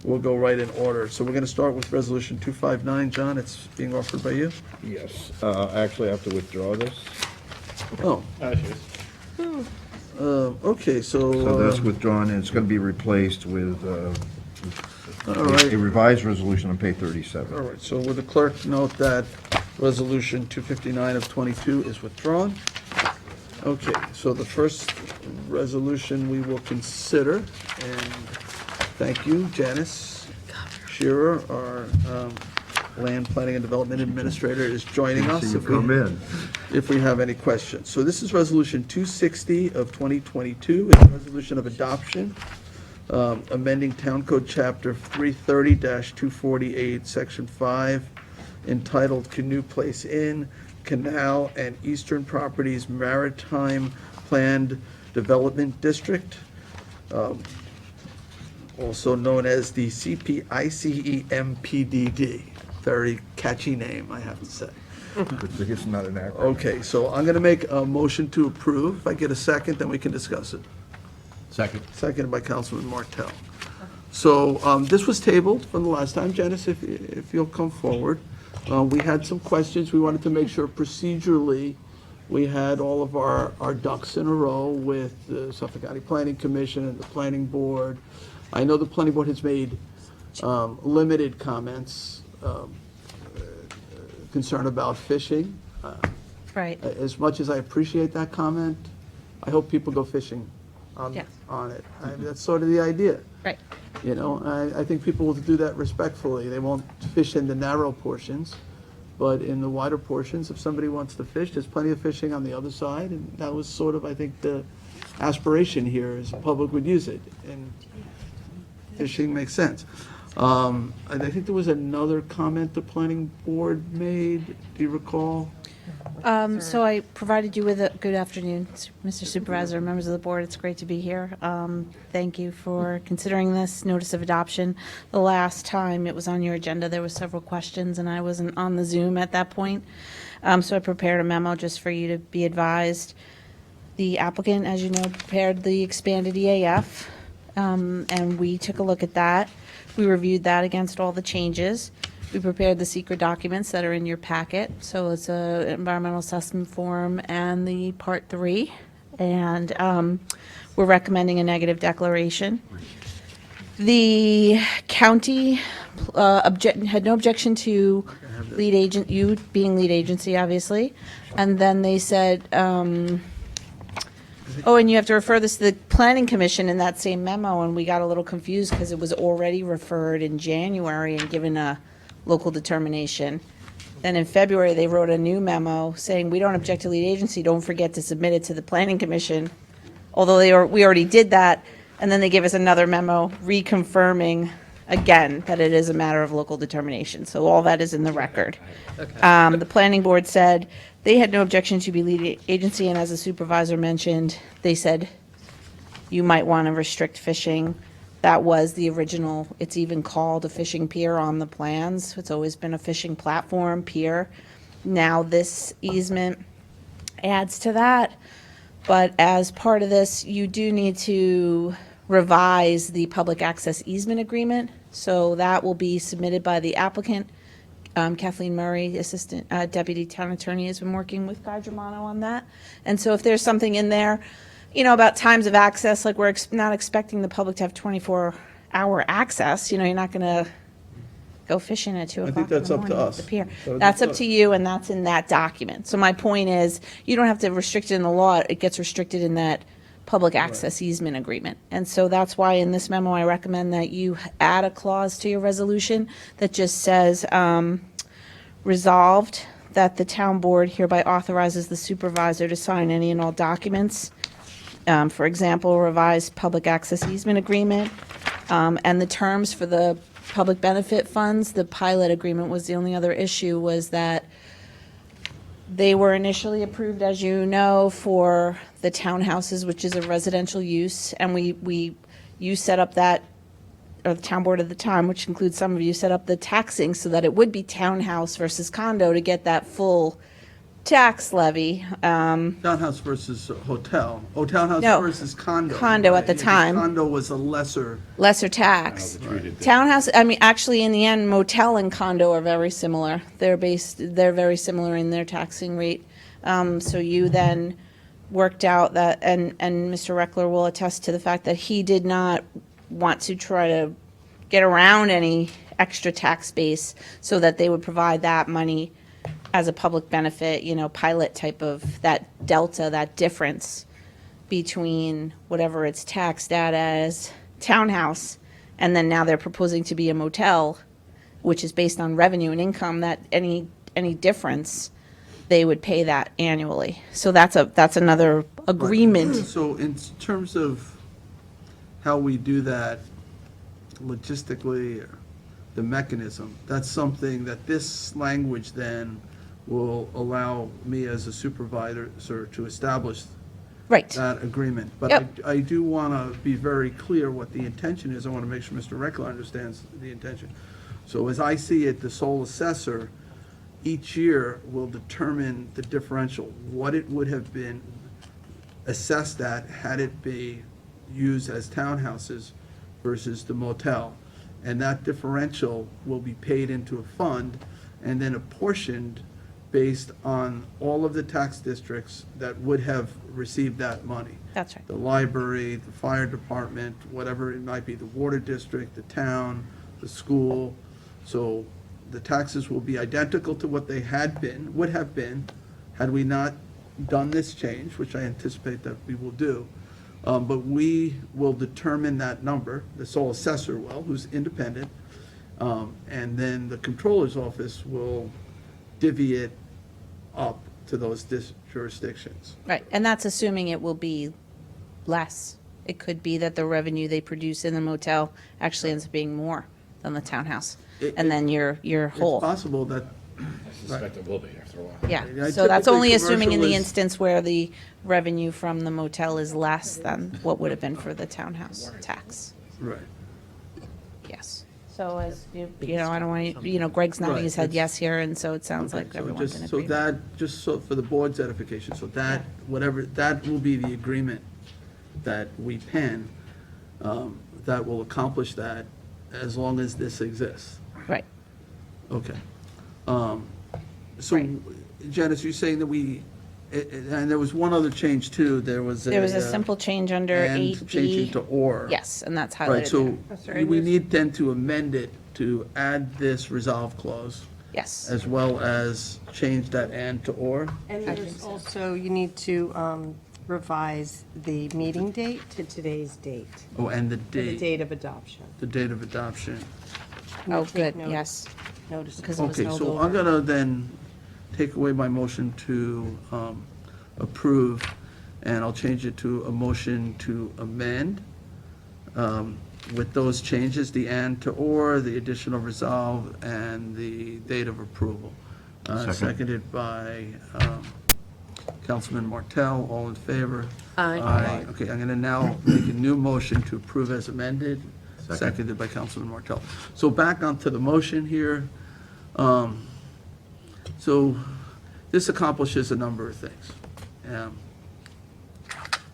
Speaker 1: we'll go right in order. So we're going to start with Resolution 259. John, it's being offered by you?
Speaker 21: Yes. Actually, I have to withdraw this.
Speaker 1: Oh, okay,
Speaker 21: So that's withdrawn, and it's going to be replaced with
Speaker 1: all right.
Speaker 21: a revised resolution on page 37.
Speaker 1: All right, so will the clerk note that Resolution 259 of 22 is withdrawn? Okay, so the first resolution we will consider, and thank you, Janice Shearer, our Land Planning and Development Administrator, is joining us.
Speaker 21: See you
Speaker 1: if we-
Speaker 21: come in.
Speaker 1: If we have any questions. So this is Resolution 260 of 2022. It's a resolution of adoption, amending Town Code Chapter 330-248, Section 5, entitled Canoe Place Inn, Canal and Eastern Properties Maritime Planned Development District, also known as the CPICEMPDD. Very catchy name, I have to say.
Speaker 21: Good thing it's not an acronym.
Speaker 1: Okay, so I'm going to make a motion to approve. If I get a second, then we can discuss it.
Speaker 4: Second.
Speaker 1: Seconded by Councilman Martell. So this was tabled from the last time. Janice, if you'll come forward. We had some questions. We wanted to make sure procedurally we had all of our ducks in a row with the Suffolk County Planning Commission and the Planning Board. I know the Planning Board has made limited comments, concern about fishing.
Speaker 12: Right.
Speaker 1: As much as I appreciate that comment, I hope people go fishing on it. I mean, that's sort of the idea.
Speaker 12: Right.
Speaker 1: You know, I think people will do that respectfully. They won't fish in the narrow portions, but in the wider portions, if somebody wants to fish, there's plenty of fishing on the other side, and that was sort of, I think, the aspiration here, is the public would use it, and fishing makes sense. And I think there was another comment the planning board made, do you recall?
Speaker 22: So I provided you with a good afternoon, Mr. Supervisor, members of the board. It's great to be here. Thank you for considering this notice of adoption. The last time it was on your agenda, there were several questions, and I wasn't on the Zoom at that point. So I prepared a memo just for you to be advised. The applicant, as you know, prepared the expanded EAF, and we took a look at that. We reviewed that against all the changes. We prepared the secret documents that are in your packet. So it's a environmental assessment form and the Part 3. And we're recommending a negative declaration. The county had no objection to lead agent, you being lead agency, obviously. And then they said, oh, and you have to refer this to the Planning Commission in that same memo, and we got a little confused because it was already referred in January and given a local determination. Then in February, they wrote a new memo saying, we don't object to lead agency, don't forget to submit it to the Planning Commission. Although we already did that, and then they gave us another memo reconfirming again that it is a matter of local determination. So all that is in the record. The Planning Board said they had no objection to be lead agency, and as the supervisor mentioned, they said you might want to restrict fishing. That was the original, it's even called a fishing pier on the plans. It's always been a fishing platform pier. Now this easement adds to that, but as part of this, you do need to revise the public access easement agreement. So that will be submitted by the applicant. Kathleen Murray, Assistant Deputy Town Attorney, has been working with Guy Germano on that. And so if there's something in there, about times of access, like we're not expecting the public to have 24-hour access, you're not going to go fishing at 2
Speaker 1: I
Speaker 22: o'clock
Speaker 1: think
Speaker 22: in
Speaker 1: that's
Speaker 22: the
Speaker 1: up to
Speaker 22: morning
Speaker 1: us.
Speaker 22: at the pier.
Speaker 1: So
Speaker 22: That's up
Speaker 1: that's
Speaker 22: to you, and that's in that document. So my point is, you don't have to restrict it in the law. It gets restricted in that public access easement agreement. And so that's why in this memo, I recommend that you add a clause to your resolution that just says, resolved that the town board hereby authorizes the supervisor to sign any and all documents. For example, revised public access easement agreement, and the terms for the public benefit funds. The pilot agreement was the only other issue, was that they were initially approved, as you know, for the townhouses, which is a residential use, and you set up that, or the town board at the time, which includes some of you, set up the taxing so that it would be townhouse versus condo to get that full tax levy.
Speaker 1: Townhouse versus hotel. Oh, townhouse
Speaker 22: No,
Speaker 1: versus condo.
Speaker 22: condo at the
Speaker 1: Yeah, 'cause
Speaker 22: time.
Speaker 1: Condo was a lesser.
Speaker 22: Tax. Townhouse, actually, in the end, motel and condo are very similar. They're very similar in their taxing rate. So you then worked out that, and Mr. Reckler will attest to the fact that he did not want to try to get around any extra tax base, so that they would provide that money as a public benefit, pilot type of, that delta, that difference between whatever it's taxed at as townhouse, and then now they're proposing to be a motel, which is based on revenue and income, that any difference, they would pay that annually. So that's another agreement.
Speaker 1: So in terms of how we do that logistically, the mechanism, that's something that this language then will allow me as a supervisor to establish that agreement. But
Speaker 22: Yep.
Speaker 1: I do want to be very clear what the intention is. I want to make sure Mr. Reckler understands the intention. So as I see it, the sole assessor each year will determine the differential, what it would have been assessed at had it be used as townhouses versus the motel. And that differential will be paid into a fund and then apportioned based on all of the tax districts that would have received that money.
Speaker 22: That's right.
Speaker 1: The library, the fire department, whatever it might be, the water district, the town, the school. So the taxes will be identical to what they would have been, had we not done this change, which I anticipate that we will do. But we will determine that number, the sole assessor will, who's independent, and then the controller's office will divvy it up to those jurisdictions.
Speaker 22: Right, and that's assuming it will be less. It could be that the revenue they produce in the motel actually ends up being more than the townhouse, and then you're whole.
Speaker 1: It's possible that.
Speaker 9: I suspect it will be after a while.
Speaker 22: Yeah, so that's only assuming in the
Speaker 1: commercial is-
Speaker 22: instance where the revenue from the motel is less than what would have been for the townhouse tax.
Speaker 1: Right.
Speaker 22: Yes. So as I don't want Greg's nodding his head yes here, and so it sounds like
Speaker 1: So
Speaker 22: everyone's in
Speaker 1: just, so
Speaker 22: agreement.
Speaker 1: that, just so for the board's edification, so that, whatever, that will be the agreement that we pen, that will accomplish that as long as this exists.
Speaker 22: Right.
Speaker 1: Okay. So Janice, you're saying that and there was one other change too, there was
Speaker 22: a simple change under
Speaker 1: and
Speaker 22: 8B.
Speaker 1: changing to or.
Speaker 22: Yes, and that's highlighted
Speaker 1: Right, so
Speaker 22: there.
Speaker 1: we need then to amend it to add this resolve clause.
Speaker 22: Yes.
Speaker 1: As well as change that and to or.
Speaker 3: And there's also, you need to revise the meeting date to today's date.
Speaker 1: Oh, and the
Speaker 3: For the
Speaker 1: date.
Speaker 3: date of adoption.
Speaker 1: The date of adoption.
Speaker 22: Oh,
Speaker 3: Take
Speaker 22: good,
Speaker 3: note-
Speaker 22: yes.
Speaker 3: Notice.
Speaker 22: Because it was
Speaker 1: Okay,
Speaker 22: held
Speaker 1: so
Speaker 22: over.
Speaker 1: I'm gonna then take away my motion to approve, and I'll change it to a motion to amend with those changes, the and to or, the additional resolve, and the date of approval.
Speaker 21: Second.
Speaker 1: Seconded by Councilman Martell, all in favor?
Speaker 3: Aye.
Speaker 1: Okay, I'm gonna now make a new motion to approve as amended,
Speaker 21: Second.
Speaker 1: seconded by Councilman Martell. So back onto the motion here. So this accomplishes a number of things.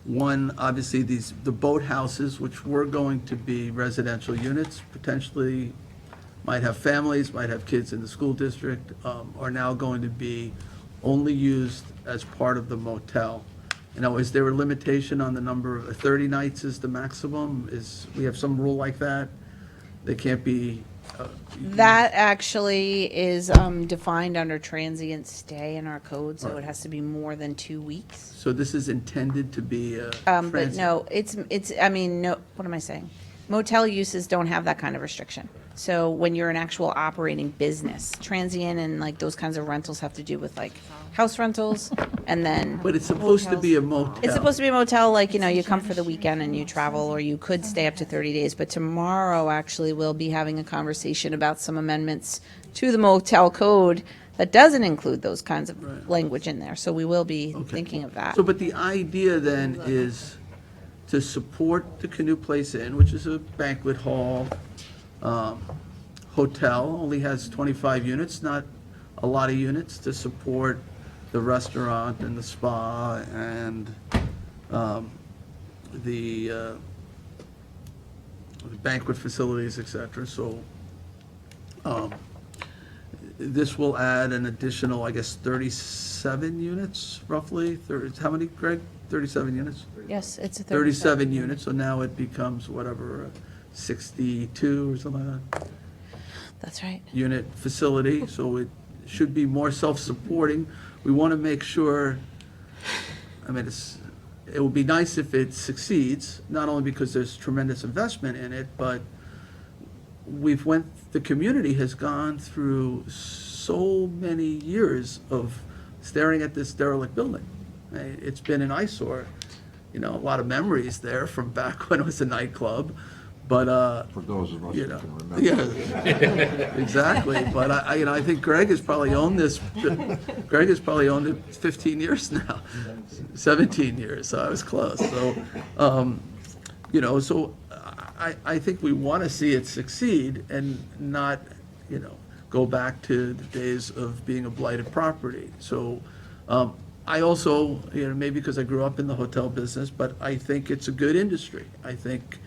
Speaker 1: One, obviously, the boathouses, which were going to be residential units, potentially might have families, might have kids in the school district, are now going to be only used as part of the motel. You know, is there a limitation on the number of, 30 nights is the maximum? We have some rule like that? They can't be,
Speaker 22: That actually is defined under transient stay in our code, so it has to be more than 2 weeks.
Speaker 1: so this is intended to be a
Speaker 22: But
Speaker 1: transit?
Speaker 22: no, I mean, no, what am I saying? Motel uses don't have that kind of restriction. So when you're an actual operating business, transient and like those kinds of rentals have to do with like house rentals and then.
Speaker 1: But it's supposed to be a motel.
Speaker 22: It's supposed to be a motel, like, you know, you come for the weekend and you travel, or you could stay up to 30 days. But tomorrow, actually, we'll be having a conversation about some amendments to the motel code that doesn't include those kinds of language in there. So we will be thinking of that.
Speaker 1: So, but the idea then is to support the Canoe Place Inn, which is a banquet hall, hotel, only has 25 units, not a lot of units, to support the restaurant and the spa and the banquet facilities, et cetera. So this will add an additional, I guess, 37 units, roughly. How many, Greg? 37 units?
Speaker 22: Yes, it's a
Speaker 1: 37 units, so now it becomes whatever, 62 or something like that.
Speaker 22: That's right.
Speaker 1: Unit facility, so it should be more self-supporting. We want to make sure, I mean, it would be nice if it succeeds, not only because there's tremendous investment in it, but the community has gone through so many years of staring at this derelict building. It's been an eyesore, you know, a lot of memories there from back when it was a nightclub, but,
Speaker 21: For those of us
Speaker 1: you
Speaker 21: who
Speaker 1: know,
Speaker 21: can remember.
Speaker 1: yeah, exactly. But I think Greg has probably owned this, Greg has probably owned it 15 years now, 17 years, so I was close. So, you know, so I think we want to see it succeed and not, you know, go back to the days of being a blighted property. So, I also, you know, maybe because I grew up in the hotel business, but I think it's a good industry. I think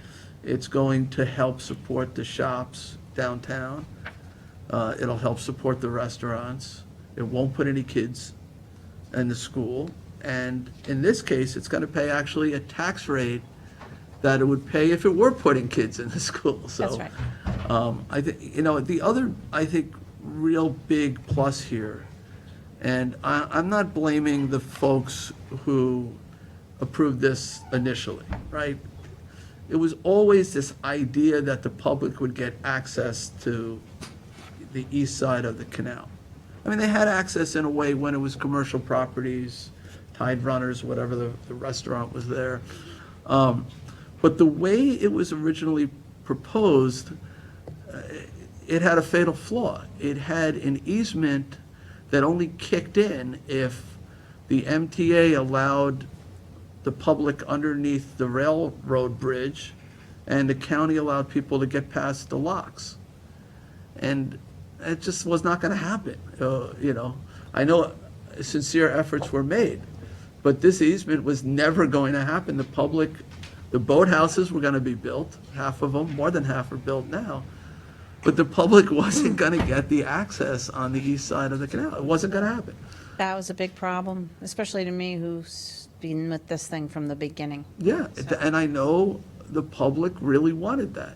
Speaker 1: it's going to help support the shops downtown. It'll help support the restaurants. It won't put any kids in the school. And in this case, it's going to pay actually a tax rate that it would pay if it were putting kids in the school. So,
Speaker 22: That's right.
Speaker 1: I think, you know, the other, I think, real big plus here, and I'm not blaming the folks who approved this initially, right? It was always this idea that the public would get access to the east side of the canal. I mean, they had access in a way when it was commercial properties, Tide Runners, whatever, the restaurant was there. But the way it was originally proposed, it had a fatal flaw. It had an easement that only kicked in if the MTA allowed the public underneath the railroad bridge and the county allowed people to get past the locks. And it just was not going to happen. You know, I know sincere efforts were made, but this easement was never going to happen. The boathouses were going to be built, half of them, more than half are built now. But the public wasn't going to get the access on the east side of the canal. It wasn't going to happen.
Speaker 22: That was a big problem, especially to me, who's been with this thing from the beginning.
Speaker 1: Yeah, and I know the public really wanted that.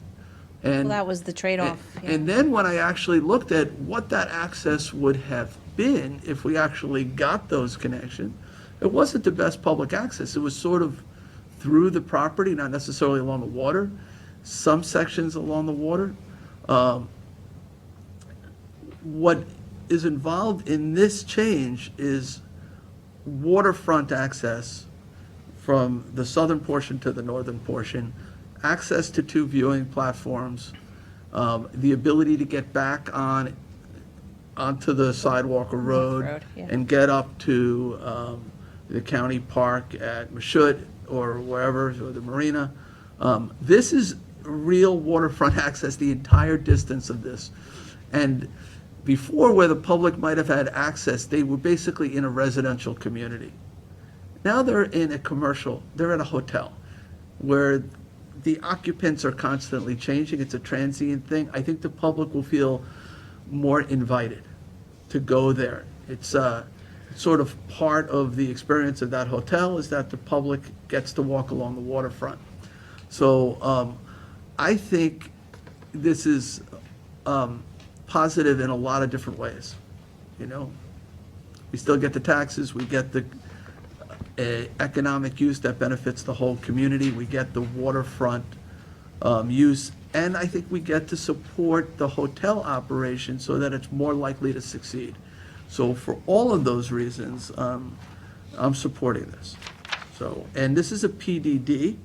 Speaker 22: Well,
Speaker 1: And
Speaker 22: that was the trade-off. yeah.
Speaker 1: And then when I actually looked at what that access would have been if we actually got those connections, it wasn't the best public access. It was sort of through the property, not necessarily along the water, some sections along the water. What is involved in this change is waterfront access from the southern portion to the northern portion, access to 2 viewing platforms, the ability to get back onto the sidewalk or road
Speaker 22: yeah.
Speaker 1: and get up to the county park at Mashut or wherever, or the marina. This is real waterfront access the entire distance of this. And before, where the public might have had access, they were basically in a residential community. Now they're in a commercial, they're in a hotel where the occupants are constantly changing. It's a transient thing. I think the public will feel more invited to go there. It's sort of part of the experience of that hotel is that the public gets to walk along the waterfront. So I think this is positive in a lot of different ways, you know? We still get the taxes, we get the economic use that benefits the whole community, we get the waterfront use, and I think we get to support the hotel operation so that it's more likely to succeed. So for all of those reasons, I'm supporting this. So, and this is a PDD.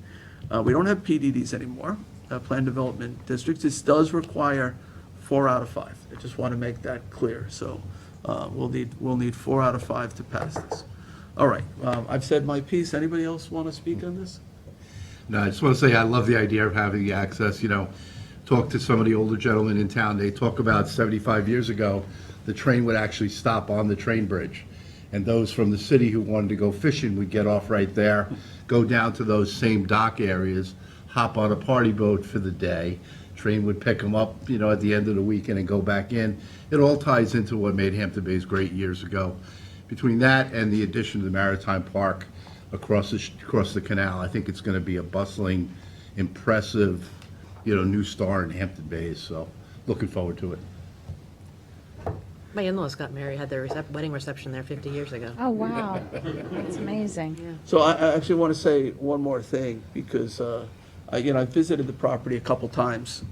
Speaker 1: We don't have PDDs anymore, Planned Development Districts. This does require 4 out of 5. I just want to make that clear. So we'll need 4 out of 5 to pass this. All right, I've said my piece. Anybody else want to speak on this?
Speaker 5: No, I just want to say I love the idea of having the access, you know, talk to some of the older gentlemen in town. They talk about 75 years ago, the train would actually stop on the train bridge. And those from the city who wanted to go fishing would get off right there, go down to those same dock areas, hop on a party boat for the day. Train would pick them up, you know, at the end of the weekend and go back in. It all ties into what made Hampton Bays great years ago. Between that and the addition of the Maritime Park across the canal, I think it's going to be a bustling, impressive, you know, new star in Hampton Bays. So looking forward to it.
Speaker 20: My in-laws got married, had their wedding reception there 50 years ago.
Speaker 22: Oh, wow. That's amazing.
Speaker 1: So I actually want to say one more thing because, I visited the property a couple times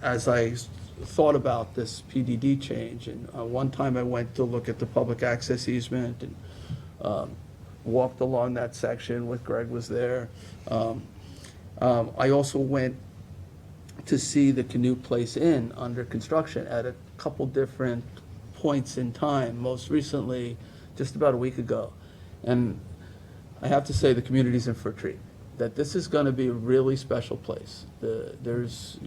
Speaker 1: as I thought about this PDD change. And one time I went to look at the public access easement and walked along that section with Greg was there. I also went to see the Canoe Place Inn under construction at a couple different points in time, most recently just about a week ago. And I have to say the community's in for a treat, that this is going to be a really special place. There's,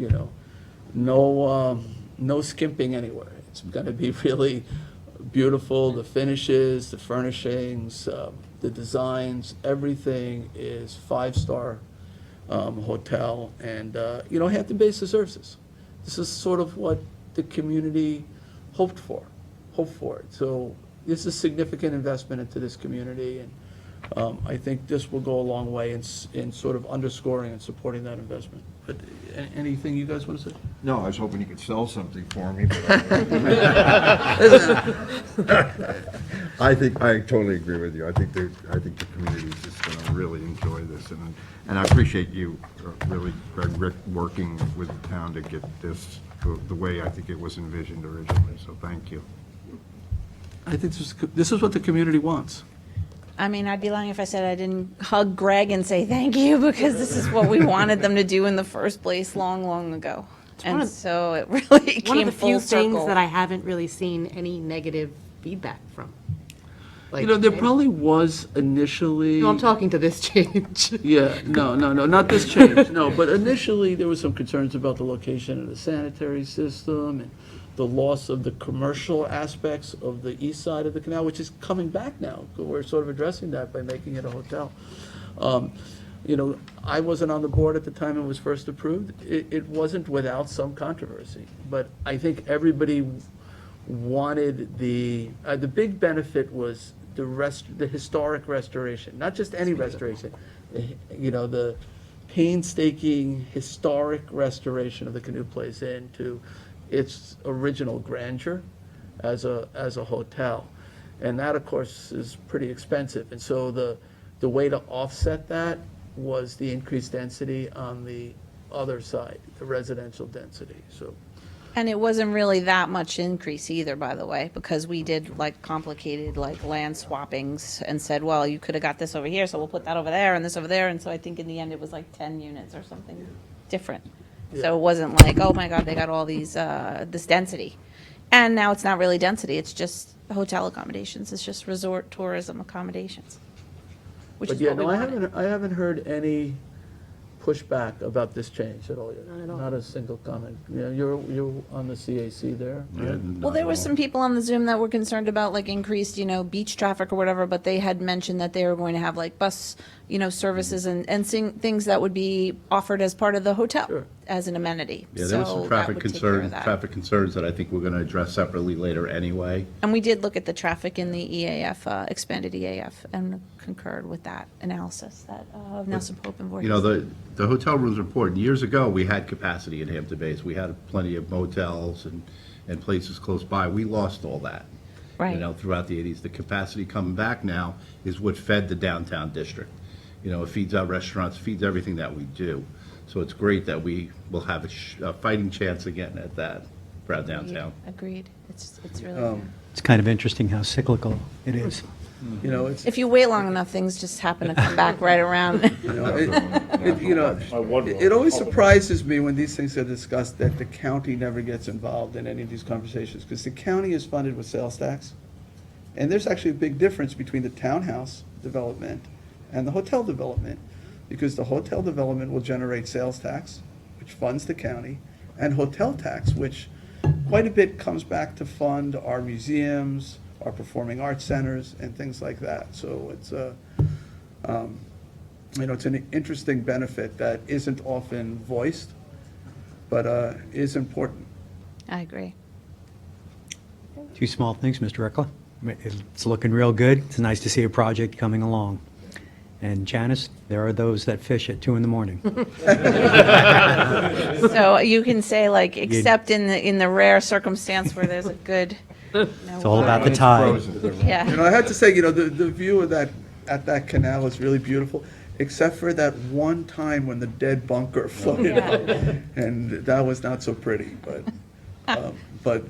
Speaker 1: no skimping anywhere. It's going to be really beautiful. The finishes, the furnishings, the designs, everything is 5-star hotel. And, Hampton Bays deserves this. This is sort of what the community hoped for. So this is significant investment into this community, and I think this will go a long way in sort of underscoring and supporting that investment. But anything you guys want to say?
Speaker 21: No, I was hoping you could sell something for me, but I totally agree with you. I think the community is just going to really enjoy this, and I appreciate you really, Rick, working with the town to get this the way I think it was envisioned originally. So thank you.
Speaker 1: I think this is what the community wants.
Speaker 22: I mean, I'd be lying if I said I didn't hug Greg and say thank you, because this is what we wanted them to do in the first place long, long ago. And so it really
Speaker 20: One of
Speaker 22: came
Speaker 20: the few
Speaker 22: full
Speaker 20: things
Speaker 22: circle.
Speaker 20: that I haven't really seen any negative feedback from.
Speaker 1: There probably was initially.
Speaker 20: No, I'm talking to this change.
Speaker 1: Yeah, no, not this change, no. But initially, there was some concerns about the location of the sanitary system and the loss of the commercial aspects of the east side of the canal, which is coming back now. We're sort of addressing that by making it a hotel. I wasn't on the board at the time it was first approved. It wasn't without some controversy, but I think everybody wanted the big benefit was the historic restoration, not just any restoration. The painstaking historic restoration of the Canoe Place Inn to its original grandeur as a hotel, and that of course is pretty expensive. And so the way to offset that was the increased density on the other side, the residential density. So.
Speaker 22: And it wasn't really that much increase either, by the way, because we did complicated land swappings and said, well, you could have got this over here, so we'll put that over there and this over there. And so I think in the end it was 10 units or something different.
Speaker 1: Yeah.
Speaker 22: So it wasn't like, oh my God, they got all these, this density. And now it's not really density, it's just hotel accommodations, it's just resort tourism accommodations. Which
Speaker 1: But
Speaker 22: is
Speaker 1: yeah,
Speaker 22: what we
Speaker 1: no,
Speaker 22: wanted.
Speaker 1: I haven't heard any pushback about this change at all?
Speaker 20: Not at all.
Speaker 1: Not a single comment? Yeah, you're on the CAC there, right?
Speaker 22: Well, there were some people on the Zoom that were concerned about like increased, beach traffic or whatever, but they had mentioned that they were going to have like bus, services and things that would be offered as part of the hotel as an amenity.
Speaker 10: Yeah, there was
Speaker 22: So
Speaker 10: some
Speaker 22: that
Speaker 10: traffic
Speaker 22: would take care of
Speaker 10: concerns,
Speaker 22: that.
Speaker 10: that I think we're going to address separately later anyway.
Speaker 22: And we did look at the traffic in the EAF, expanded EAF, and concurred with that analysis that Nelson Pope and Voorhees.
Speaker 10: You know, the hotel rooms are important. Years ago, we had capacity in Hampton Bays. We had plenty of motels and places close by. We lost all that.
Speaker 22: Right.
Speaker 10: You know, throughout the 80s. The capacity coming back now is what fed the downtown district. You know, it feeds our restaurants, feeds everything that we do. So it's great that we will have a fighting chance again at that for our downtown.
Speaker 22: Agreed. It's really.
Speaker 7: It's kind of interesting how cyclical it is.
Speaker 1: You know, it's,
Speaker 22: If you wait long enough, things just happen to come back right around.
Speaker 1: it always surprises me when these things are discussed that the county never gets involved in any of these conversations, because the county is funded with sales tax. And there's actually a big difference between the townhouse development and the hotel development, because the hotel development will generate sales tax, which funds the county, and hotel tax, which quite a bit comes back to fund our museums, our performing arts centers, and things like that. So it's it's an interesting benefit that isn't often voiced, but is important.
Speaker 22: I agree.
Speaker 7: Two small things, Mr. Reckler. It's looking real good. It's nice to see a project coming along. And Janice, there are those that fish at 2 a.m.
Speaker 22: So you can say like, except in the rare circumstance where there's a good.
Speaker 7: It's all about the tide.
Speaker 22: Yeah.
Speaker 1: I have to say, the view of that canal is really beautiful, except for that one time when the dead bunker floated up, and that was not so pretty, but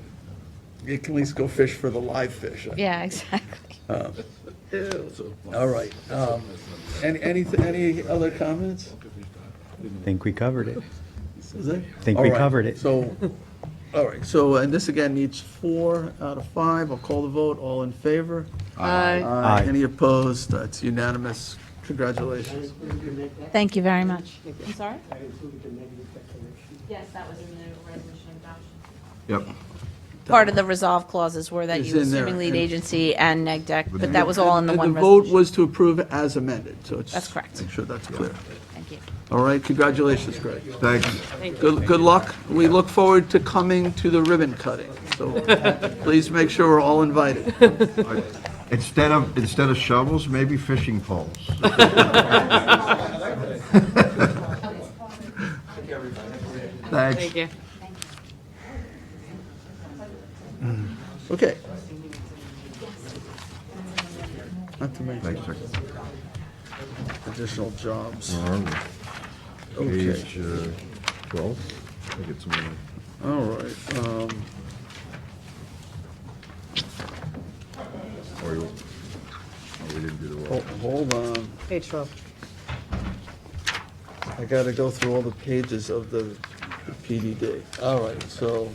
Speaker 1: you can at least go fish for the live fish.
Speaker 22: Yeah, exactly.
Speaker 1: All right. Any other comments?
Speaker 7: I think we covered it.
Speaker 1: Is it?
Speaker 7: I think
Speaker 1: All
Speaker 7: we
Speaker 1: right.
Speaker 7: covered it.
Speaker 1: So, all right, so, and this again needs 4 out of 5. I'll call the vote. All in favor?
Speaker 20: Aye.
Speaker 7: Aye.
Speaker 1: Any opposed? It's unanimous. Congratulations.
Speaker 22: Thank you very much. I'm sorry? Yes, that was in the resolution adoption.
Speaker 21: Yep.
Speaker 22: Part of the resolve clauses were that
Speaker 1: It's
Speaker 22: you
Speaker 1: in there,
Speaker 22: assuming lead
Speaker 1: and-
Speaker 22: agency and neg deck, but that was all in the
Speaker 1: And
Speaker 22: one
Speaker 1: the vote
Speaker 22: resolution.
Speaker 1: was to approve it as amended, so it's.
Speaker 22: That's correct.
Speaker 1: Make sure that's clear.
Speaker 22: Thank you.
Speaker 1: All right, congratulations, Greg.
Speaker 21: Thanks.
Speaker 1: Good luck. We look forward to coming to the ribbon cutting, so please make sure we're all invited.
Speaker 21: Instead of shovels, maybe fishing poles. Thanks.
Speaker 20: Thank you.
Speaker 1: Okay. Not too many
Speaker 21: Thanks, sir.
Speaker 1: additional jobs.
Speaker 21: Where are we?
Speaker 1: Okay.
Speaker 21: Page 12. I think it's more.
Speaker 1: All right.
Speaker 21: We didn't do the roll.
Speaker 1: Hold on.
Speaker 20: Page 12.
Speaker 1: I got to go through all the pages of the PDD. All right, so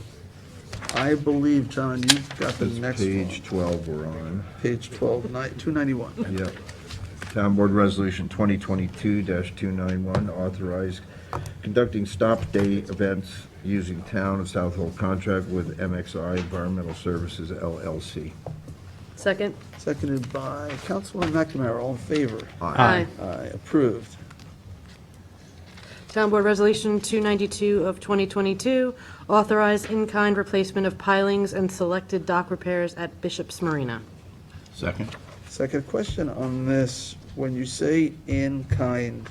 Speaker 1: I believe, John, you've got the
Speaker 21: That's
Speaker 1: next one.
Speaker 21: page 12 we're on.
Speaker 1: Page 12, 291.
Speaker 21: Yep. Town Board Resolution 2022-291, authorized conducting stop day events using Town of South Hall contract with MXI Environmental Services LLC.
Speaker 20: Second?
Speaker 1: Seconded by Councilman McNamara. All in favor?
Speaker 20: Aye.
Speaker 1: Aye, approved.
Speaker 20: Town Board Resolution 292 of 2022, authorize in-kind replacement of pilings and selected dock repairs at Bishop's Marina.
Speaker 10: Second.
Speaker 1: Second question on this, when you say in kind,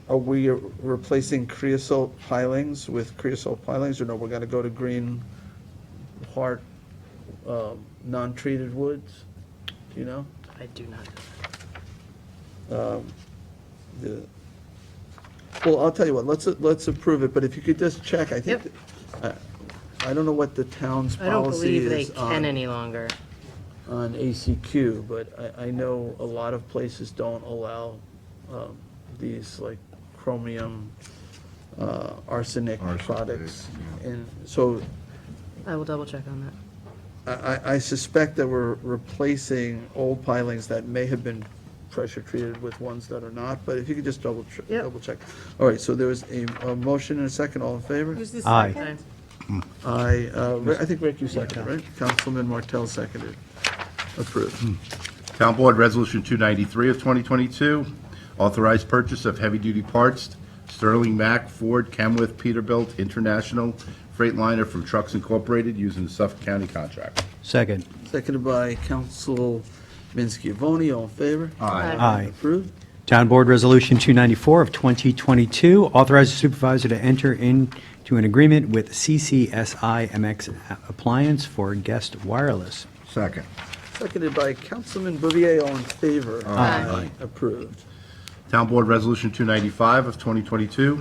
Speaker 1: are we replacing creosote pilings with creosote pilings, or no, we're gonna go to green, hard, non-treated woods? Do you know?
Speaker 20: I do not.
Speaker 1: Well, I'll tell you what, let's approve it, but if you could just check, I think, I don't know what the town's
Speaker 20: I don't
Speaker 1: policy
Speaker 20: believe they
Speaker 1: is
Speaker 20: can any longer.
Speaker 1: on ACQ, but I know a lot of places don't allow these like chromium, arsenic products. And so
Speaker 20: I will double check on that.
Speaker 1: I suspect that we're replacing old pilings that may have been pressure treated with ones that are not, but if you could just double
Speaker 3: Yep.
Speaker 1: check. All right, so there was a motion and a second, all in favor?
Speaker 3: Who's the
Speaker 7: Aye.
Speaker 3: second?
Speaker 1: I think Rick, you seconded, right? Councilman Martell seconded. Approved.
Speaker 10: Town Board Resolution 293 of 2022, authorized purchase of heavy-duty parts, Sterling Mack Ford Kenworth Peterbilt International Freightliner from Trucks Incorporated using the Suffolk County contract.
Speaker 7: Second.
Speaker 1: Seconded by Councilman Schiavone, all in favor?
Speaker 7: Aye.
Speaker 1: Approved.
Speaker 7: Town Board Resolution 294 of 2022, authorizes the supervisor to enter into an agreement with CCSI MX Appliance for guest wireless.
Speaker 21: Second.
Speaker 1: Seconded by Councilman Bouvier, all in favor?
Speaker 7: Aye.
Speaker 1: Approved.
Speaker 10: Town Board Resolution 295 of 2022,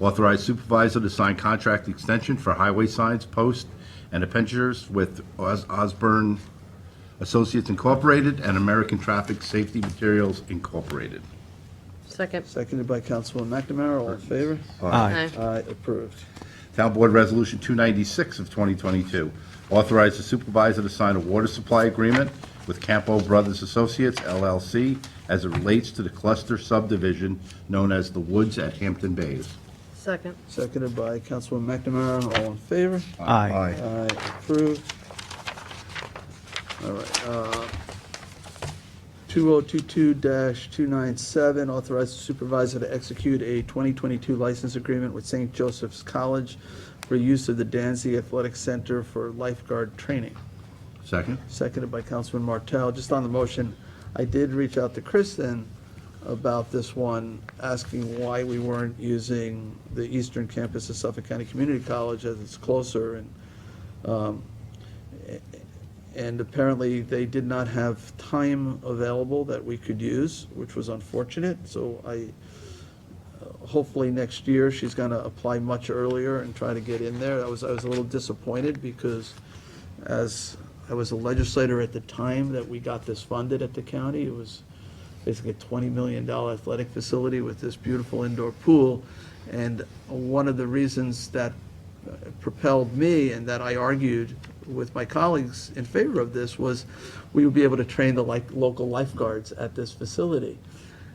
Speaker 10: authorized supervisor to sign contract extension for highway signs, posts, and appendagers with Osborne Associates Incorporated and American Traffic Safety Materials Incorporated.
Speaker 3: Second.
Speaker 1: Seconded by Councilman McNamara, all in favor?
Speaker 7: Aye.
Speaker 1: Aye, approved.
Speaker 10: Town Board Resolution 296 of 2022, authorized the supervisor to sign a water supply agreement with Campo Brothers Associates LLC as it relates to the cluster subdivision known as the Woods at Hampton Bays.
Speaker 3: Second.
Speaker 1: Seconded by Councilman McNamara, all in favor?
Speaker 7: Aye.
Speaker 1: Aye, approved. All right, 2022-297, authorize the supervisor to execute a 2022 license agreement with St. Joseph's College for use of the Danzy Athletic Center for lifeguard training.
Speaker 10: Second.
Speaker 1: Seconded by Councilman Martell. Just on the motion, I did reach out to Kristen about this one, asking why we weren't using the eastern campus of Suffolk County Community College as it's closer, and apparently they did not have time available that we could use, which was unfortunate. So hopefully next year she's going to apply much earlier and try to get in there. I was a little disappointed because as I was a legislator at the time that we got this funded at the county, it was basically a $20 million athletic facility with this beautiful indoor pool. And one of the reasons that propelled me and that I argued with my colleagues in favor of this was we would be able to train the local lifeguards at this facility.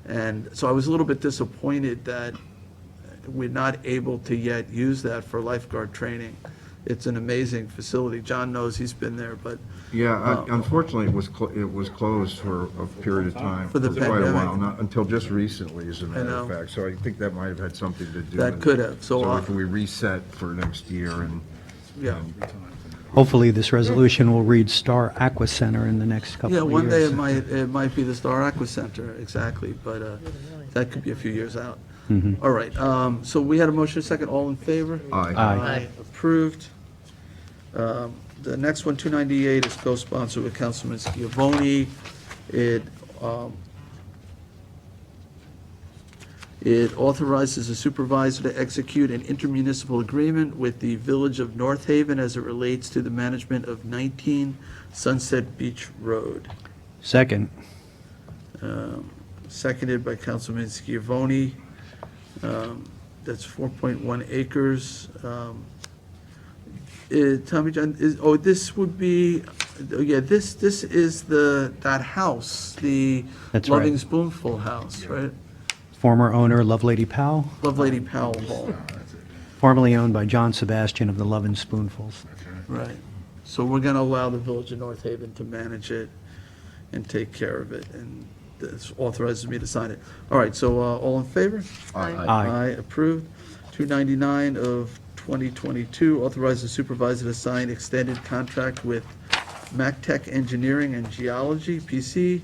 Speaker 1: And so I was a little bit disappointed that we're not able to yet use that for lifeguard training. It's an amazing facility. John knows, he's been there, but
Speaker 21: Yeah, unfortunately, it was closed for a period of time.
Speaker 1: For the
Speaker 21: quite a
Speaker 1: pandemic.
Speaker 21: while, not until just recently, as a matter
Speaker 1: know.
Speaker 21: of fact. So I think that might have had something to do with
Speaker 1: That
Speaker 21: it.
Speaker 1: could have. So,
Speaker 21: if we reset for next year and.
Speaker 1: yeah.
Speaker 7: Hopefully, this resolution will read Star Aqua Center in the next couple
Speaker 1: Yeah,
Speaker 7: of
Speaker 1: one day
Speaker 7: years.
Speaker 1: it might be the Star Aqua Center, exactly, but that could be a few years out.
Speaker 7: Mhm.
Speaker 1: All right, so we had a motion, second, all in favor?
Speaker 21: Aye.
Speaker 7: Aye.
Speaker 1: Approved. The next one, 298, is co-sponsored with Councilman Schiavone. It authorizes the supervisor to execute an intermunicipal agreement with the Village of North Haven as it relates to the management of 19 Sunset Beach Road.
Speaker 7: Second.
Speaker 1: Seconded by Councilman Schiavone. That's 4.1 acres. Tommy John, this would be, this is that house, the
Speaker 7: That's right.
Speaker 1: Loving Spoonful house, right?
Speaker 7: Former owner, Lovelady Powell,
Speaker 1: Lovelady Powell Hall,
Speaker 7: formerly owned by John Sebastian of the Love and Spoonfuls.
Speaker 1: right. So we're going to allow the Village of North Haven to manage it and take care of it, and this authorizes me to sign it. All right, so all in favor?
Speaker 21: Aye.
Speaker 7: Aye.
Speaker 1: Approved. 299 of 2022, authorizes the supervisor to sign extended contract with MacTech Engineering and Geology, PC,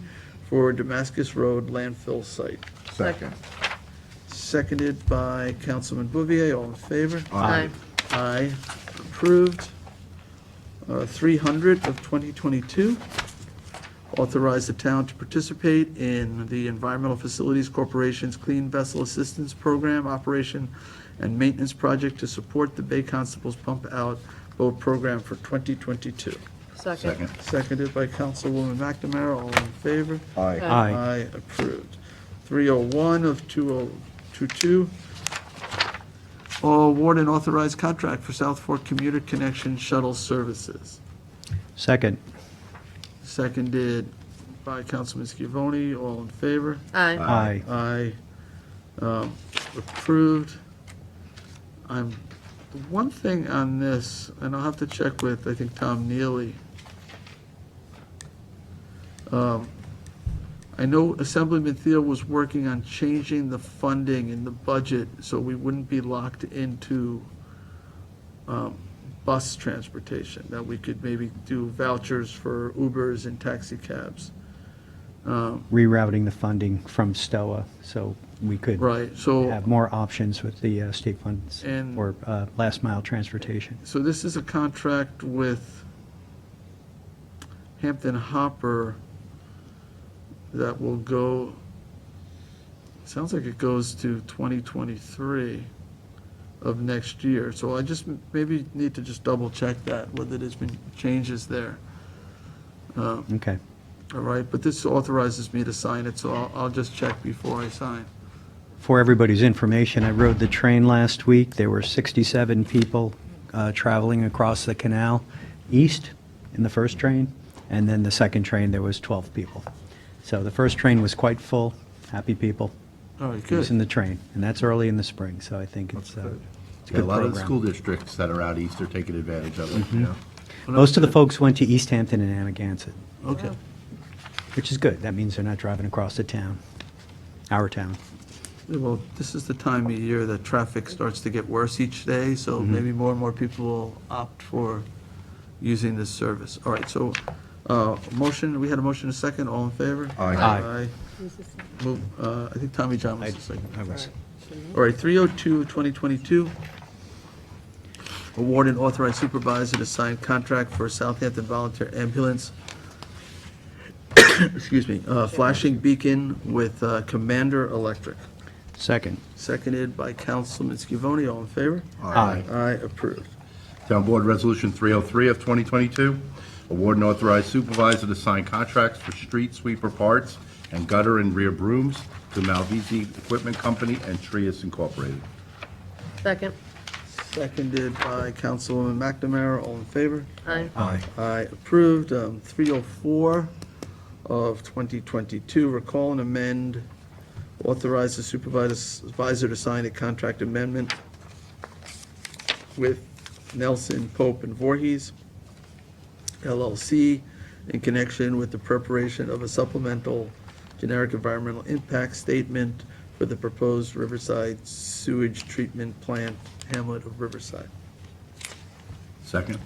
Speaker 1: for Damascus Road landfill site.
Speaker 21: Second.
Speaker 1: Seconded by Councilman Bouvier, all in favor?
Speaker 21: Aye.
Speaker 1: Aye, approved. 300 of 2022, authorize the town to participate in the Environmental Facilities Corporation's Clean Vessel Assistance Program operation and maintenance project to support the Bay Constable's Pump Out Boat Program for 2022.
Speaker 3: Second.
Speaker 1: Seconded by Councilwoman McNamara, all in favor?
Speaker 21: Aye.
Speaker 7: Aye.
Speaker 1: Aye, approved. 301 of 2022, award and authorized contract for South Fork Commuter Connection Shuttle Services.
Speaker 7: Second.
Speaker 1: Seconded by Councilman Scavone. All in favor?
Speaker 3: Aye.
Speaker 7: Aye.
Speaker 1: Aye. Approved. The one thing on this, and I'll have to check with, I think, Tom Neely. I know Assemblyman Thiel was working on changing the funding in the budget so we wouldn't be locked into bus transportation, that we could maybe do vouchers for Ubers and taxi cabs.
Speaker 7: Rerouting the funding from STOA, so we could
Speaker 1: Right, so-
Speaker 7: have more options with the state funds
Speaker 1: And-
Speaker 7: for last mile transportation.
Speaker 1: So this is a contract with Hampton Hopper that will go, sounds like it goes to 2023 of next year. So I just maybe need to just double check that, whether there's been changes there.
Speaker 7: Okay.
Speaker 1: All right, but this authorizes me to sign it, so I'll just check before I sign.
Speaker 7: For everybody's information, I rode the train last week. There were 67 people traveling across the canal east in the first train, and then the second train, there was 12 people. So the first train was quite full, happy people.
Speaker 1: All right,
Speaker 7: Using
Speaker 1: good.
Speaker 7: the train, and that's early in the spring, so I think it's a
Speaker 10: Yeah, a
Speaker 7: good
Speaker 10: lot of the
Speaker 7: program.
Speaker 10: school districts that are out east are taking advantage of it, you know.
Speaker 7: Most of the folks went to East Hampton and Amagansett,
Speaker 1: Okay.
Speaker 7: which is good. That means they're not driving across the town, our town.
Speaker 1: Well, this is the time of year that traffic starts to get worse each day, so maybe more and more people will opt for using this service. All right, so, motion, we had a motion and a second, all in favor?
Speaker 21: Aye.
Speaker 7: Aye.
Speaker 1: Move, I think Tommy John was the second.
Speaker 7: I was.
Speaker 1: All right, 302-2022, award and authorize supervisor to sign contract for Southampton Volunteer Ambulance, excuse me, flashing beacon with Commander Electric.
Speaker 7: Second.
Speaker 1: Seconded by Councilman Scavone. All in favor?
Speaker 7: Aye.
Speaker 1: Aye, approved.
Speaker 5: Town Board Resolution 303 of 2022, award and authorize supervisor to sign contracts for street sweeper parts and gutter and rear brooms to Malvisi Equipment Company and Trias Incorporated.
Speaker 3: Second.
Speaker 1: Seconded by Councilwoman McNamara. All in favor?
Speaker 3: Aye.
Speaker 7: Aye.
Speaker 1: Aye, approved. 304 of 2022, recall and amend, authorize the supervisor to sign a contract amendment with Nelson, Pope, and Voorhees, LLC, in connection with the preparation of a supplemental generic environmental impact statement for the proposed Riverside sewage treatment plant, hamlet of Riverside.
Speaker 5: Second?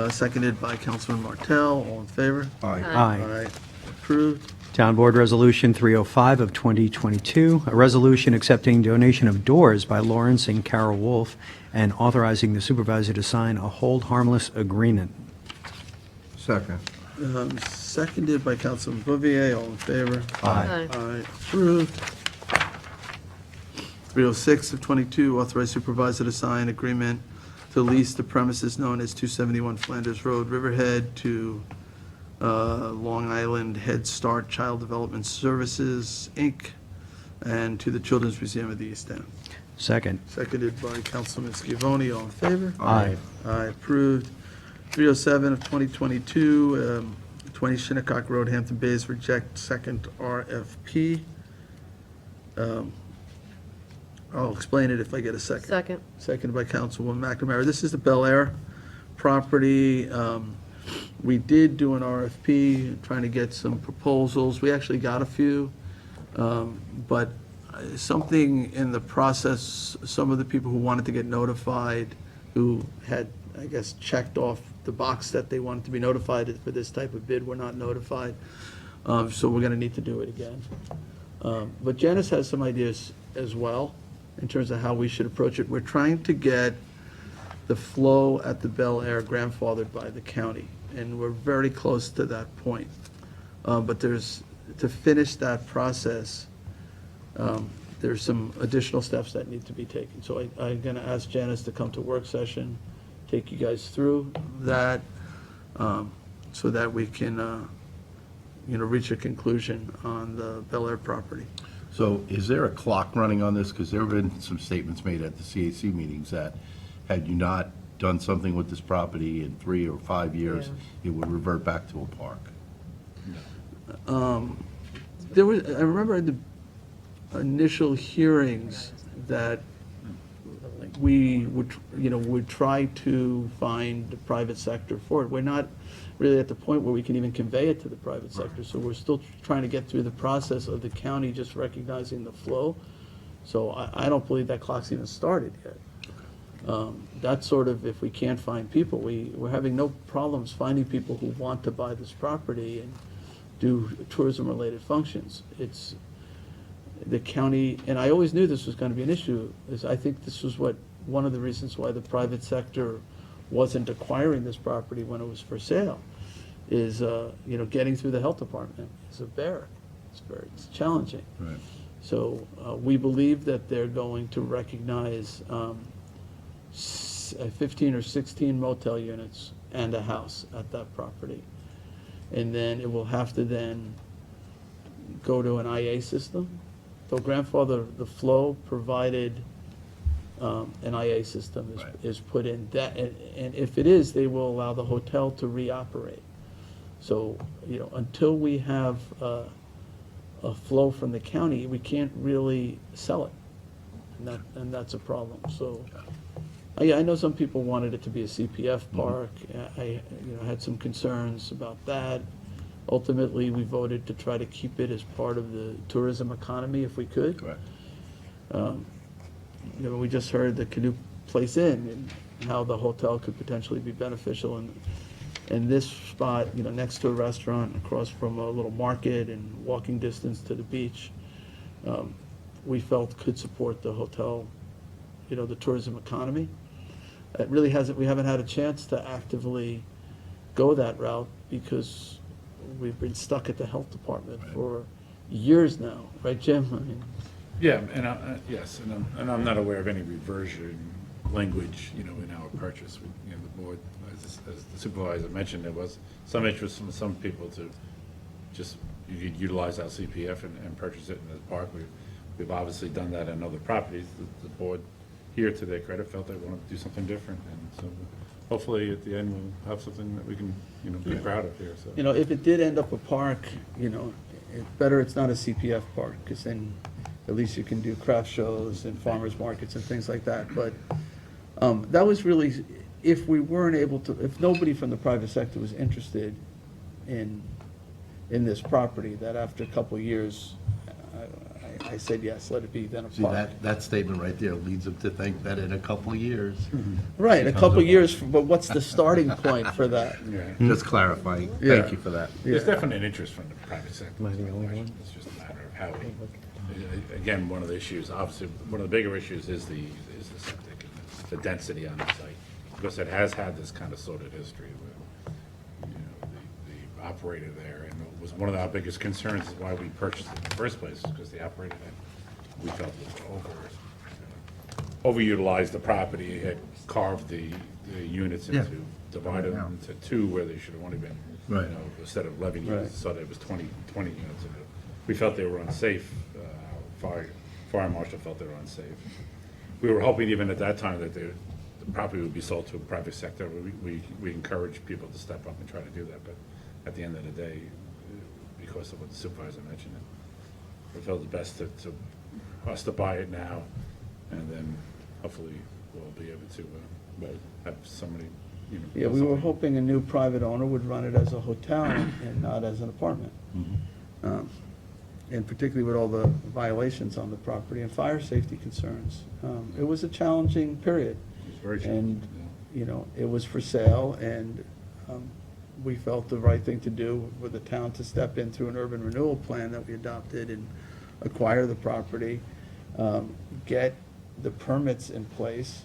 Speaker 1: Seconded by Councilman Martell. All in favor?
Speaker 5: Aye.
Speaker 7: Aye.
Speaker 1: Approved.
Speaker 7: Town Board Resolution 305 of 2022, a resolution accepting donation of doors by Lawrence and Carol Wolf and authorizing the supervisor to sign a hold harmless agreement.
Speaker 21: Second.
Speaker 1: Seconded by Councilman Bouvier. All in favor?
Speaker 3: Aye.
Speaker 1: Aye. Approved. 306 of 22, authorize supervisor to sign agreement to lease the premises known as 271 Flanders Road, Riverhead, to Long Island Head Start Child Development Services, Inc., and to the Children's Museum of the East End.
Speaker 7: Second.
Speaker 1: Seconded by Councilman Scavone. All in favor?
Speaker 7: Aye.
Speaker 1: Aye, approved. 307 of 2022, 20 Shinnecock Road, Hampton Bays, reject second RFP. I'll explain it if I get a second.
Speaker 3: Second.
Speaker 1: Seconded by Councilwoman McNamara. This is the Bel Air property. We did do an RFP, trying to get some proposals. We actually got a few, but something in the process, some of the people who wanted to get notified, who had, I guess, checked off the box that they wanted to be notified for this type of bid, were not notified. So we're going to need to do it again. But Janice has some ideas as well in terms of how we should approach it. We're trying to get the flow at the Bel Air grandfathered by the county, and we're very close to that point. But to finish that process, there's some additional steps that need to be taken. So I'm going to ask Janice to come to work session, take you guys through that, so that we can, reach a conclusion on the Bel Air property.
Speaker 5: So is there a clock running on this? Because there have been some statements made at the CAC meetings that had you not done something with this property in 3 or 5 years, it would revert back to a park.
Speaker 1: There was, I remember in the initial hearings that we would, would try to find the private sector for it. We're not really at the point where we can even convey it to the private sector, so we're still trying to get through the process of the county just recognizing the flow. So I don't believe that clock's even started yet. That's sort of, if we can't find people, we're having no problems finding people who want to buy this property and do tourism-related functions. It's the county, and I always knew this was going to be an issue, is I think this was one of the reasons why the private sector wasn't acquiring this property when it was for sale, is, getting through the health department is a bear. It's challenging.
Speaker 10: Right.
Speaker 1: So we believe that they're going to recognize 15 or 16 motel units and a house at that property. And then it will have to then go to an IA system. They'll grandfather the flow provided an IA system is put in. That, and if it is, they will allow the hotel to reoperate. So, until we have a flow from the county, we can't really sell it. And that's a problem. So, I know some people wanted it to be a CPF park. I had some concerns about that. Ultimately, we voted to try to keep it as part of the tourism economy if we could.
Speaker 10: Correct.
Speaker 1: We just heard the Canoe Place Inn and how the hotel could potentially be beneficial in this spot, next to a restaurant, across from a little market and walking distance to the beach. We felt could support the hotel, the tourism economy. It really we haven't had a chance to actively go that route because we've been stuck at the health department for years now, right, Jim? I mean,
Speaker 2: yeah, and yes, and I'm not aware of any reversion language, in our purchase. The board, as the supervisor mentioned, there was some interest from some people to just utilize our CPF and purchase it in the park. We've obviously done that in other properties. The board here, to their credit, felt they wanted to do something different, and so hopefully at the end we'll have something that we can, be proud of here. So.
Speaker 1: If it did end up a park, it's better it's not a CPF park, because then at least you can do craft shows and farmers markets and things like that. But that was really, if we weren't able to, if nobody from the private sector was interested in this property, that after a couple of years, I said, yes, let it be then a
Speaker 5: See,
Speaker 1: park.
Speaker 5: that statement right there leads them to think that in a couple of years.
Speaker 1: Right, a
Speaker 5: becomes
Speaker 1: couple
Speaker 5: a
Speaker 1: of years, but what's the starting point for that?
Speaker 5: Just clarifying.
Speaker 1: Yeah.
Speaker 5: Thank you for that.
Speaker 2: There's definitely an interest from the private sector. It's just a matter of how again, one of the issues, obviously, one of the bigger issues is the septic and the density on the site, because it has had this kind of sordid history with, the operator there, and it was one of our biggest concerns is why we purchased it in the first place, because the operator that we felt was overutilized the property, had carved the units
Speaker 5: Yeah.
Speaker 2: into, divided them into two where they should have only been,
Speaker 5: Right.
Speaker 2: instead of 11 units,
Speaker 1: Right.
Speaker 2: so that it was 20 units. We felt they were unsafe. Fire marshal felt they were unsafe. We were hoping even at that time that the property would be sold to a private sector. We encouraged people to step up and try to do that, but at the end of the day, because of what the supervisor mentioned, we felt it best to us to buy it now, and then hopefully we'll be able to have somebody,
Speaker 1: Yeah, we were hoping a new private owner would run it as a hotel and not as an apartment. And particularly with all the violations on the property and fire safety concerns. It was a challenging period.
Speaker 2: It's very challenging.
Speaker 1: And, it was for sale, and we felt the right thing to do with the town to step in through an urban renewal plan that we adopted and acquire the property, get the permits in place,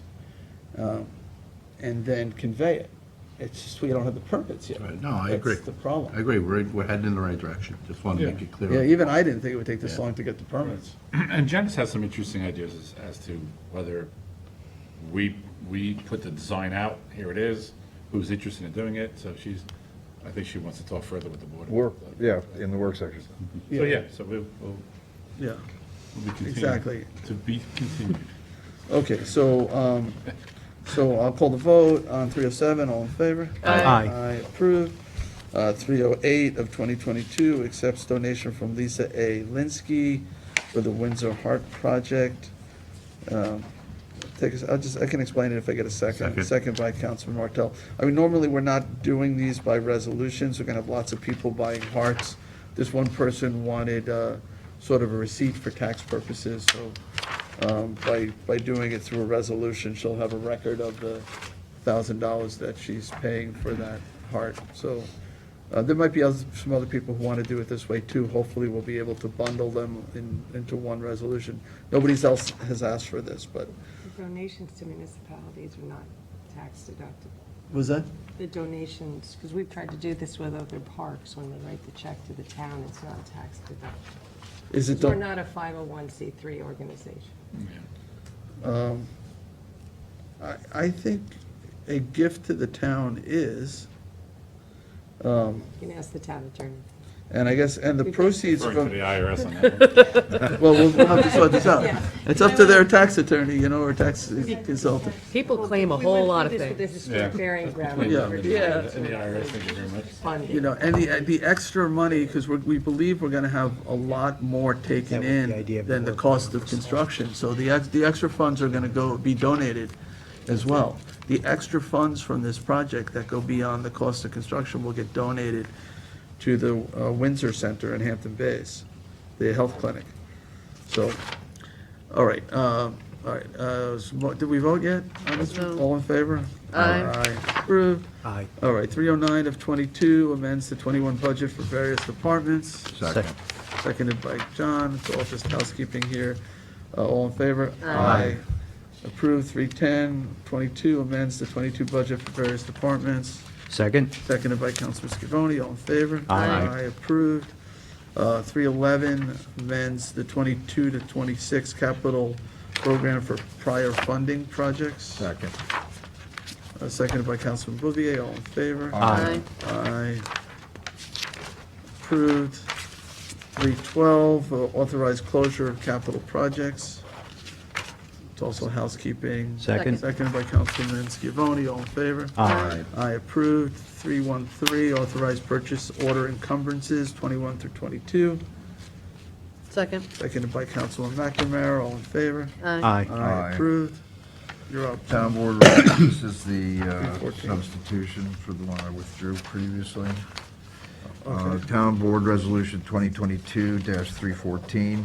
Speaker 1: and then convey it. It's just we don't have the permits yet.
Speaker 5: No, I agree.
Speaker 1: That's the problem.
Speaker 5: I agree. We're heading in the right direction. Just want to make it clear.
Speaker 1: Yeah, even I didn't think it would take this
Speaker 5: Yeah.
Speaker 1: long to get the permits.
Speaker 2: And Janice has some interesting ideas as to whether we put the design out, here it is, who's interested in doing it, so I think she wants to talk further with the board.
Speaker 21: In the work section.
Speaker 2: So, so we'll
Speaker 1: Yeah,
Speaker 2: be continued.
Speaker 1: exactly.
Speaker 2: To be continued.
Speaker 1: Okay, so I'll call the vote on 307, all in favor?
Speaker 7: Aye.
Speaker 1: Aye, approved. 308 of 2022 accepts donation from Lisa A. Linsky for the Windsor Heart Project. I can explain it if I get a second. Second by Councilman Martell. I mean, normally, we're not doing these by resolutions. We're gonna have lots of people buying hearts. This one person wanted sort of a receipt for tax purposes, so by doing it through a resolution, she'll have a record of the $1,000 that she's paying for that heart. So there might be some other people who want to do it this way too. Hopefully, we'll be able to bundle them into one resolution. Nobody else has asked for this, but.
Speaker 3: The donations to municipalities are not tax deductible.
Speaker 1: Was that?
Speaker 3: The donations, because we've tried to do this with other parks, when they write the check to the town, it's not tax deductible.
Speaker 1: Is it?
Speaker 3: We're not a 501c3 organization.
Speaker 1: I think a gift to the town is,
Speaker 3: You can ask the town attorney.
Speaker 1: and I guess, and the proceeds
Speaker 2: Referring
Speaker 1: from.
Speaker 2: to the IRS on that.
Speaker 1: Well, we'll have to sort this out.
Speaker 3: Yeah.
Speaker 1: It's up to their tax attorney, or tax consultant.
Speaker 20: People claim a whole lot of
Speaker 3: We
Speaker 20: things.
Speaker 3: went through this with the historic burying ground.
Speaker 1: Yeah.
Speaker 2: And the IRS, thank you very much.
Speaker 3: Funding.
Speaker 1: And the extra money, because we believe we're gonna have a lot more taken
Speaker 7: That was the idea
Speaker 1: in
Speaker 7: of
Speaker 1: than
Speaker 7: the
Speaker 1: the cost of construction. So the extra funds are gonna be donated as well. The extra funds from this project that go beyond the cost of construction will get donated to the Windsor Center in Hampton Bays, the health clinic. So, all right, did we vote yet on this one? All in favor?
Speaker 20: Aye.
Speaker 1: Approved.
Speaker 7: Aye.
Speaker 1: All right, 309 of 22 amends the 21 budget for various departments.
Speaker 10: Second.
Speaker 1: Seconded by John. It's all just housekeeping here. All in favor?
Speaker 20: Aye.
Speaker 1: Approved. 310, 22 amends the 22 budget for various departments.
Speaker 7: Second?
Speaker 1: Seconded by Councilor Scavone. All in favor?
Speaker 7: Aye.
Speaker 1: Approved. 311 amends the 22 to 26 capital program for prior funding projects.
Speaker 10: Second.
Speaker 1: Seconded by Councilman Bouvier. All in favor?
Speaker 7: Aye.
Speaker 1: Aye. Approved. 312, authorized closure of capital projects. It's also housekeeping.
Speaker 7: Second.
Speaker 1: Seconded by Councilman Scavone. All in favor?
Speaker 7: Aye.
Speaker 1: Aye, approved. 313, authorized purchase order encumbrances, 21 through 22.
Speaker 20: Second.
Speaker 1: Seconded by Councilman McNamara. All in favor?
Speaker 7: Aye.
Speaker 1: Aye, approved. You're up.
Speaker 21: Town board, this is the
Speaker 1: 314.
Speaker 21: substitution for the one I withdrew previously.
Speaker 1: Okay.
Speaker 21: Town Board Resolution 2022-314,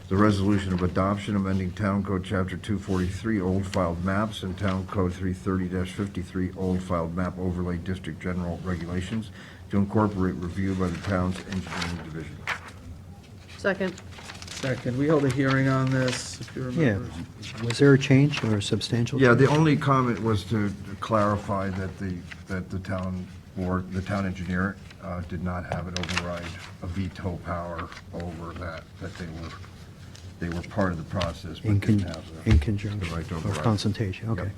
Speaker 21: the resolution of adoption amending Town Code Chapter 243, Old Filed Maps, and Town Code 330-53, Old Filed Map Overlay District General Regulations to incorporate review by the town's engineering division.
Speaker 20: Second.
Speaker 1: Second, we held a hearing on this, if you
Speaker 7: Yeah.
Speaker 1: remember.
Speaker 7: Was there a change or a substantial
Speaker 21: Yeah,
Speaker 7: change?
Speaker 21: the only comment was to clarify that the town board, the town engineer, did not have an override, a veto power over that they were part of the process, but
Speaker 7: In
Speaker 21: didn't
Speaker 7: con-
Speaker 21: have
Speaker 7: in
Speaker 21: the
Speaker 7: conjunction,
Speaker 21: right to
Speaker 7: or
Speaker 21: override.
Speaker 7: consultation, okay.
Speaker 21: Yep.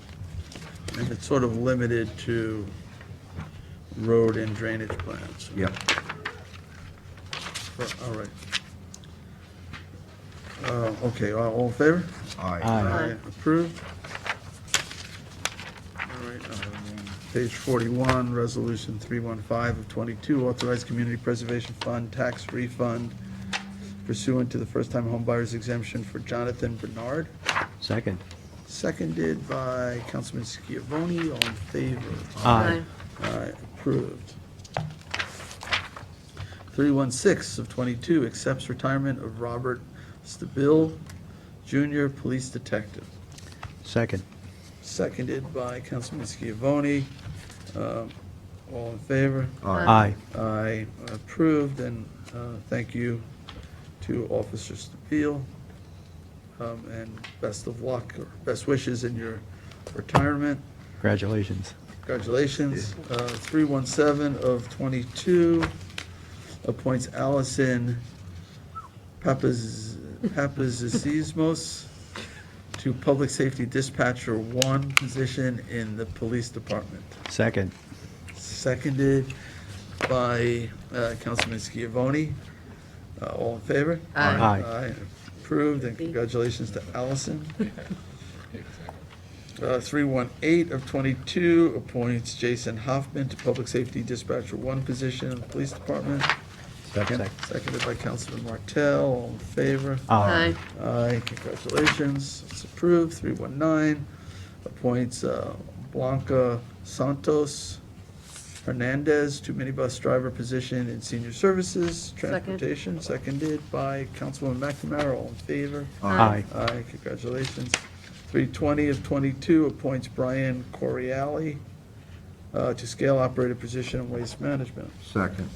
Speaker 1: And it's sort of limited to road and drainage plans.
Speaker 21: Yep.
Speaker 1: All right. Okay, all in favor?
Speaker 21: Aye.
Speaker 7: Aye.
Speaker 1: Approved. All right, page 41, Resolution 315 of 22, authorized Community Preservation Fund tax refund pursuant to the first-time homebuyers exemption for Jonathan Bernard.
Speaker 7: Second?
Speaker 1: Seconded by Councilman Schiavone. All in favor?
Speaker 7: Aye.
Speaker 1: Aye, approved. 316 of 22 accepts retirement of Robert Stabil, Junior Police Detective.
Speaker 7: Second?
Speaker 1: Seconded by Councilman Schiavone. All in favor?
Speaker 7: Aye.
Speaker 1: Aye, approved, and thank you to Officer Stabil, and best of luck, or best wishes in your retirement.
Speaker 7: Congratulations.
Speaker 1: Congratulations. 317 of 22 appoints Allison Papazismos to Public Safety Dispatcher 1 position in the Police Department.
Speaker 7: Second?
Speaker 1: Seconded by Councilman Schiavone. All in favor?
Speaker 7: Aye.
Speaker 1: Aye. Approved, and congratulations to Allison. 318 of 22 appoints Jason Hoffman to Public Safety Dispatcher 1 position in the Police Department.
Speaker 7: Second.
Speaker 1: Seconded by Councilman Martell. All in favor?
Speaker 7: Aye.
Speaker 1: Aye, congratulations. It's approved. 319 appoints Blanca Santos Hernandez to minibus driver position in Senior Services, Transportation. Seconded by Councilwoman McNamara. All in favor?
Speaker 7: Aye.
Speaker 1: Aye, congratulations. 320 of 22 appoints Brian Coriali to scale operator position in Waste Management.
Speaker 21: Second.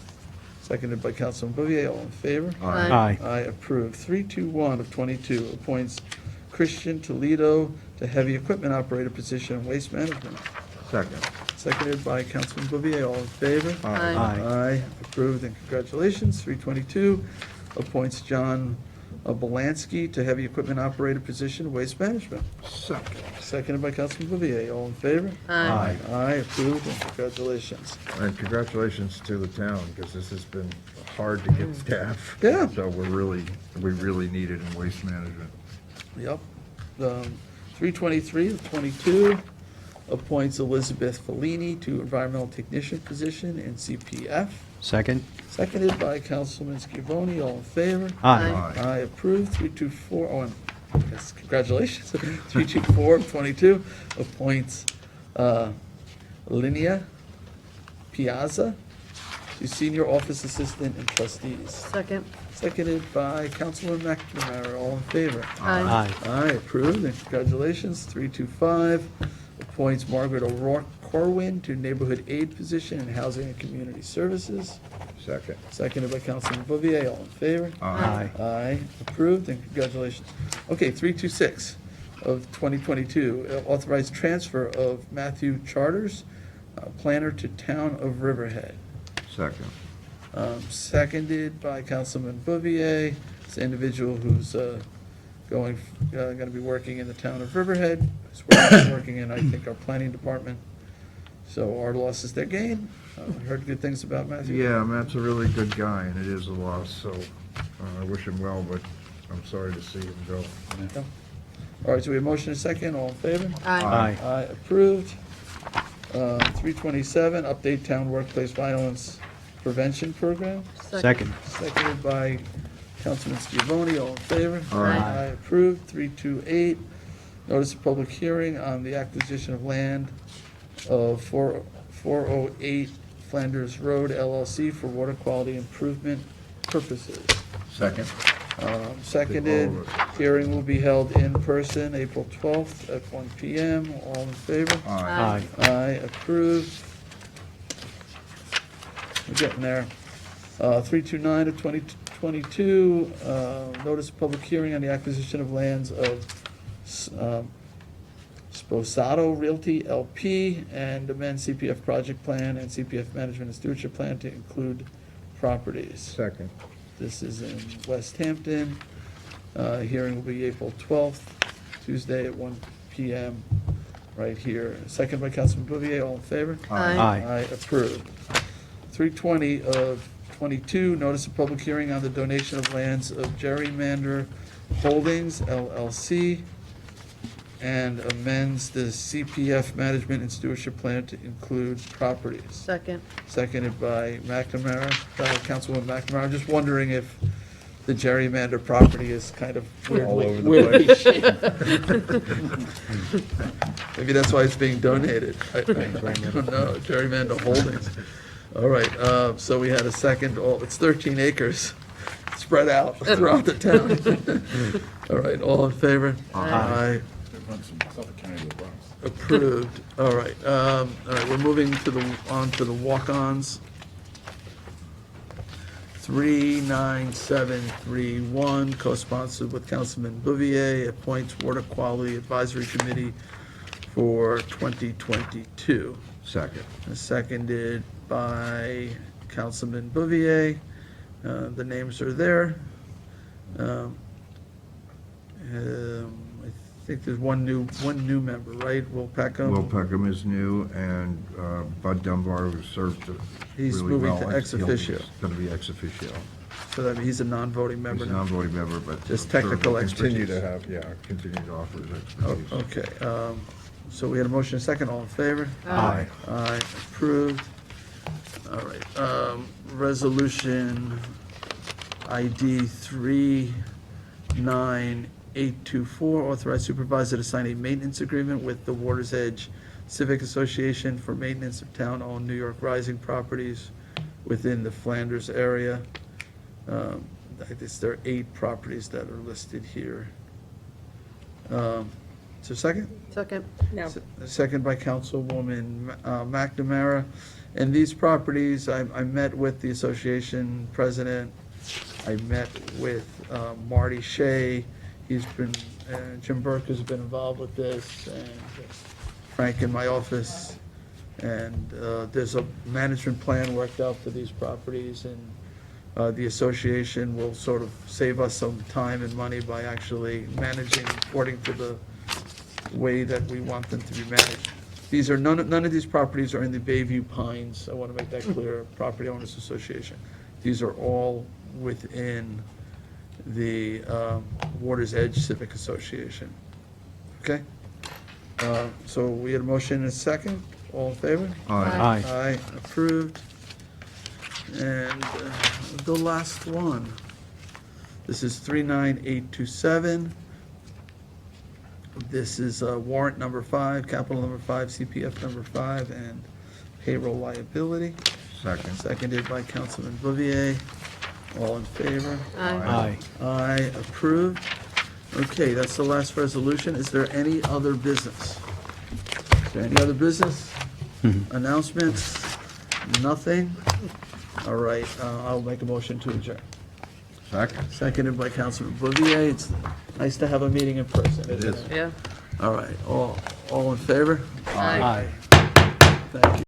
Speaker 1: Seconded by Councilman Bouvier. All in favor?
Speaker 21: Aye.
Speaker 7: Aye.
Speaker 1: Aye, approved. 321 of 22 appoints Christian Toledo to heavy equipment operator position in Waste Management.
Speaker 21: Second.
Speaker 1: Seconded by Councilman Bouvier. All in favor?
Speaker 21: Aye.
Speaker 7: Aye.
Speaker 1: Aye, approved, and congratulations. 322 appoints John Belansky to heavy equipment operator position, Waste Management.
Speaker 21: Second.
Speaker 1: Seconded by Councilman Bouvier. All in favor?
Speaker 21: Aye.
Speaker 1: Aye, approved, and congratulations.
Speaker 21: And congratulations to the town, because this has been hard to get staff.
Speaker 1: Yeah.
Speaker 21: So we really need it in waste management.
Speaker 1: Yep. 323 of 22 appoints Elizabeth Fellini to environmental technician position in CPF.
Speaker 7: Second.
Speaker 1: Seconded by Councilman Scavone. All in favor?
Speaker 7: Aye.
Speaker 1: Aye, approved. 324, oh, and yes, congratulations. 324 of 22 appoints Linnea Piazza to senior office assistant and trustees.
Speaker 20: Second.
Speaker 1: Seconded by Councilman McNamara. All in favor?
Speaker 7: Aye.
Speaker 1: Aye, approved, and congratulations. 325 appoints Margaret O'Rourke Corwin to neighborhood aid position in Housing and Community Services.
Speaker 21: Second.
Speaker 1: Seconded by Councilman Bouvier. All in favor?
Speaker 7: Aye.
Speaker 1: Aye, approved, and congratulations. Okay, 326 of 2022, authorized transfer of Matthew Charters, planner to Town of Riverhead.
Speaker 21: Second.
Speaker 1: Seconded by Councilman Bouvier. It's an individual who's going to be working in the Town of Riverhead, as working in, I think, our planning department. So our loss is their gain. Heard good things about Matthew.
Speaker 21: Yeah, Matt's a really good guy, and it is a loss, so I wish him well, but I'm sorry to see him go.
Speaker 1: Yeah. All right, so we have motion and second. All in favor?
Speaker 7: Aye.
Speaker 1: Aye, approved. 327, update town workplace violence prevention program.
Speaker 7: Second.
Speaker 1: Seconded by Councilman Scavone. All in favor?
Speaker 21: Aye.
Speaker 1: Approved. 328, notice of public hearing on the acquisition of land of 408 Flanders Road LLC for water quality improvement purposes.
Speaker 21: Second.
Speaker 1: Seconded, hearing will be held in person April 12th at 1 PM. All in favor?
Speaker 21: Aye.
Speaker 1: Aye, approved. We're getting there. 329 of 2022, notice of public hearing on the acquisition of lands of Sposato Realty LP and amend CPF project plan and CPF management and stewardship plan to include properties.
Speaker 21: Second.
Speaker 1: This is in West Hampton. Hearing will be April 12th, Tuesday at 1 PM, right here. Second by Councilman Bouvier. All in favor?
Speaker 20: Aye.
Speaker 1: Aye, approved. 320 of 22, notice of public hearing on the donation of lands of Gerrymander Holdings LLC and amends the CPF management and stewardship plan to include properties.
Speaker 20: Second.
Speaker 1: Seconded by McNamara, Councilwoman McNamara. I'm just wondering if the gerrymander property is kind of
Speaker 21: All over the
Speaker 1: weirdly
Speaker 21: place.
Speaker 1: shaped. Maybe that's why it's being donated. I don't know, Gerrymander Holdings. All right, so we had a second, it's 13 acres spread out throughout the town. All right, all in favor? Aye. Approved. All right, we're moving on to the walk-ons. 39731, co-sponsored with Councilman Bouvier, appoints Water Quality Advisory Committee for 2022.
Speaker 21: Second.
Speaker 1: Seconded by Councilman Bouvier. The names are there. I think there's one new member, right? Will Peckham?
Speaker 21: Will Peckham is new, and Bud Dunbar, who served
Speaker 1: He's
Speaker 21: really well.
Speaker 1: moving to ex officio.
Speaker 21: Going to be ex officio.
Speaker 1: So that means he's a non-voting member
Speaker 21: He's a
Speaker 1: now.
Speaker 21: non-voting member, but.
Speaker 1: Just
Speaker 21: I'm sure
Speaker 1: technical
Speaker 21: he'll Continue
Speaker 1: expertise.
Speaker 21: to have, continue to offer his
Speaker 1: Oh,
Speaker 21: expertise.
Speaker 1: okay. So we had a motion and a second, all in favor?
Speaker 18: Aye.
Speaker 1: Aye, approved. All right, resolution ID 39824, authorize supervisor to sign a maintenance agreement with the Water's Edge Civic Association for maintenance of town-owned New York Rising properties within the Flanders area. I guess there are 8 properties that are listed here. Is there a second?
Speaker 20: Second. No.
Speaker 1: Second by Councilwoman McNamara. And these properties, I met with the association president. I met with Marty Shea. He's been, Jim Burke has been involved with this, and Frank in my office. And there's a management plan worked out for these properties, and the association will sort of save us some time and money by actually managing according to the way that we want them to be managed. These are, none of these properties are in the Bayview Pines, I want to make that clear, Property Owners Association. These are all within the Water's Edge Civic Association. Okay? So we had a motion and a second. All in favor?
Speaker 10: Aye.
Speaker 1: Aye, approved. And the last one. This is 39827. This is warrant number 5, capital number 5, CPF number 5, and payroll liability.
Speaker 21: Second.
Speaker 1: Seconded by Councilman Bouvier. All in favor?
Speaker 18: Aye.
Speaker 1: Aye, approved. Okay, that's the last resolution. Is there any other business? Is there any other business? Announcements? Nothing? All right, I'll make a motion to adjourn.
Speaker 21: Second.
Speaker 1: Seconded by Councilman Bouvier. It's nice to have a meeting in person, isn't it?
Speaker 20: Yeah.
Speaker 1: All right, all in favor?
Speaker 20: Aye.
Speaker 1: Thank you.